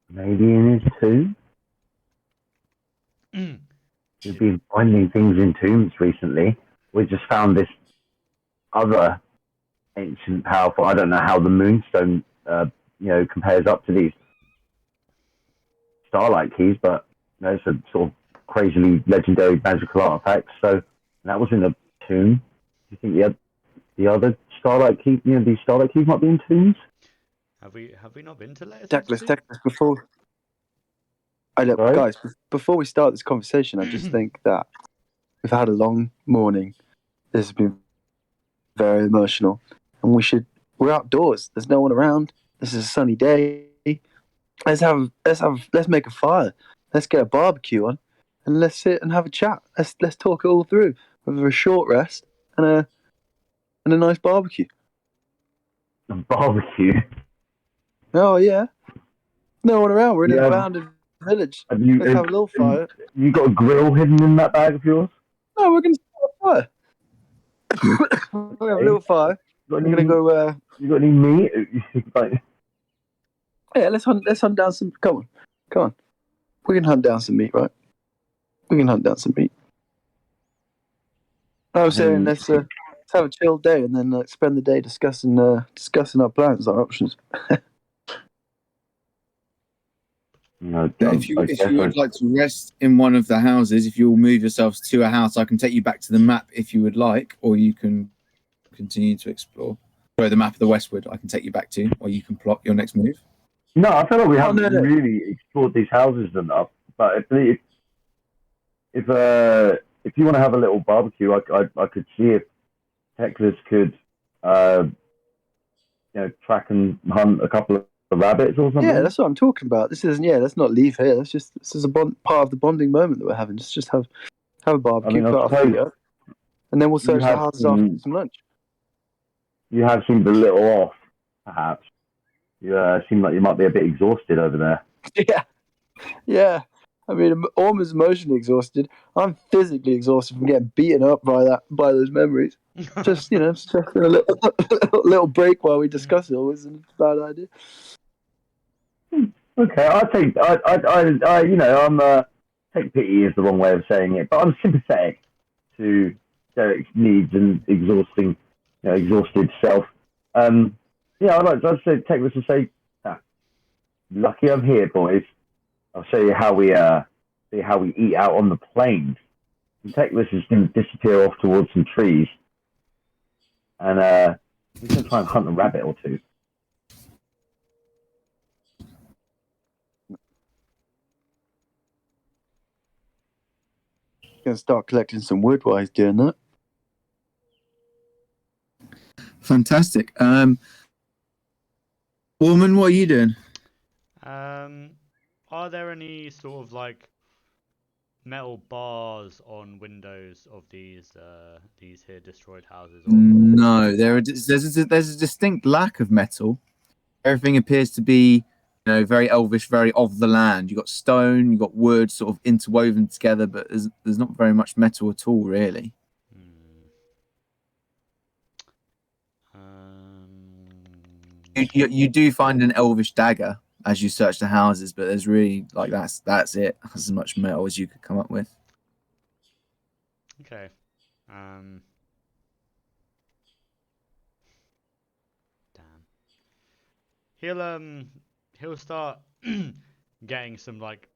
Maybe in his tomb? We've been finding things in tombs recently. We just found this other ancient, powerful. I don't know how the Moonstone, you know, compares up to these Starlight Keys, but you know, it's a sort of crazily legendary magical artifact. So that was in a tomb. Do you think the other Starlight Key, you know, these Starlight Keys might be in tombs? Have we not been to Laiyathan's Teclis, tomb? guys, before we start this conversation, I just think that we've had a long morning. This has been very emotional, and we should We're outdoors. There's no one around. This is a sunny day. Let's make a fire. Let's get a barbecue on, and let's sit and have a chat. Let's talk it all through with a short rest and a nice barbecue. A barbecue. Oh yeah, no one around. We're in an Yeah. abandoned village. Have you, Let's have a little fire. you got a grill hidden in that bag of yours? No, we're gonna start a fire. We're gonna have a little fire. Got We're gonna any, go. you got any meat? Like, Yeah, let's hunt down some. Come on. We can hunt down some meat, right? We can hunt down some meat. I was saying let's have a chill day and then spend the day discussing our plans, our options. If you would like to rest in one of the houses, if you will move yourselves to a house, I can take you back to the map if you would like, or you can continue to explore. Sorry, the map of the Westwood I can take you back to, or you can plot your next move. No, I feel like we haven't really explored these houses enough. But if you want to have a little barbecue, I could see if Teclis could, track and hunt a couple of rabbits or something. Yeah, that's what I'm talking about. This isn't. Yeah, let's not leave here. This is a part of the bonding moment that we're having. Just have a barbecue, put our feet up, and then we'll search the houses after some lunch. You have seemed a little off, perhaps. You seem like you might be a bit exhausted over there. Yeah. I mean, Orma's emotionally exhausted. I'm physically exhausted from getting beaten up by those memories. Just just a little break while we discuss it always isn't a bad idea. Okay, I think I'm take pity is the wrong way of saying it, but I'm sympathetic to Derek's needs and exhausted self. I'd say Teclis to say, lucky I'm here, boys. I'll show you how we eat out on the plains. And Teclis is going to disappear off towards some trees, and we're going to try and hunt a rabbit or two. Gonna start collecting some wood while he's doing that. Fantastic. Woman, what are you doing? Are there any sort of like metal bars on windows of these here destroyed houses? No, there's a distinct lack of metal. Everything appears to be, very elvish, very of the land. You got stone, you got wood, sort of interwoven together, but there's not very much metal at all, really. You do find an elvish dagger as you search the houses, but there's really that's it. That's as much metal as you could come up with. Okay. Damn. He'll start getting some like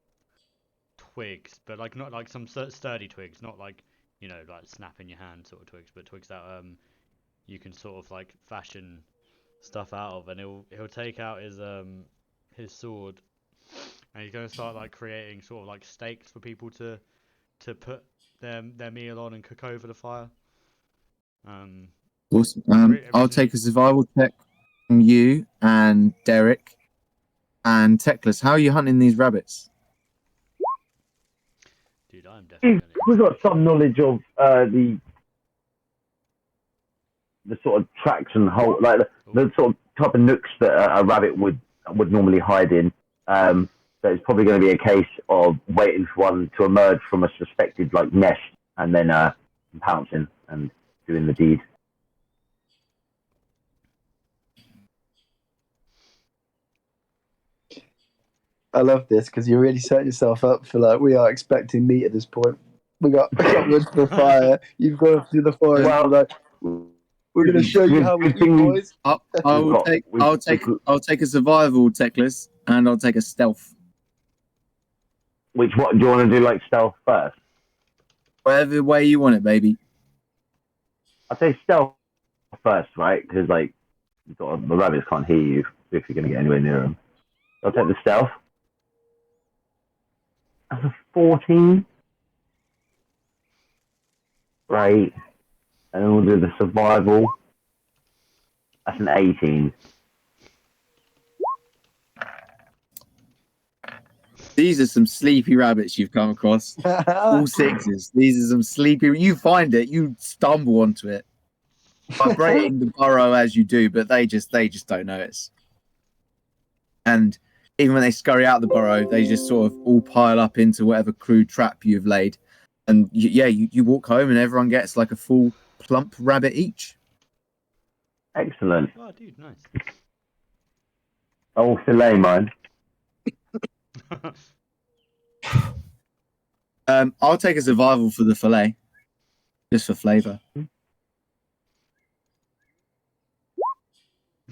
twigs, but like not like some sturdy twigs, not like like snap in your hand sort of twigs, but twigs that you can sort of like fashion stuff out of, and he'll take out his sword, and he's gonna start like creating sort of like stakes for people to put their meal on and cook over the fire. Awesome. I'll take a survival check from you and Derek and Teclis. How are you hunting these rabbits? Dude, I'm definitely. We've got some knowledge of the sort of tracks and hole, like the sort of type of nooks that a rabbit would normally hide in. So it's probably going to be a case of waiting for one to emerge from a suspected like nest and then pouncing and doing the deed. I love this because you really set yourself up for like we are expecting meat at this point. We got wood for the fire. You've gone through the forest. We're going to show you how we eat, boys. I'll take a survival, Teclis, and I'll take a stealth. Which what do you want to do? Like stealth first? Whatever way you want it, baby. I'd say stealth first, right? Because like the rabbits can't hear you if you're going to get anywhere near them. I'll take the stealth. That's a 14. Right. And then we'll do the survival. That's an 18. These are some sleepy rabbits you've come across. All sixes. These are some sleepy. You find it, you stumble onto it, vibrating the burrow as you do, but they just don't notice. And even when they scurry out the burrow, they just sort of all pile up into whatever crude trap you've laid. And you walk home, and everyone gets like a full plump rabbit each. Excellent. Oh, dude, nice. I will fillet mine. I'll take a survival for the fillet, just for flavour.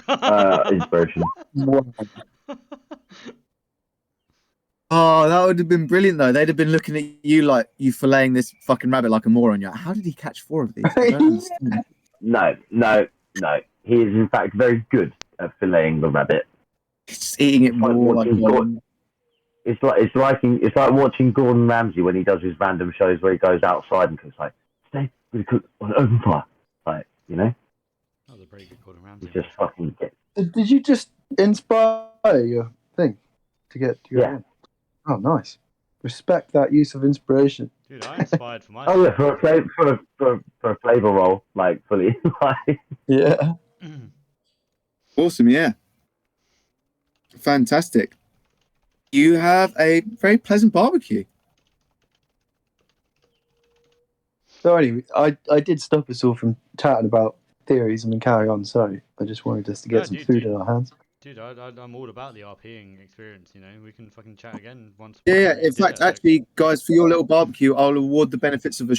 Inspiration. Oh, that would have been brilliant though. They'd have been looking at you like you filleting this fucking rabbit like a moron. You're like, how did he catch 4 of these? I don't understand. No. He is in fact very good at filleting the rabbit. He's just eating it Like more like watching Gordon. It's like watching Gordon Ramsay when he does his random shows where he goes outside and cooks. Like, today we cook on open fire. Like, you know, That was a pretty good Gordon Ramsay. he's just fucking get. Did you just inspire your thing to get to your Yeah. end? Oh, nice. Respect that use of inspiration. Dude, I inspired for my. Oh yeah, for a flavor roll, like fully. Like, Yeah. Awesome, yeah. Fantastic. You have a very pleasant barbecue. So anyway, I did stop us all from chatting about theories and then carry on. Sorry, I just wanted us to get some food in our hands. Dude, I'm all about the RPing experience, you know. We can fucking chat again once. Yeah. In fact, actually, guys, for your little barbecue, I'll award the benefits of a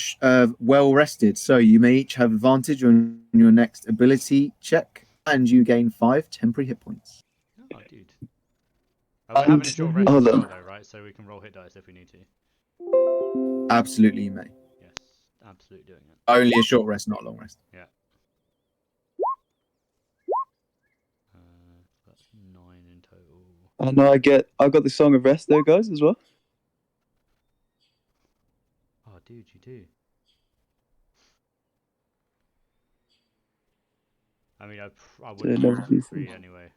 well rested. So you may each have advantage on your next ability check, and you gain 5 temporary hit points. Oh, dude. We're having a short rest as well, though, right? So we can roll hit dice if we need to. Absolutely, you may. Yes, absolutely doing it. Only a short rest, not a long rest. Yeah. That's 9 in total. And I got the Song of Rest there, guys, as well. Oh, dude, you do. I mean, I would never do do 3 anyway.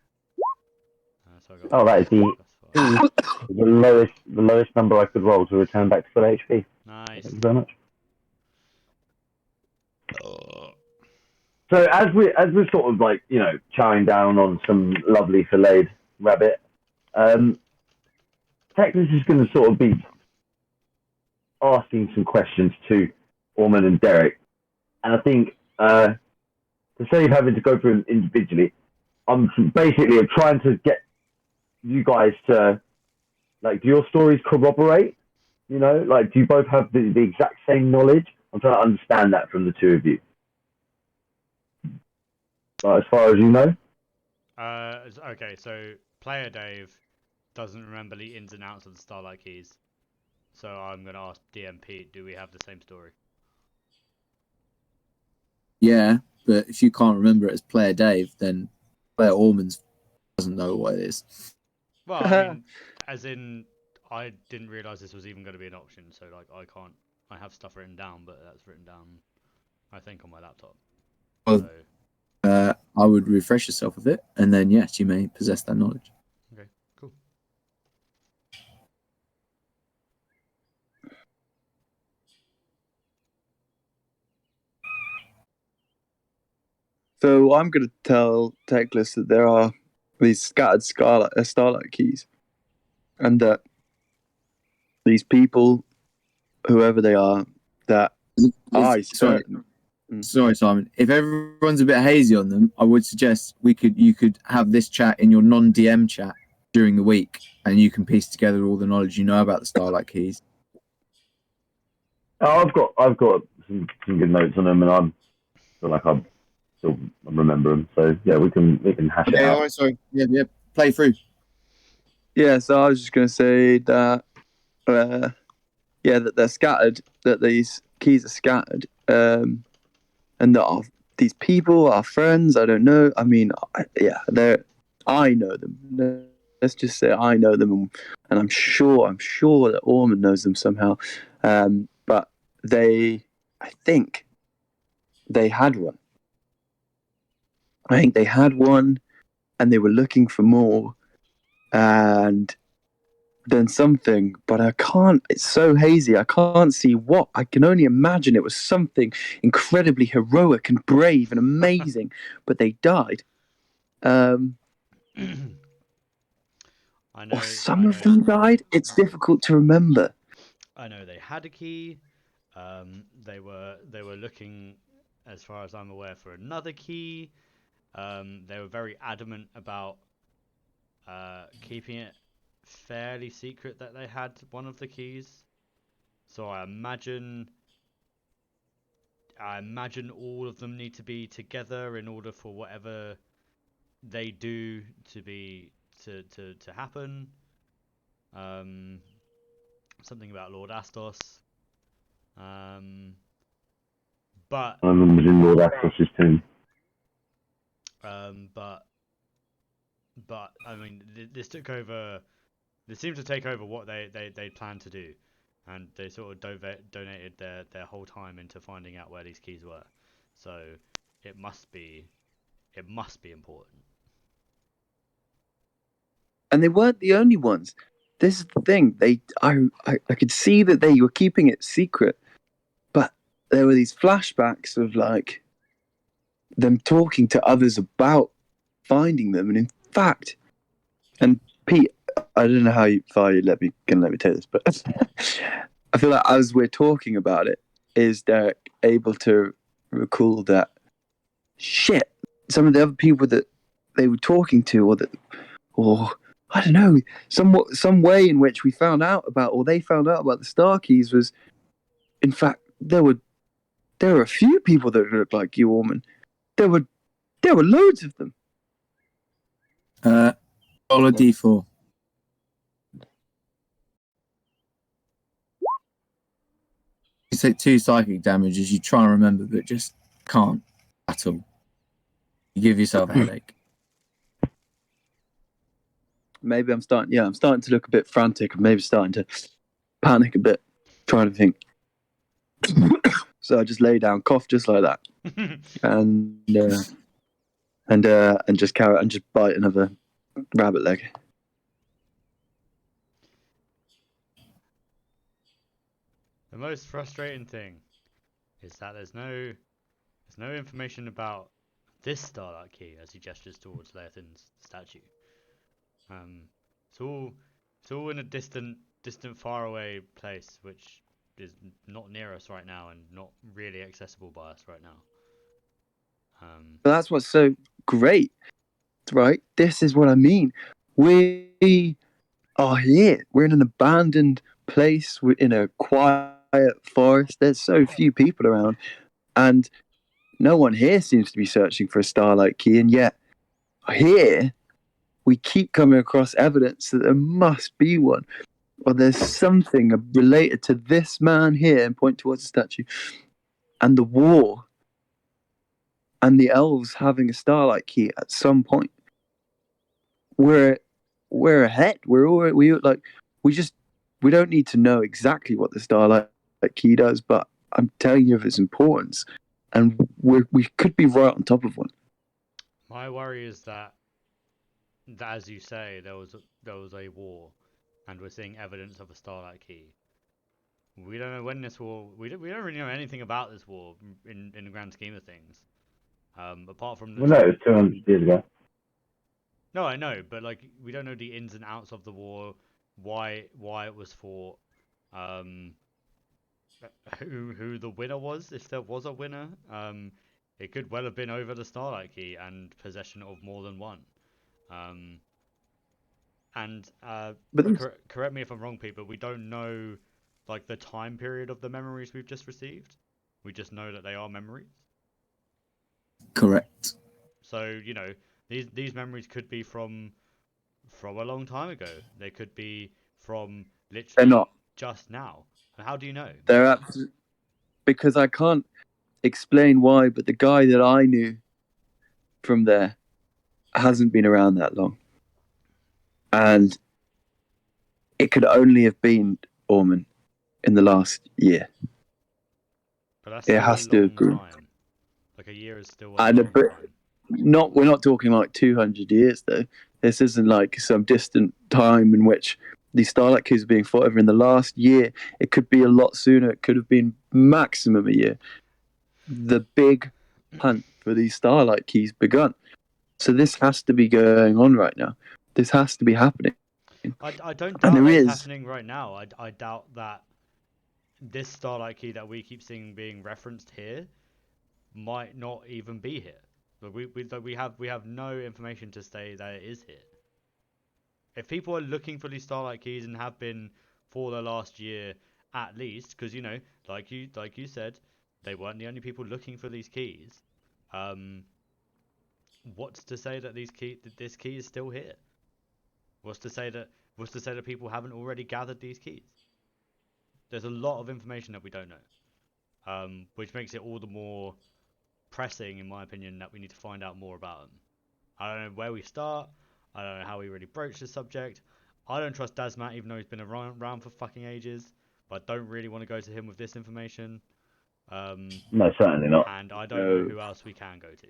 So I got oh, that is the lowest number I could roll to return back to full HP. Nice. Thank you very much. So as we're sort of like, you know, chowing down on some lovely filleted rabbit, Teclis is going to sort of be asking some questions to Orman and Derek, and I think to save having to go through them individually, I'm basically trying to get you guys to, like, do your stories corroborate? You know, like, do you both have the exact same knowledge? I'm trying to understand that from the two of you. As far as you know? Okay, so player Dave doesn't remember the ins and outs of the Starlight Keys. So I'm going to ask DMP, do we have the same story? Yeah, but if you can't remember it as player Dave, then player Ormans doesn't know what it is. Well, I mean, as in, I didn't realise this was even going to be an option, so, like, I have stuff written down, but that's written down, I think, on my laptop. Well, so. I would refresh yourself of it, and then, yes, you may possess that knowledge. Okay, cool. So I'm going to tell Teclis that there are these scattered starlight keys, and that these people, whoever they are, that Sorry, Simon. If everyone's a bit hazy on them, I would suggest you could have this chat in your non-DM chat during the week, and you can piece together all the knowledge you know about the Starlight Keys. Oh, I've got some good notes on them, and I feel like I still remember them. So yeah, we can hash it out. All right, sorry. Yeah. Play through. Yeah. So I was just going to say that, that they're scattered. That these keys are scattered. And that these people are friends. I don't know. I mean, I know them. Let's just say I know them, and I'm sure that Orman knows them somehow. But I think they had one. I think they had one, and they were looking for more, and then something, but I can't. It's so hazy. I can't see what. I can only imagine it was something incredibly heroic and brave and amazing, but they died. I know. Or some of them died. It's difficult to remember. I know they had a key. They were looking, as far as I'm aware, for another key. They were very adamant about keeping it fairly secret that they had one of the keys. So I imagine all of them need to be together in order for whatever they do to happen. Something about Lord Astos. But Simon was in Lord Athos's tomb. But I mean, this took over. This seemed to take over what they planned to do, and they sort of donated their whole time into finding out where these keys were. So it must be important. And they weren't the only ones. This is the thing. I could see that they were keeping it secret, but there were these flashbacks of like them talking to others about finding them, and in fact, and Pete, I don't know how far you can let me take this, but I feel like as we're talking about it, is Derek able to recall that shit? Some of the other people that they were talking to, or I don't know, some way in which we found out about, or they found out about the Star Keys was, in fact, there were a few people that looked like you, Orman. There were loads of them. Roll a d4. You take 2 psychic damage as you try and remember, but just can't at all. You give yourself a headache. Maybe I'm starting to look a bit frantic. I'm maybe starting to panic a bit, trying to think. So I just lay down, cough just like that, and just carry and just bite another rabbit leg. The most frustrating thing is that there's no information about this Starlight Key as he gestures towards Laiyathan's statue. It's all in a distant, far away place, which is not near us right now and not really accessible by us right now. But that's what's so great, right? This is what I mean. We are here. We're in an abandoned place. We're in a quiet forest. There's so few people around, and no one here seems to be searching for a Starlight Key. And yet, here we keep coming across evidence that there must be one, or there's something related to this man here, and point towards the statue, and the war, and the elves having a Starlight Key at some point. We're ahead. We don't need to know exactly what the Starlight Key does, but I'm telling you of its importance, and we could be right on top of one. My worry is that as you say, there was a war, and we're seeing evidence of a Starlight Key. We don't know when this war. We don't really know anything about this war in the grand scheme of things. Apart from Well, no, it was 200 years ago. No, I know, but like we don't know the ins and outs of the war, why it was fought, who the winner was, if there was a winner. It could well have been over the Starlight Key and possession of more than one. Correct me if I'm wrong, Pete, but we don't know like the time period of the memories we've just received. We just know that they are memories. Correct. So these memories could be from a long time ago. They could be from literally They're not. Just now. And how do you know? They're because I can't explain why, but the guy that I knew from there hasn't been around that long. And it could only have been Orman in the last year. But that's still it has a long to time. Like a year is still a long time. we're not talking like 200 years though. This isn't like some distant time in which these starlight keys are being fought over in the last year. It could be a lot sooner. It could have been maximum a year. The big hunt for these starlight keys begun. So this has to be going on right now. This has to be happening. I don't And doubt there that it's is. happening right now. I doubt that this starlight key that we keep seeing being referenced here might not even be here. Like we have no information to say that it is here. If people are looking for these starlight keys and have been for the last year at least, because like you said, they weren't the only people looking for these keys. What's to say that this key is still here? What's to say that people haven't already gathered these keys? There's a lot of information that we don't know, which makes it all the more pressing, in my opinion, that we need to find out more about them. I don't know where we start. I don't know how we really broach the subject. I don't trust Dasmat, even though he's been around for fucking ages. But I don't really want to go to him with this information. No, certainly not. And I don't know who else we can go to.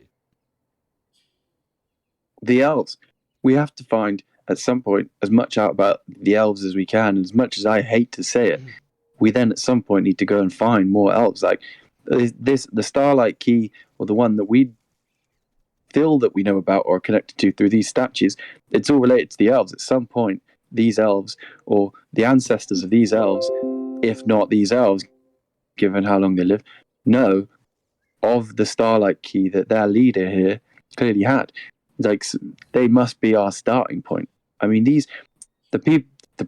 The elves. We have to find at some point as much out about the elves as we can. And as much as I hate to say it, we then at some point need to go and find more elves. Like the starlight key, or the one that we feel that we know about or are connected to through these statues, it's all related to the elves. At some point, these elves, or the ancestors of these elves, if not these elves, given how long they live, know of the starlight key that their leader here clearly had. Like, they must be our starting point. I mean, the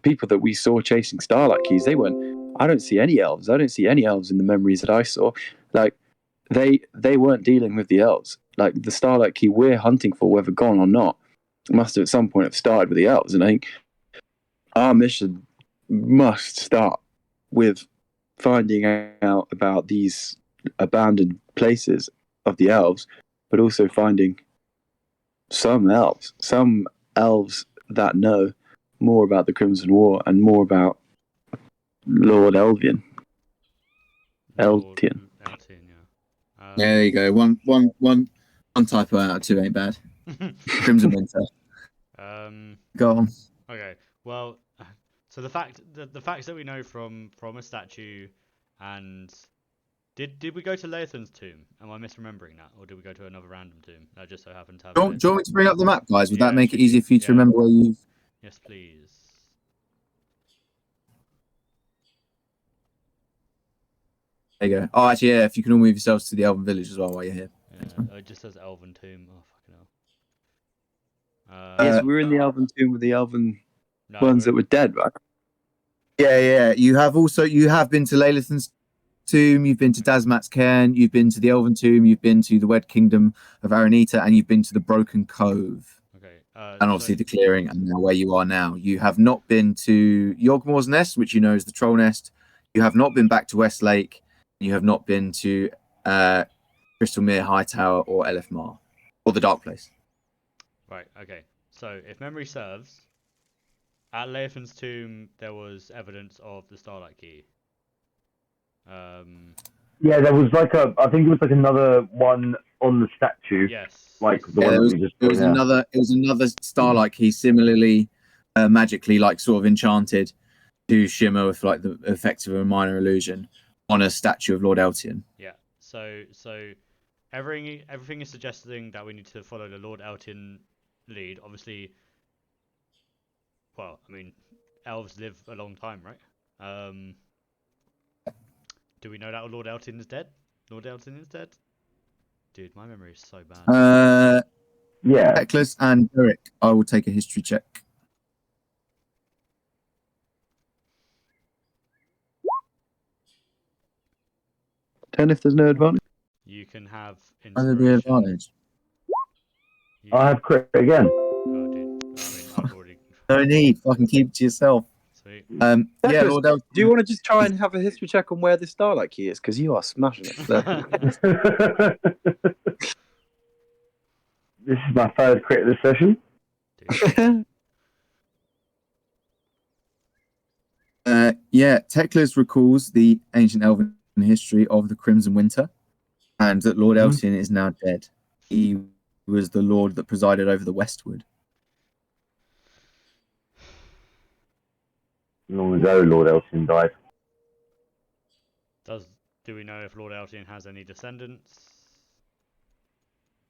people that we saw chasing starlight keys, they weren't. I don't see any elves. I don't see any elves in the memories that I saw. Like, they weren't dealing with the elves. Like, the starlight key we're hunting for, whether gone or not, must have at some point have started with the elves. And I think our mission must start with finding out about these abandoned places of the elves, but also finding some elves that know more about the Crimson War and more about Lord Elvian. Eltian. Eltian, yeah. There you go. One typo out of two ain't bad. Crimson Winter. Go on. Okay. Well, so the facts that we know from a statue, and did we go to Laiyathan's tomb? Am I misremembering that, or did we go to another random tomb that just so happened to have? Do you want me to bring up the map, guys? Would Yeah, that make it should easier you- for you to yeah. remember where you've? Yes, please. There you go. Oh, actually, yeah. If you can all move yourselves to the Elven Village as well while you're here. Yeah, it just says Elven tomb. Oh fucking hell. Yes, we were in the Elven tomb with the Elven No, ones that were dead, right? Yeah. You have been to Laiyathan's tomb. You've been to Dasmat's cairn. You've been to the Elven tomb. You've been to the Wed Kingdom of Aranita, and you've been to the Broken Cove. Okay. And obviously the clearing, and now where you are now. You have not been to Yogmore's Nest, which you know is the Troll Nest. You have not been back to Westlake. You have not been to Crystalmere Hightower or Elefmar, or the Dark Place. Right. Okay. So if memory serves, at Laiyathan's tomb there was evidence of the Starlight Key. Yeah, there was I think it was like another one on the statue. Yes. Like the Yeah, one it that was, we just it was yeah. another Starlight Key, similarly magically, like sort of enchanted to shimmer with like the effects of a minor illusion on a statue of Lord Eltian. Yeah. So everything is suggesting that we need to follow the Lord Eltian lead. Obviously, well, I mean, elves live a long time, right? Do we know that Lord Eltian is dead? Lord Eltian is dead? Dude, my memory is so bad. Yeah. Teclis and Eric, I will take a history check. 10 if there's no advantage. You can have Under the inspiration. advantage. I have crit again. Oh, dude. I mean, I've already. No need. Fucking keep it to yourself. Sweet. Yeah, Teclis, Lord Eltian. do you want to just try and have a history check on where the Starlight Key is? Because you are smashing it. This is my third crit this session. Teclis recalls the ancient elven history of the Crimson Winter, and that Lord Eltian is now dead. He was the lord that presided over the Westwood. Long ago, Lord Elton died. Do we know if Lord Elton has any descendants?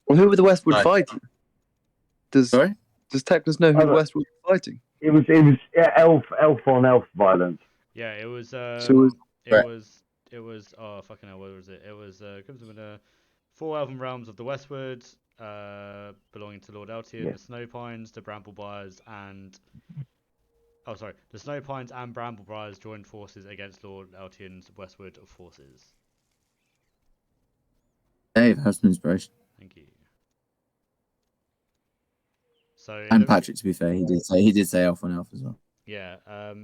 Well, who were the Westwood No. fighting? Does Teclis know who the Westwood were fighting? It was elf on elf violence. Yeah, it was. So It was. Oh fucking hell! What was it? It was Crimson Winter, 4 elven realms of the Westwood, belonging to Lord Elton, Yeah. the Snow Pines, the Bramblebriars, and the Snow Pines and Bramblebriars joined forces against Lord Elton's Westwood forces. Dave has some inspiration. Thank you. So And Patrick, to be fair, he did say elf on elf as well. yeah,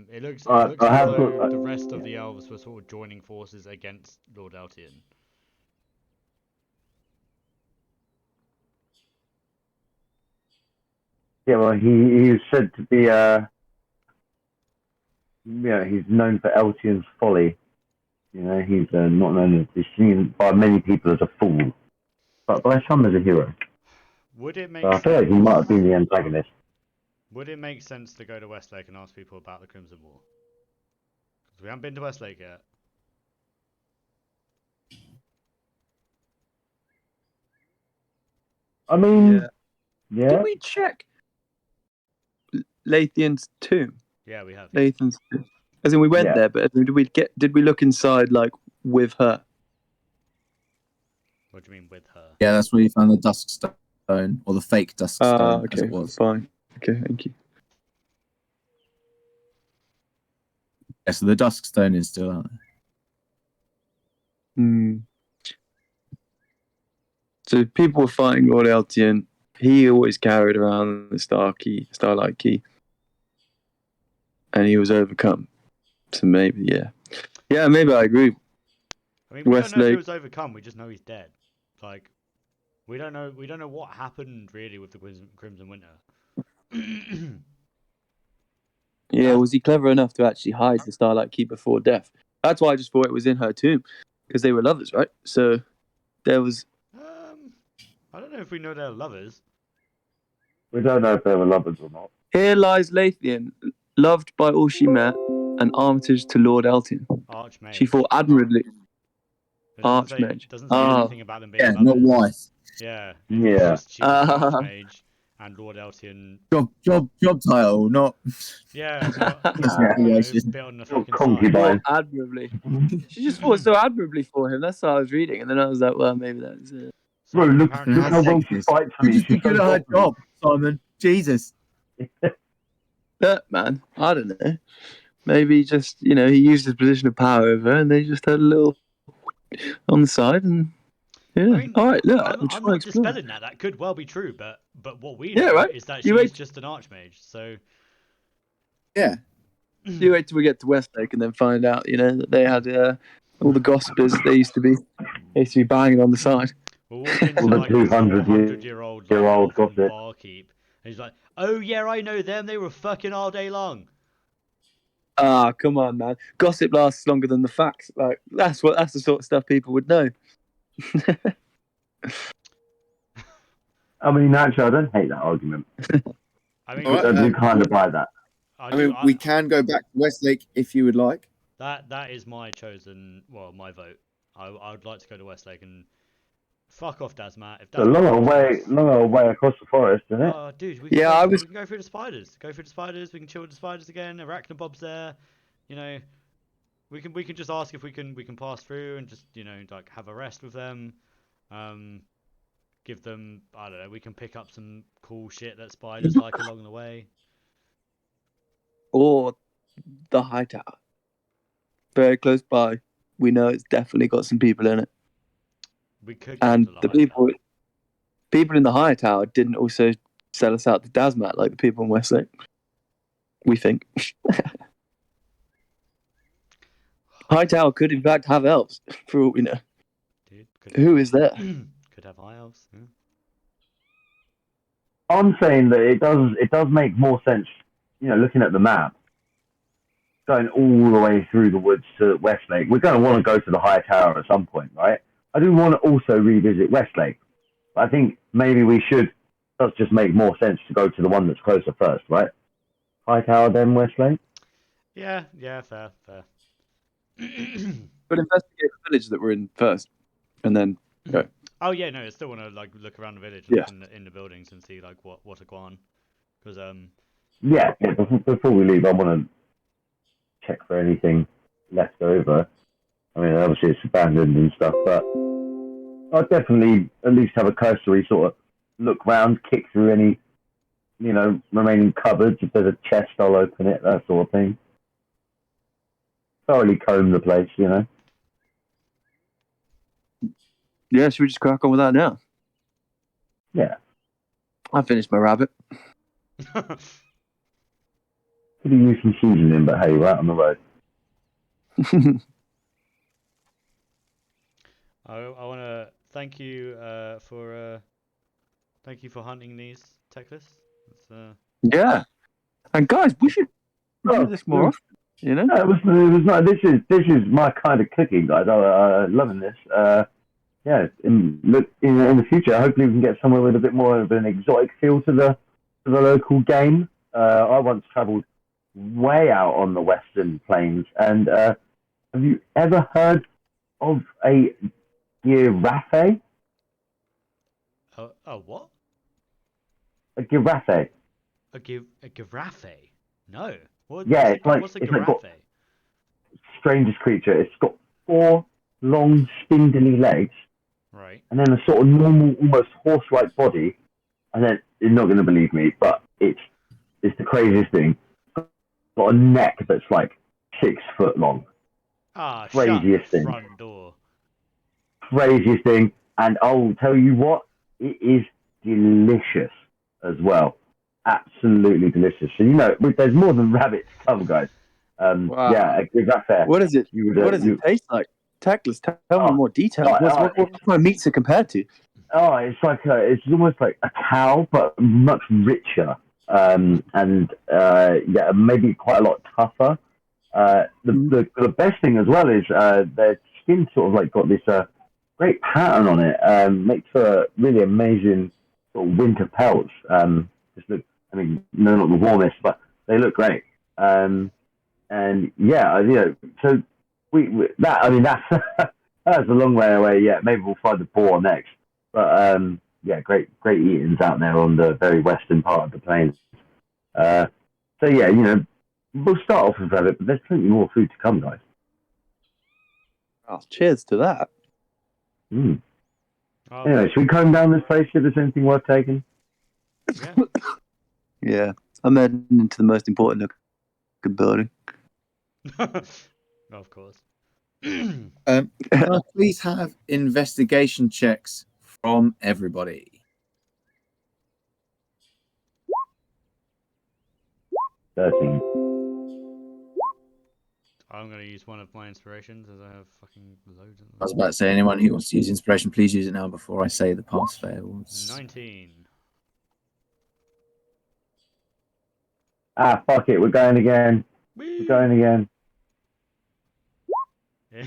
it looks I as have though got- the rest of the elves were sort of joining forces against Lord Elton. Yeah, well, he is said to be he's known for Eltion's folly. You know, he's not known as seen by many people as a fool, but by some as a hero. Would it make So I feel like he might have been the antagonist. Would it make sense to go to Westlake and ask people about the Crimson War? Because we haven't been to Westlake yet. I mean, yeah. Did we check Laiyathan's tomb? Yeah, we have. Laiyathan's tomb. As in, we went Yeah. there, but did we look inside like with her? What do you mean with her? Yeah, that's where you found the dusk stone, or the fake dusk stone, as Okay, it was. fine. Okay, thank you. Yeah, so the dusk stone is still out there. Hmm. So people were fighting Lord Elton. He always carried around the starlight key, and he was overcome. So maybe, yeah, maybe I agree. I mean, we don't know if he Westlake. was overcome. We just know he's dead. Like, we don't know what happened really with the Crimson Winter. Yeah, was he clever enough to actually hide the starlight key before death? That's why I just thought it was in her tomb, because they were lovers, right? So there was. I don't know if we know they're lovers. We don't know if they were lovers or not. Here lies Laiyathan, loved by all she met, and Armitage to Lord Elton. Archmage. She fought admirably. It doesn't say, Archmage. doesn't say anything about them being Yeah, lovers. not wife. Yeah. Yeah. She was an Archmage, and Lord Elton. Job title, not. Yeah, not, Affiliation. bit on the fucking concubine. side. Fought admirably. She just fought so admirably for him. That's what I was reading, and then I was like, well, maybe that's it. Bro, look apparently how well she fights for me. Just be She's so good at her bossy. job, Simon. Jesus. But man, I don't know. Maybe just he used his position of power over her, and they just had a little on the side, and yeah. I mean, all right, look, I'm trying to not explore. dispelling that. That could well be true, but what we Yeah, know right. is that You she's wait. just an Archmage. So Yeah. You wait till we get to Westlake and then find out, that they had all the gossipers. They used to be banging on the side. we'll walk into All the like the 200 400-year-old year old elven gossip. barkeep, and he's like, "Oh yeah, I know them. They were fucking all day long." Ah, come on, man. Gossip lasts longer than the facts. Like that's the sort of stuff people would know. I mean, actually, I don't hate that argument. I mean, Alright, I do kind of buy that. we can go back to Westlake if you would like. that is my my vote. I would like to go to Westlake and fuck off Dasmat. If It's a long Dasmat way across the forest, isn't it? Oh, dude, we Yeah, can go through the spiders. Go through the spiders. We can chill with the spiders again. Arachnobob's there. We can just ask if we can pass through and just like have a rest with them. Give them, I don't know. We can pick up some cool shit that spiders like along the way. Or the high tower, very close by. We know it's definitely got some people in it. We could go And to the high tower. people in the high tower didn't also sell us out to Dasmat like the people in Westlake. We think. High tower could in fact have elves, for all we know. Dude, Who is there? Could have high elves. Yeah. I'm saying that it does make more sense, looking at the map, going all the way through the woods to Westlake. We're going to want to go to the High Tower at some point, right? I do want to also revisit Westlake. I think maybe we should. Does just make more sense to go to the one that's closer first, right? High Tower, then Westlake. Yeah, fair. But investigate the village that we're in first, and then go. Oh yeah, no, I still want to like look around the village, Yeah. look in the buildings, and see like what are going on. Because Yeah. Before we leave, I want to check for anything left over. I mean, obviously it's abandoned and stuff, but I'll definitely at least have a cursory sort of look round, kick through any, remaining cupboards. If there's a chest, I'll open it, that sort of thing. Thoroughly comb the place, Yeah, should we just crack on with that now? Yeah. I finished my rabbit. Could have used some seasoning, but hey, we're out on the road. I want to thank you for hunting these Teclis. Yeah. And guys, we should do this more often. No, it was not. This is my kind of cooking, guys. I'm loving this. Yeah. In the future, hopefully we can get somewhere with a bit more of an exotic feel to the local game. I once travelled way out on the Western Plains, and have you ever heard of a giraffe? A what? A giraffe. A giraffe? No. What's a giraffe? Strangest creature. It's got 4 long, spindly legs, right, and then a sort of normal, almost horse-like body. And then you're not going to believe me, but it's the craziest thing. It's got a neck that's like 6 foot long. Craziest thing. Front door. Craziest thing, and I'll tell you what, it is delicious as well. Absolutely delicious. So there's more than rabbits to come, guys. Wow. Yeah, that's fair. What is it? What does it taste like? Teclis, tell me more details. What kind of meats are compared to? Oh, it's like it's almost like a cow, but much richer, and maybe quite a lot tougher. The best thing as well is their skin sort of like got this great pattern on it. Makes for really amazing sort of winter pelts. Just look, I mean, no, not the warmest, but they look great. And yeah, so that's that's a long way away. Yeah, maybe we'll find the boar next. But yeah, great eatings out there on the very western part of the plains. So yeah, we'll start off with rabbit, but there's plenty more food to come, guys. Oh, cheers to that. Anyway, should we comb down this place if there's anything worth taking? Yeah. Yeah, I'm heading into the most important building. Of course. Can I please have investigation checks from everybody? 13. I'm going to use one of my inspirations as I have fucking loads of them. I was about to say, anyone who wants to use inspiration, please use it now before I say the pass fails. 19. Ah, fuck it, we're going again. Whee! We're going again. Yeah.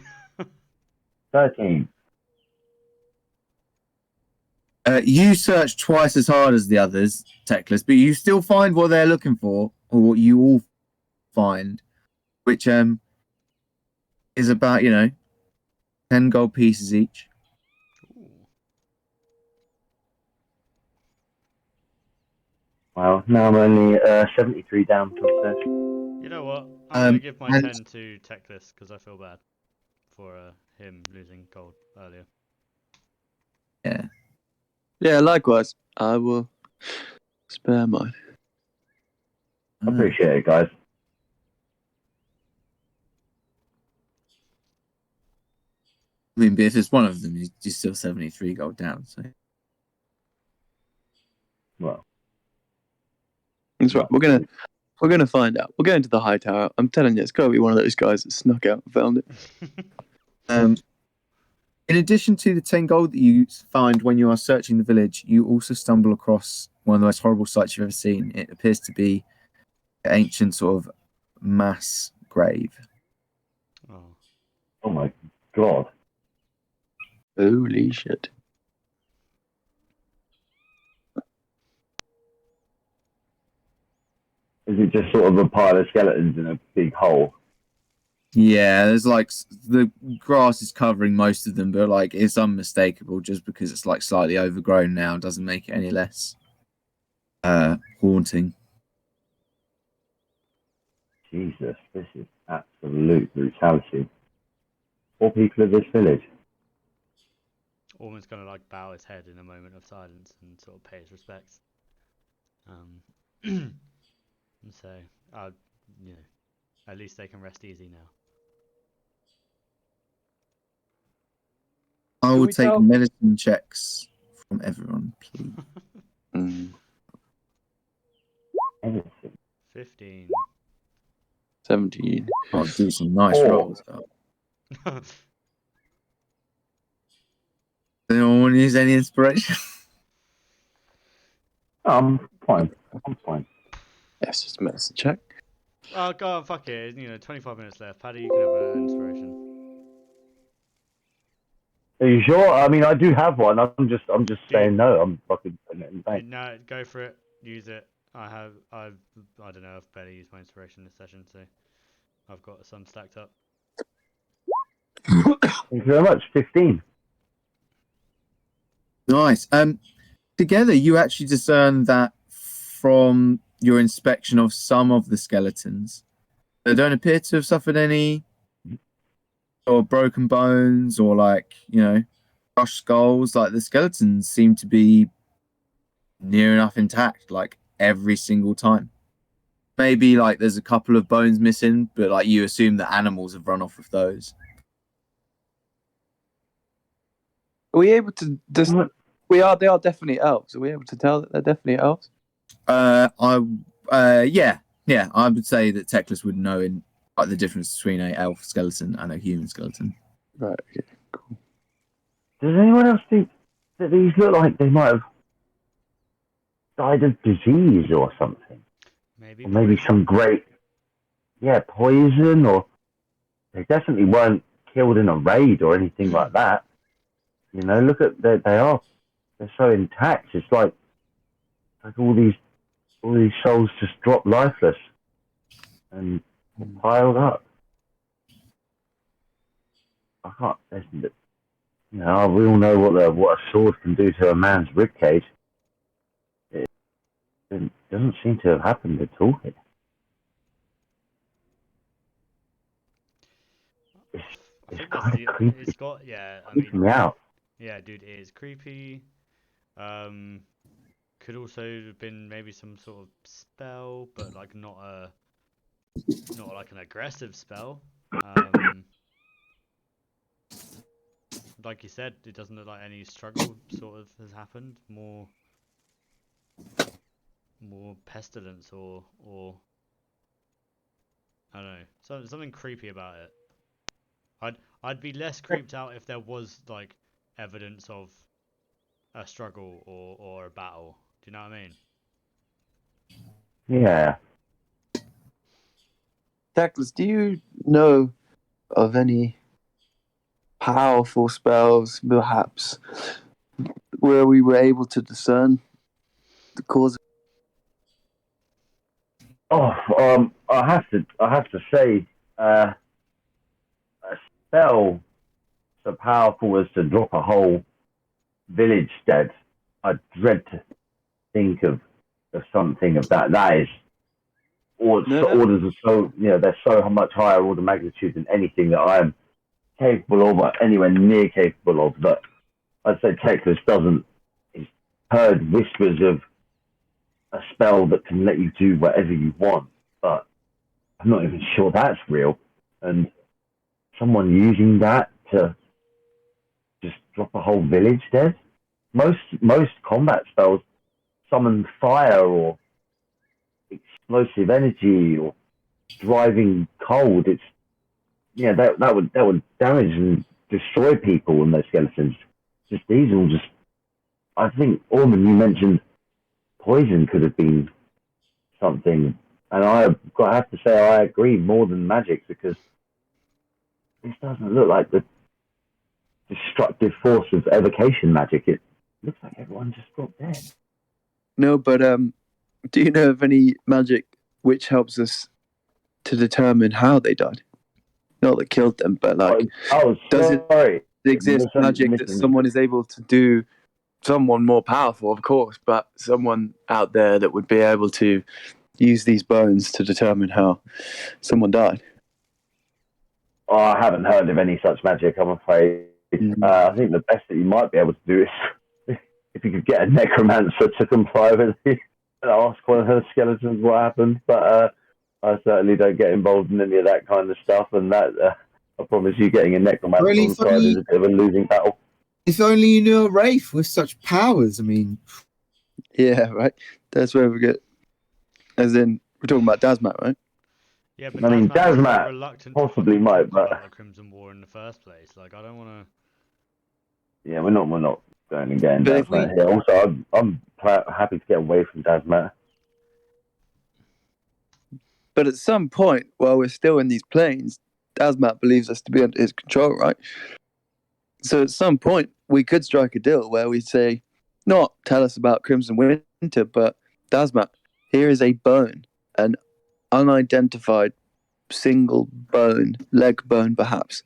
13. You search twice as hard as the others, Teclis, but you still find what they're looking for, or what you all find, which is about 10 gold pieces each. Ooh. Wow, now I'm only 73 down from 30. You know what? I'm going to give my 10 to Teclis because I feel bad for him losing gold earlier. Yeah. Yeah, likewise. I will spare mine. I appreciate it, guys. I mean, but if it's one of them, you're still 73 gold down. So. Well, that's right. We're gonna find out. We're going to the high tower. I'm telling you, it's got to be one of those guys that snuck out and found it. In addition to the 10 gold that you find when you are searching the village, you also stumble across one of the most horrible sights you've ever seen. It appears to be an ancient sort of mass grave. Oh my god. Holy shit. Is it just sort of a pile of skeletons in a big hole? Yeah, there's like the grass is covering most of them, but like it's unmistakable just because it's like slightly overgrown now. Doesn't make it any less haunting. Jesus, this is absolute brutality. 4 people of this village. Almost gonna like bow his head in a moment of silence and sort of pay his respects. And so, you know, at least they can rest easy now. I Can will we take tell- medicine checks from everyone, please. Mm. Anything. 15. 17. I'll do some nice 4. rolls. Does anyone want to use any inspiration? I'm fine. I'm fine. Yes, just a medicine check. Oh, go on, fuck it. You know, 25 minutes left. Paddy, you can have an inspiration. Are you sure? I mean, I do have one. I'm just saying no. I'm fucking putting it in the bank. No, go for it. Use it. I don't know. I've barely used my inspiration this session, so I've got some stacked up. Thank you very much. 15. Nice. Together, you actually discern that from your inspection of some of the skeletons, they don't appear to have suffered any or broken bones or crushed skulls. Like the skeletons seem to be near enough intact, like every single time. Maybe like there's a couple of bones missing, but like you assume that animals have run off with those. Are we able to they are definitely elves. Are we able to tell that they're definitely elves? Yeah, I would say that Teclis would know in like the difference between an elf skeleton and a human skeleton. Right, okay, cool. Does anyone else think that these look like they might have died of disease or something? Maybe. Or maybe some great, poison, or they definitely weren't killed in a raid or anything like that. You know, look at they're so intact. It's like all these souls just dropped lifeless and piled up. I can't. We all know what a sword can do to a man's ribcage. It doesn't seem to have happened at all here. It's kind of creepy. It's got, I Creeping mean, me out. yeah, dude, it is creepy. Could also have been maybe some sort of spell, but like not like an aggressive spell. Like you said, it doesn't look like any struggle sort of has happened. More pestilence or I don't know, something creepy about it. I'd be less creeped out if there was like evidence of a struggle or a battle. Do you know what I mean? Yeah. Teclis, do you know of any powerful spells, perhaps, where we were able to discern the cause? I have to say, a spell so powerful as to drop a whole village dead. I dread to think of something of that. That is, orders are so they're so much higher order magnitude than anything that I am capable of, or anywhere near capable of. But I'd say Teclis doesn't. He's heard whispers of a spell that can let you do whatever you want, but I'm not even sure that's real. And someone using that to just drop a whole village dead. Most combat spells summon fire or explosive energy or driving cold. It's that would damage and destroy people and their skeletons. Just these all just. I think Orman, you mentioned poison could have been something, and I have to say I agree more than magic, because this doesn't look like the destructive force of evocation magic. It looks like everyone just dropped dead. No, but do you know of any magic which helps us to determine how they died. Not that killed them, but like, does it exist magic that someone is able to do? Someone more powerful, of course, but someone out there that would be able to use these bones to determine how someone died. Oh, I haven't heard of any such magic, I'm afraid. I think the best that you might be able to do is if you could get a necromancer to comply with you and ask one of her skeletons what happened. But I certainly don't get involved in any of that kind of stuff, and that I promise you, getting a necromancer on the side is a bit of a losing battle. If only you knew a wraith with such powers. I mean, yeah, right. That's where we get. As in, we're talking about Dasmat, right? Yeah, but I mean, Dasmat was so Dasmat reluctant possibly to might, talk but about the Crimson War in the first place. Like, I don't want to. Yeah, we're not going to get in But Dasmat here. Also, I'm happy to get away from Dasmat. But at some point, while we're still in these planes, Dasmat believes us to be under his control, right? So at some point, we could strike a deal where we say, not tell us about Crimson Winter, but Dasmat, here is a bone, an unidentified single bone, leg bone perhaps.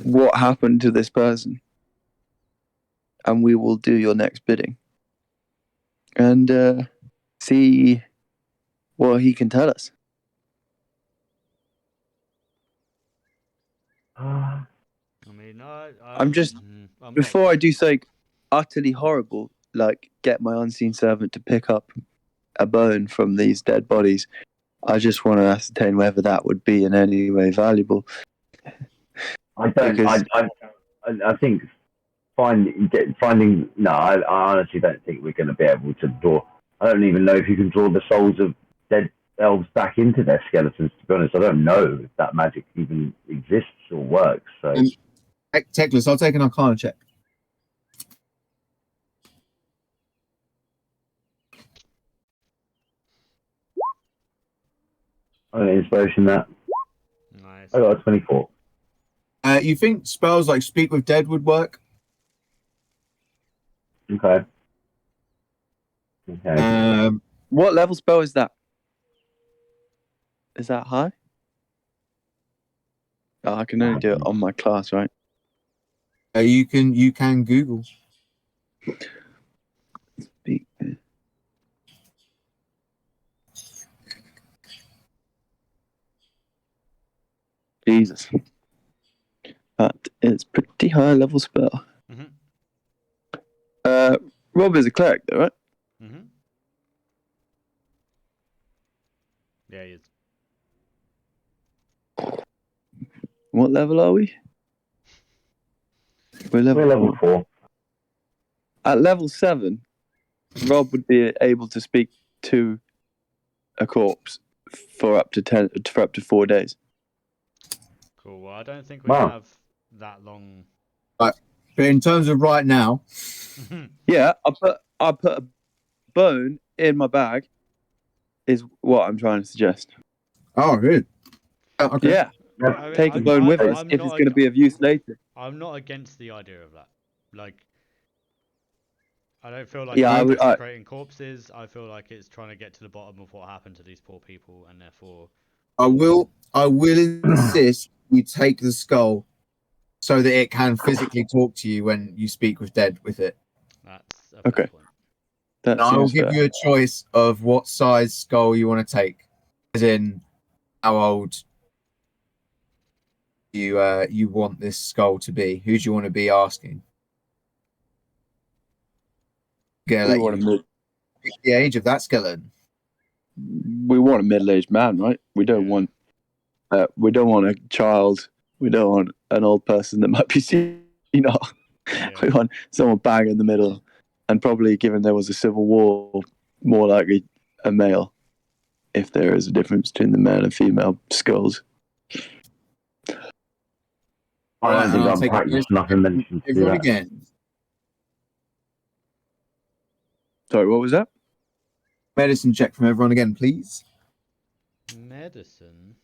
What happened to this person? And we will do your next bidding. And see what he can tell us. I mean, Before I do something utterly horrible, like get my unseen servant to pick up a bone from these dead bodies, I just want to ascertain whether that would be in any way valuable. I don't. I think finding. No, I honestly don't think we're going to be able to draw. I don't even know if you can draw the souls of dead elves back into their skeletons. To be honest, I don't know if that magic even exists or works. So, Teclis, I'll take an Arcana check. Inspiration that. Nice. I got a 24. You think spells like Speak with Dead would work? Okay. What level spell is that? Is that high? Oh, I can only do it on my class, right? You can Google. Jesus. That is pretty high level spell. Rob is a cleric, though, right? Yeah, he is. What level are we? We're level 4. At level 7, Rob would be able to speak to a corpse for up to 4 days. Cool. Well, I don't think we have that long. Right. But in terms of right now, yeah, I put a bone in my bag. Is what I'm trying to suggest. Oh, good. Okay. Yeah. Take a bone with us if it's going to be of use later. I'm not against the idea of that. Like, I don't feel like it's desecrating corpses. I feel like it's trying to get to the bottom of what happened to these poor people, and therefore, I will insist you take the skull so that it can physically talk to you when you speak with dead with it. That's a fair point. I will give you a choice of what size skull you want to take, as in how old you want this skull to be. Who do you want to be asking? The age of that skeleton. We want a middle-aged man, right? We don't want a child. We don't want an old person that might be senile. We want someone bang in the middle, and probably, given there was a civil war, more likely a male, if there is a difference between the male and female skulls. I don't think I'm practiced enough in mention to do that. Again. Sorry, what was that? Medicine check from everyone again, please. Medicine.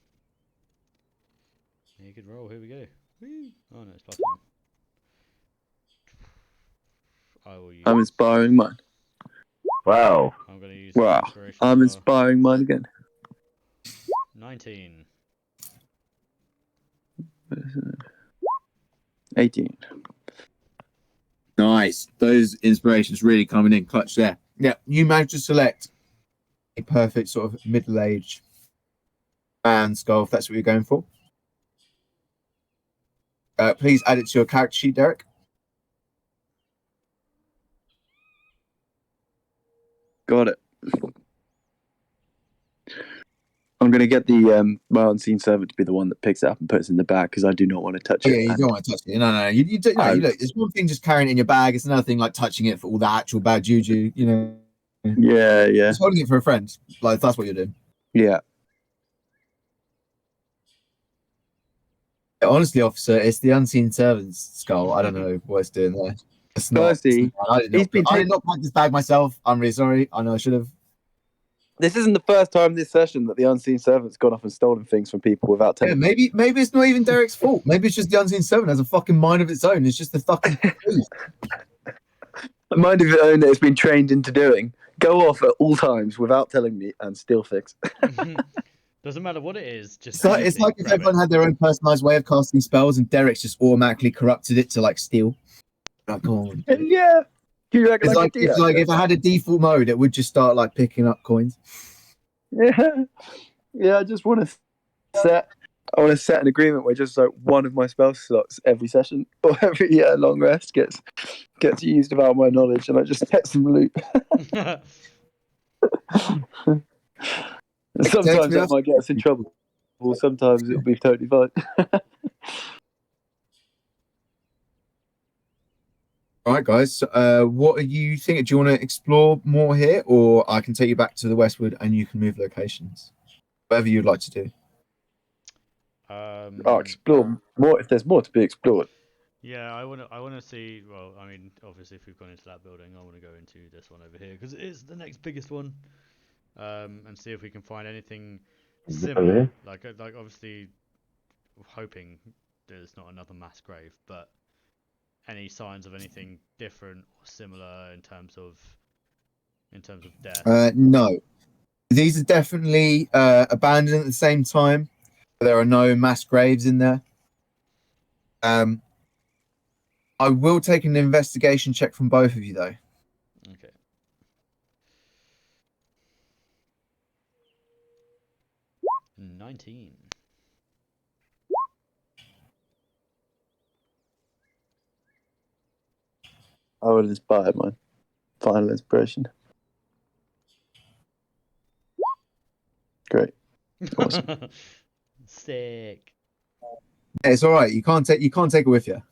You could roll. Here we go. Whee. Oh no, it's +1. I will use. I'm inspiring mine. Wow. I'm going to use. Wow. I'm inspiring mine again. 19. 18. Nice. Those inspirations really coming in clutch there. Yeah, you managed to select a perfect sort of middle-aged man skull, if that's what you're going for. Please add it to your character sheet, Derek. Got it. I'm going to get the my unseen servant to be the one that picks it up and puts it in the bag because I do not want to touch Yeah, it. you And don't want to touch it. No. You don't. No, look, it's one thing just carrying it in your bag. It's another thing like touching it for all the actual bad juju. You know. yeah. Just holding it for a friend. Like that's what you're doing. Yeah. Honestly, officer, it's the unseen servant's skull. I don't know what it's doing there. It's not. Firstly, I did not pack this bag myself. I'm really sorry. I know I should have. This isn't the first time this session that the unseen servant's gone off and stolen things from people without Yeah, telling. maybe it's not even Derek's fault. Maybe it's just the unseen servant has a fucking mind of its own. It's just the fucking truth. A mind of its own that it's been trained into doing. Go off at all times without telling me and still fix. Doesn't matter what it is, just It's like if everyone had their own personalized way of casting spells and Derek's just automatically corrupted it to like steal. Like, come on. Yeah. Do you reckon It's I like, could do it's that? like if I had a default mode, it would just start like picking up coins. Yeah. Yeah, I just want to set an agreement where just like one of my spell slots every session or every long rest gets used without my knowledge, and I just get some loot. Sometimes that might get us in trouble, or sometimes it'll be totally fine. All right, guys. What are you thinking? Do you want to explore more here, or I can take you back to the westward and you can move locations? Whatever you'd like to do. I'll explore more if there's more to be explored. Yeah, I want to see. Well, I mean, obviously, if we've gone into that building, I want to go into this one over here because it is the next biggest one, and see if we can find anything similar. Like obviously, hoping there's not another mass grave, but any signs of anything different or similar in terms of death. No, these are definitely abandoned at the same time. There are no mass graves in there. I will take an investigation check from both of you, though. Okay. $19. I will inspire my final inspiration. Great. Awesome. Sick. It's all right. You can't take it with you.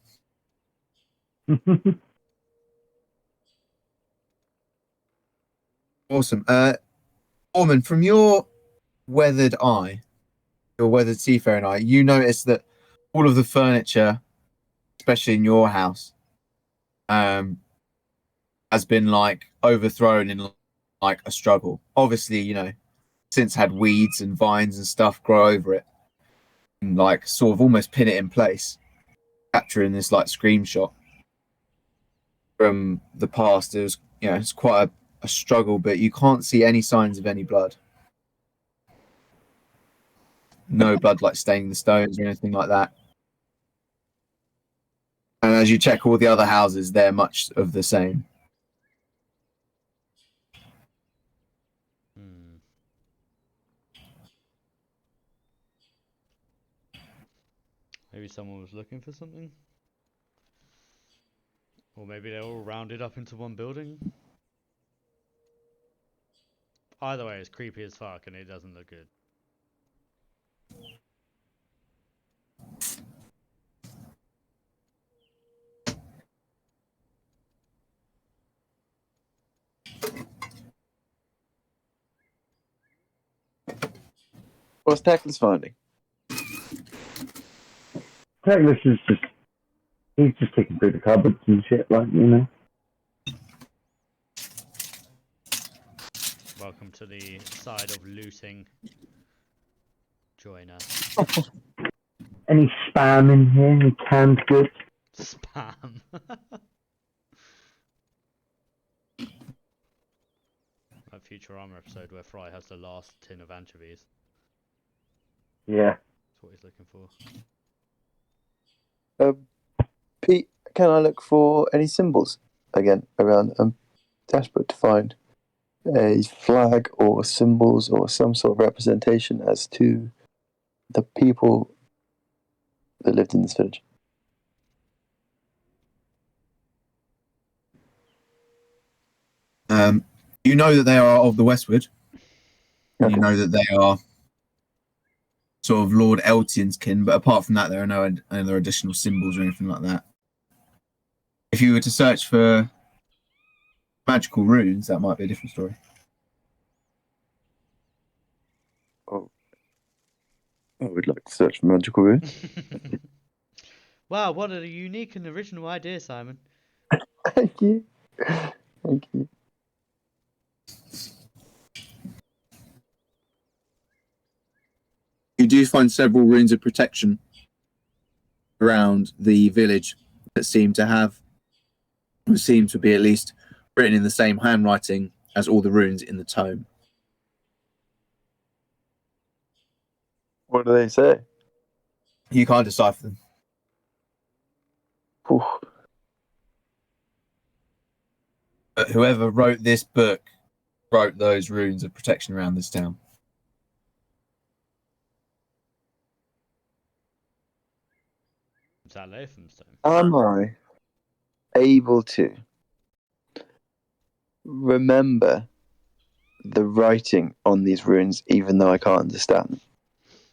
Awesome. Ormond, from your weathered eye, your weathered seafaring eye, you notice that all of the furniture, especially in your house, has been like overthrown in like a struggle. Obviously, you know, since had weeds and vines and stuff grow over it, and like sort of almost pin it in place, capturing this like screen shot from the past. It was, you know, it's quite a struggle, but you can't see any signs of any blood. No blood like staining the stones or anything like that. And as you check all the other houses, they're much of the same. Maybe someone was looking for something? Or maybe they're all rounded up into one building? Either way, it's creepy as fuck and it doesn't look good. What's Teclis finding? Teclis is he's just kicking through the cupboards and shit, like, you know. Welcome to the side of looting. Join us. Any spam in here? Any canned goods? Spam. That Futurama episode where Fry has the last tin of anchovies. Yeah. That's what he's looking for. Pete, can I look for any symbols again around dashboard to find a flag or symbols or some sort of representation as to the people that lived in this village? You know that they are of the Westwood. Okay. You know that they are sort of Lord Eltian's kin, but apart from that, there are no other additional symbols or anything like that. If you were to search for magical runes, that might be a different story. I would like to search for magical runes. Wow, what a unique and original idea, Simon. Thank you. Thank you. You do find several runes of protection around the village that seem to be at least written in the same handwriting as all the runes in the tome. What do they say? You can't decipher them. Whew. But whoever wrote this book wrote those runes of protection around this town. Is that Laiyathan's Tome? Am I able to remember the writing on these runes even though I can't understand them?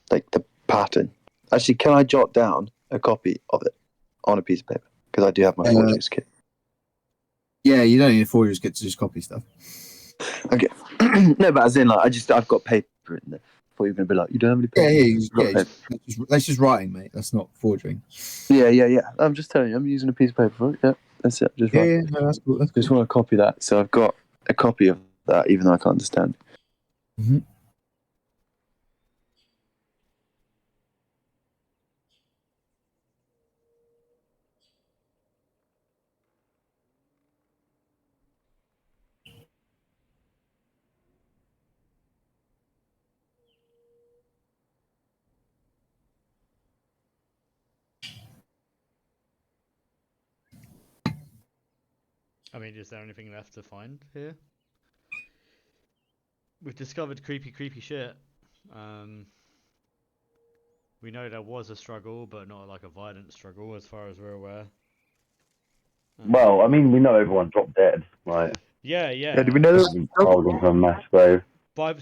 Like the pattern. Actually, can I jot down a copy of it on a piece of paper? Because I do have my forger's kit. Yeah, you don't need a forger's kit to just copy stuff. Okay. No, but as in, like, I've got paper in there. I thought you were going to be like, you don't have any paper? That's just writing, mate. That's not forging. Yeah. I'm just telling you, I'm using a piece of paper for it. Yeah, that's it. Just right. No, that's cool. Just want to copy that. So I've got a copy of that, even though I can't understand. Mm-hmm. I mean, is there anything left to find here? We've discovered creepy shit. We know there was a struggle, but not like a violent struggle, as far as we're aware. Well, I mean, we know everyone dropped dead. Like, Yeah. Do we know piled into a mass grave. By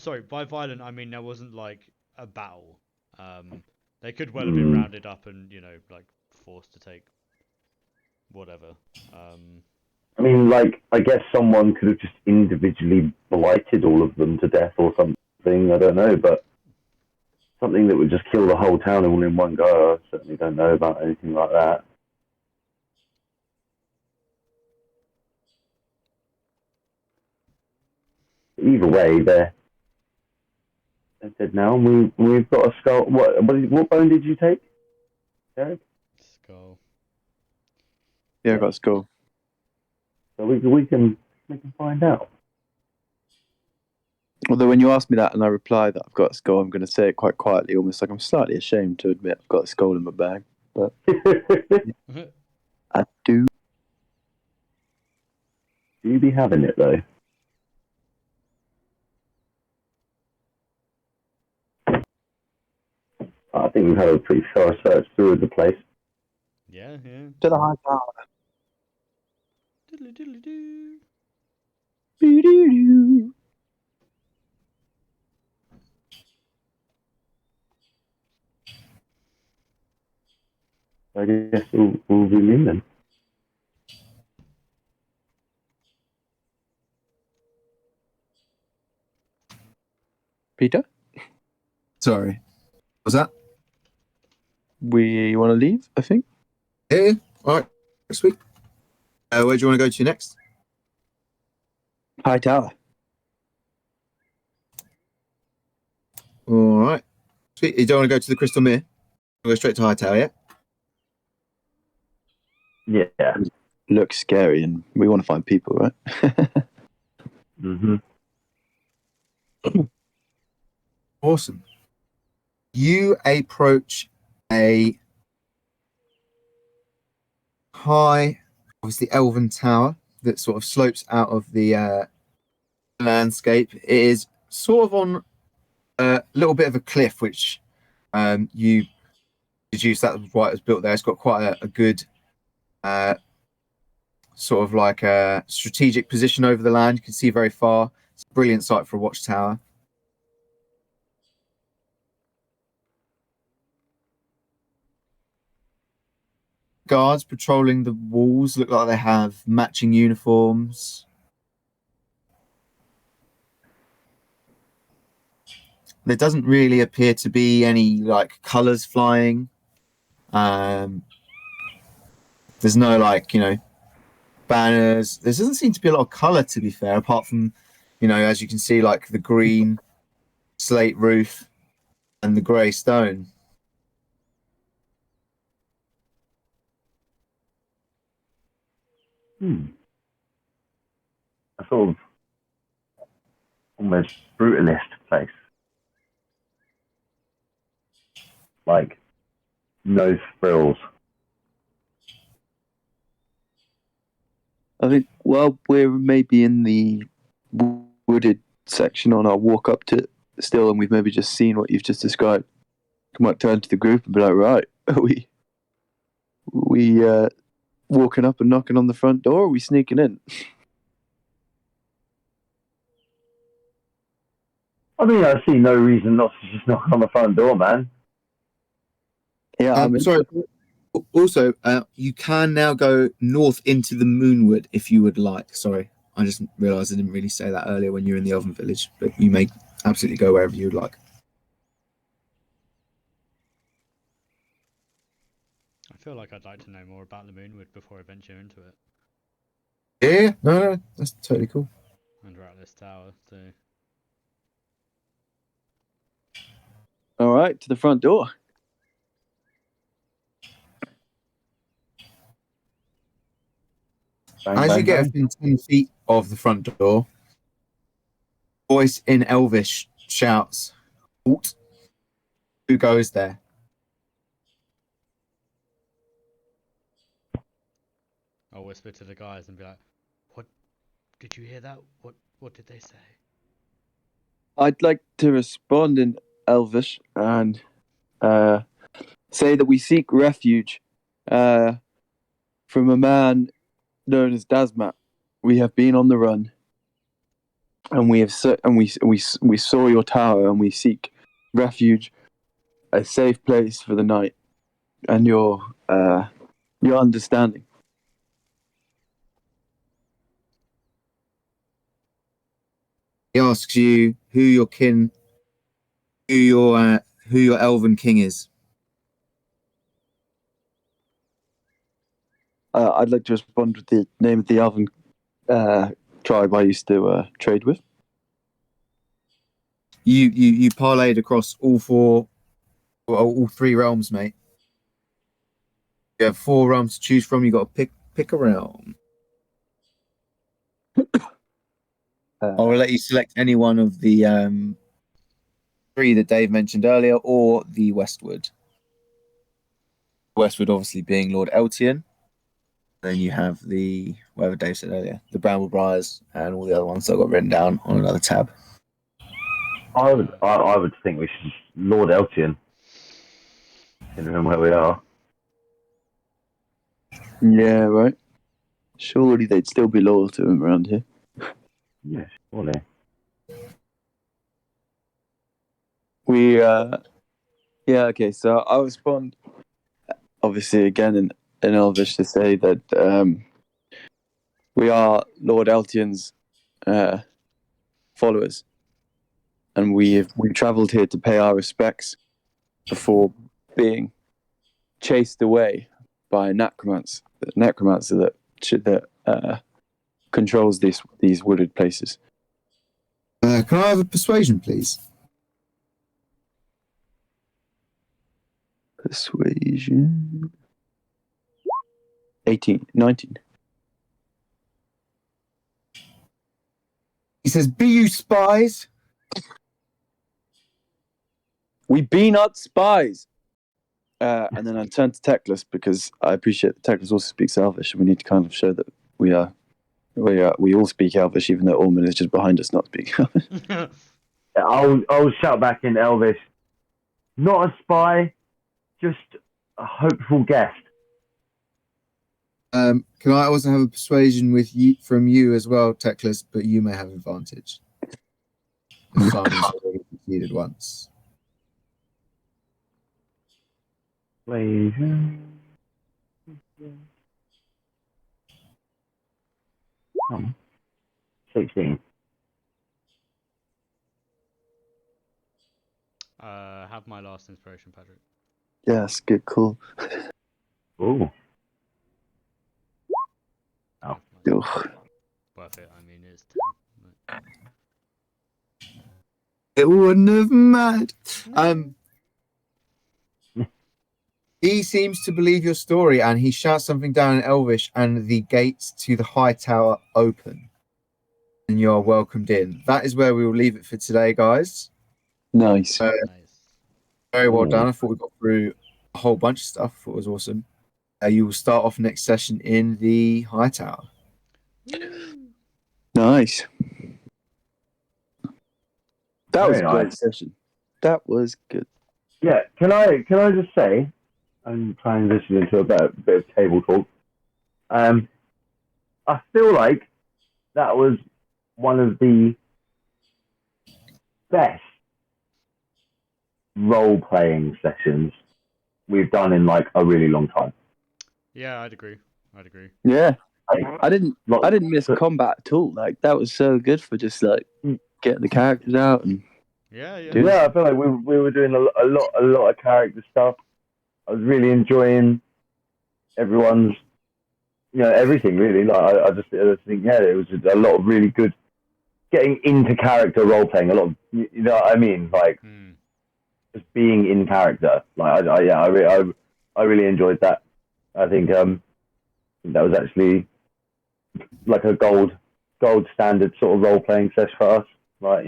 violent, I mean there wasn't like a battle. They could well have been rounded up and like forced to take whatever. I mean, like, I guess someone could have just individually blighted all of them to death or something. I don't know, but something that would just kill the whole town all in one go. I certainly don't know about anything like that. Either way, they're dead now. We've got a skull. What bone did you take, Derek? Skull. Yeah, I got a skull. So we can find out. Although when you ask me that and I reply that I've got a skull, I'm going to say it quite quietly, almost like I'm slightly ashamed to admit I've got a skull in my bag. But I do. Do you be having it though? I think we've had a pretty thorough search through the place. Yeah. To the high tower. Diddly-diddly-doo. Doo-doo-doo. I guess we'll be leaving. Peter, Sorry. Was that? we want to leave, I think. Yeah. All right. Sweet. Where do you want to go to next? High tower. All right. Sweet. You don't want to go to the Crystal Mere? We'll go straight to Hightower, yeah? Yeah. Looks scary and we want to find people, right? Mm-hmm. Awesome. You approach a high, obviously elven tower that sort of slopes out of the landscape. It is sort of on a little bit of a cliff, which you deduce that was why it was built there. It's got quite a good sort of like a strategic position over the land. You can see very far. It's a brilliant site for a watchtower. Guards patrolling the walls look like they have matching uniforms. There doesn't really appear to be any like colors flying. There's no like, banners. There doesn't seem to be a lot of color, to be fair, apart from, as you can see, like the green slate roof and the grey stone. A sort of almost brutalist place. Like, no frills. I think while we're maybe in the wooded section on our walk up to it still, and we've maybe just seen what you've just described, we might turn to the group and be like, right, are we walking up and knocking on the front door, or are we sneaking in? I mean, I see no reason not to just knock on the front door, man. Yeah, I mean, Sorry. Also, you can now go north into the Moonwood if you would like. Sorry, I just realised I didn't really say that earlier when you were in the Elven Village, but you may absolutely go wherever you would like. I feel like I'd like to know more about the Moonwood before I venture into it. Yeah, no, that's totally cool. And we're at this tower, so... all right, to the front door. Bang, As bang, you get bang. within 10 feet of the front door, voice in Elvish shouts, "Halt! Who goes there?" I'll whisper to the guys and be like, "What? Did you hear that? What did they say?" I'd like to respond in Elvish and say that we seek refuge from a man known as Dasmat. We have been on the run, and we saw your tower, and we seek refuge, a safe place for the night, and your understanding. He asks you who your elven king is. I'd like to respond with the name of the Elven tribe I used to trade with. You parlayed across all three realms, mate. You have 4 realms to choose from. You got to pick a realm. I will let you select any one of the 3 that Dave mentioned earlier, or the Westwood. Westwood, obviously, being Lord Eltian. Then you have the whatever Dave said earlier, the Bramblebriars, and all the other ones that I got written down on another tab. I would think we should Lord Eltian. Considering where we are. Yeah, right. Surely they'd still be loyal to him around here. Yes, surely. Okay, so I'll respond, obviously, again in Elvish to say that we are Lord Eltian's followers, and we've travelled here to pay our respects before being chased away by a necromancer that controls these wooded places. Can I have a persuasion, please? Persuasion. 19. He says, "Be you spies? We be not spies. And then I turned to Teclis because I appreciate that Teclis also speaks Elvish, and we need to kind of show that we all speak Elvish, even though Ormond is just behind us not speaking Elvish. I'll shout back in Elvish. Not a spy, just a hopeful guest. Can I also have a persuasion from you as well, Teclis? But you may have advantage. Simon's already succeeded once. Please. 16. Have my last inspiration, Patrick. Yes, good call. Ooh. Ugh. Worth it. I mean, it's 10. It wouldn't have mattered. He seems to believe your story, and he shouts something down in Elvish, and the gates to the high tower open, and you are welcomed in. That is where we will leave it for today, guys. Nice. Nice. Very well done. I thought we got through a whole bunch of stuff. I thought it was awesome. You will start off next session in the high tower. Nice. That was a Very great nice. session. That was good. Yeah, can I just say, I'm transitioning into a bit of table talk. I feel like that was one of the best role-playing sessions we've done in like a really long time. Yeah, I'd agree. Yeah. Like, I didn't miss combat at all. Like that was so good for just like getting the characters out and Yeah. I feel like we were doing a lot of character stuff. I was really enjoying everyone's, everything really. Like I just think, yeah, it was a lot of really good getting into character role playing. A lot of, you know what I mean, like just being in character. Like I really enjoyed that. I think that was actually like a gold standard sort of role playing session for us. Like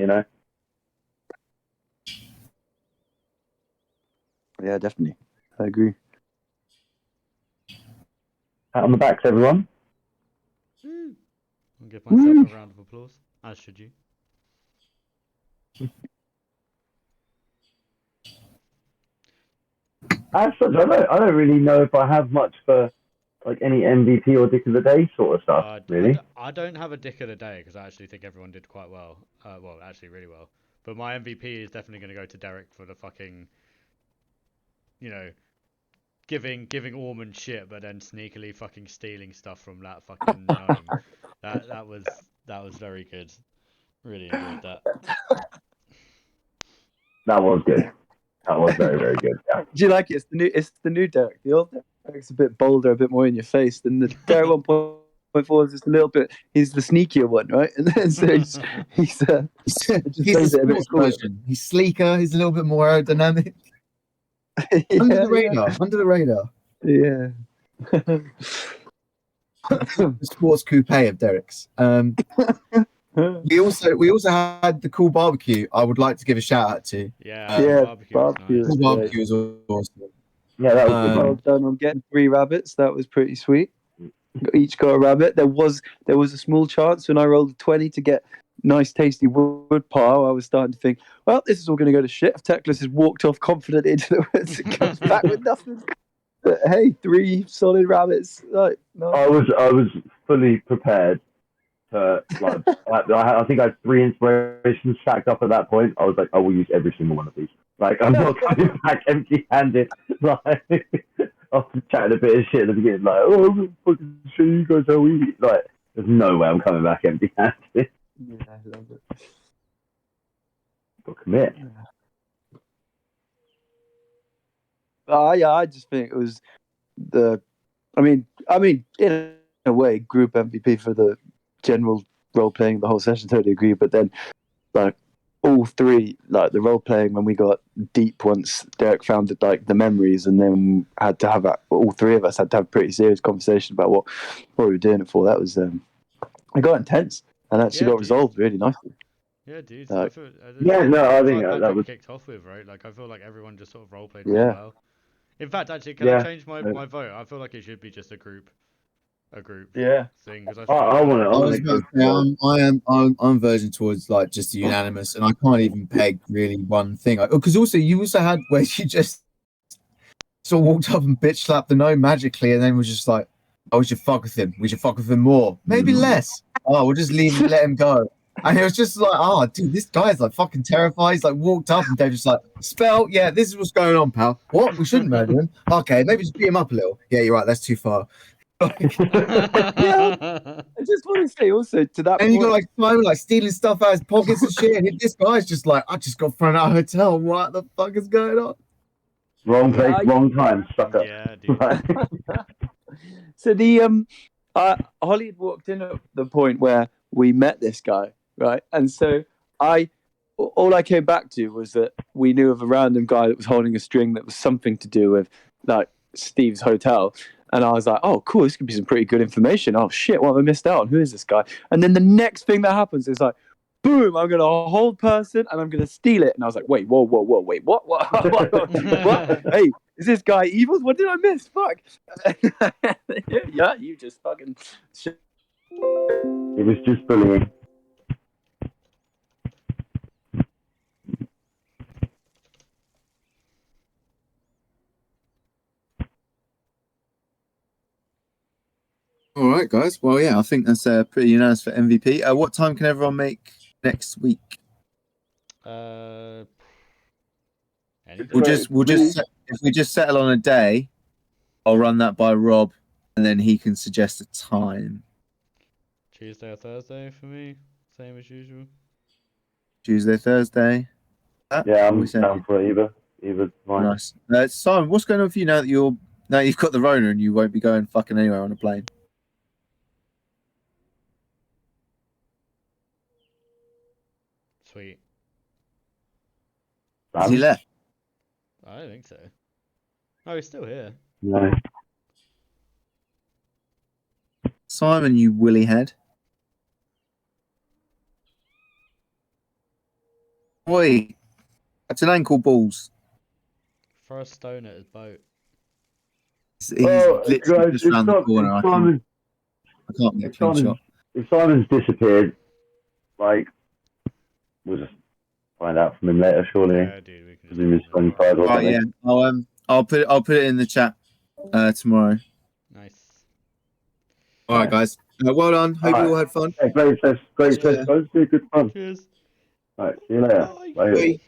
yeah, definitely. I agree. pat on the backs, everyone. I'll give myself a round of applause, as should you. As such, I don't really know if I have much for like any MVP or Dick of the Day sort of stuff. Really, I don't have a Dick of the Day because I actually think everyone did quite well. Well, actually, really well. But my MVP is definitely going to go to Derek for the fucking, giving Ormond shit, but then sneakily fucking stealing stuff from that fucking gnome. That was very good. Really enjoyed that. that was good. That was very, very good. Yeah. Do you like it? It's the new Derek. The old Derek's a bit bolder, a bit more in your face than the Derek 1.4 is just a little bit. He's the sneakier one, right? And then so he's He's the sports version. He's sleeker. He's a little bit more aerodynamic. Under the radar. Yeah. The sports coupe of Derek's. We also had the cool barbecue. I would like to give a shout out to. Yeah, barbecue was nice. Cool barbecue was awesome. Yeah, that was good. Well done on getting 3 rabbits. That was pretty sweet. Each got a rabbit. There was a small chance when I rolled a 20 to get nice tasty wood pile. I was starting to think, well, this is all going to go to shit if Teclis has walked off confidently into the woods and comes back with nothing. But hey, 3 solid rabbits. Like, no. I was fully prepared to like. I think I had 3 inspirations stacked up at that point. I was like, I will use every single one of these. Like, I'm not coming back empty-handed. Like, after chatting a bit of shit at the beginning, like, oh, I'm gonna fucking show you guys how we eat. Like, there's no way I'm coming back empty-handed. Yeah, I love it. Got to commit. Yeah, I just think it was I mean, in a way, group MVP for the general role playing the whole session. Totally agree. But then, like all 3, like the role playing when we got deep once Derek found it, like the memories, and then had to have all 3 of us had to have a pretty serious conversation about what we were doing it for. That was it got intense and actually got resolved really nicely. Yeah, dude. Like, I feel, Yeah, no, I that's think what that Magic was kicked off with, right? Like, I feel like everyone just sort of role played Yeah. really well. In fact, actually, can I yeah. change my vote? I feel like it should be just a group Yeah. thing because I I feel like want I to. was about to say, I'm verging towards like just the unanimous, and I can't even peg really one thing. Because also you also had where you just sort of walked up and bitch slapped the gnome magically, and then was just like, "Oh, we should fuck with him. We should fuck with him more, maybe less. Oh, we'll just leave, let him go." And it was just like, "Oh, dude, this guy's like fucking terrified." He's like walked up, and Dave just like, "Spell, yeah, this is what's going on, pal. What? We shouldn't murder him. Okay, maybe just beat him up a little. Yeah, you're right. That's too far." Yeah. I just want to say also to that And you got point. like Simon like stealing stuff out of his pockets and shit. And this guy's just like, I just got thrown out of a hotel. What the fuck is going on? Wrong place, I- wrong time. Stuck up. Yeah, dude. So Holly had walked in at the point where we met this guy, right? And so all I came back to was that we knew of a random guy that was holding a string that was something to do with like Steve's hotel. And I was like, oh, cool, this could be some pretty good information. Oh shit, what have I missed out on? Who is this guy? And then the next thing that happens is like, boom, I'm gonna hold person and I'm gonna steal it. And I was like, wait, whoa, wait, what? What? Hey, is this guy evil? What did I miss? Fuck. Yeah, you just fucking. It was just bullying. All right, guys. Well, yeah, I think that's pretty unanimous for MVP. What time can everyone make next week? Any We'll day. just if we just settle on a day, I'll run that by Rob, and then he can suggest a time. Tuesday or Thursday for me, same as usual. Tuesday, Thursday. Yeah, I'm down for either. Either's fine. Nice. Simon, what's going on for you now that you've got the Rona and you won't be going fucking anywhere on a plane? Sweet. Has he left? I don't think so. Oh, he's still here. No. Simon, you willy head. Oi, that's an ankle balls. Throw a stone at his boat. He's literally guys, just round the corner. I can't get a clean shot. If Simon's disappeared, like, we'll just find out from him later, surely. Yeah, dude, we can Because he was just 25 or Oh something. yeah, I'll put it in the chat tomorrow. Nice. All right, guys. Well done. Hope you all had fun. Yeah, great test, guys. Yeah. Good fun. Cheers. All right, see you later. Bye. Bye. Bye.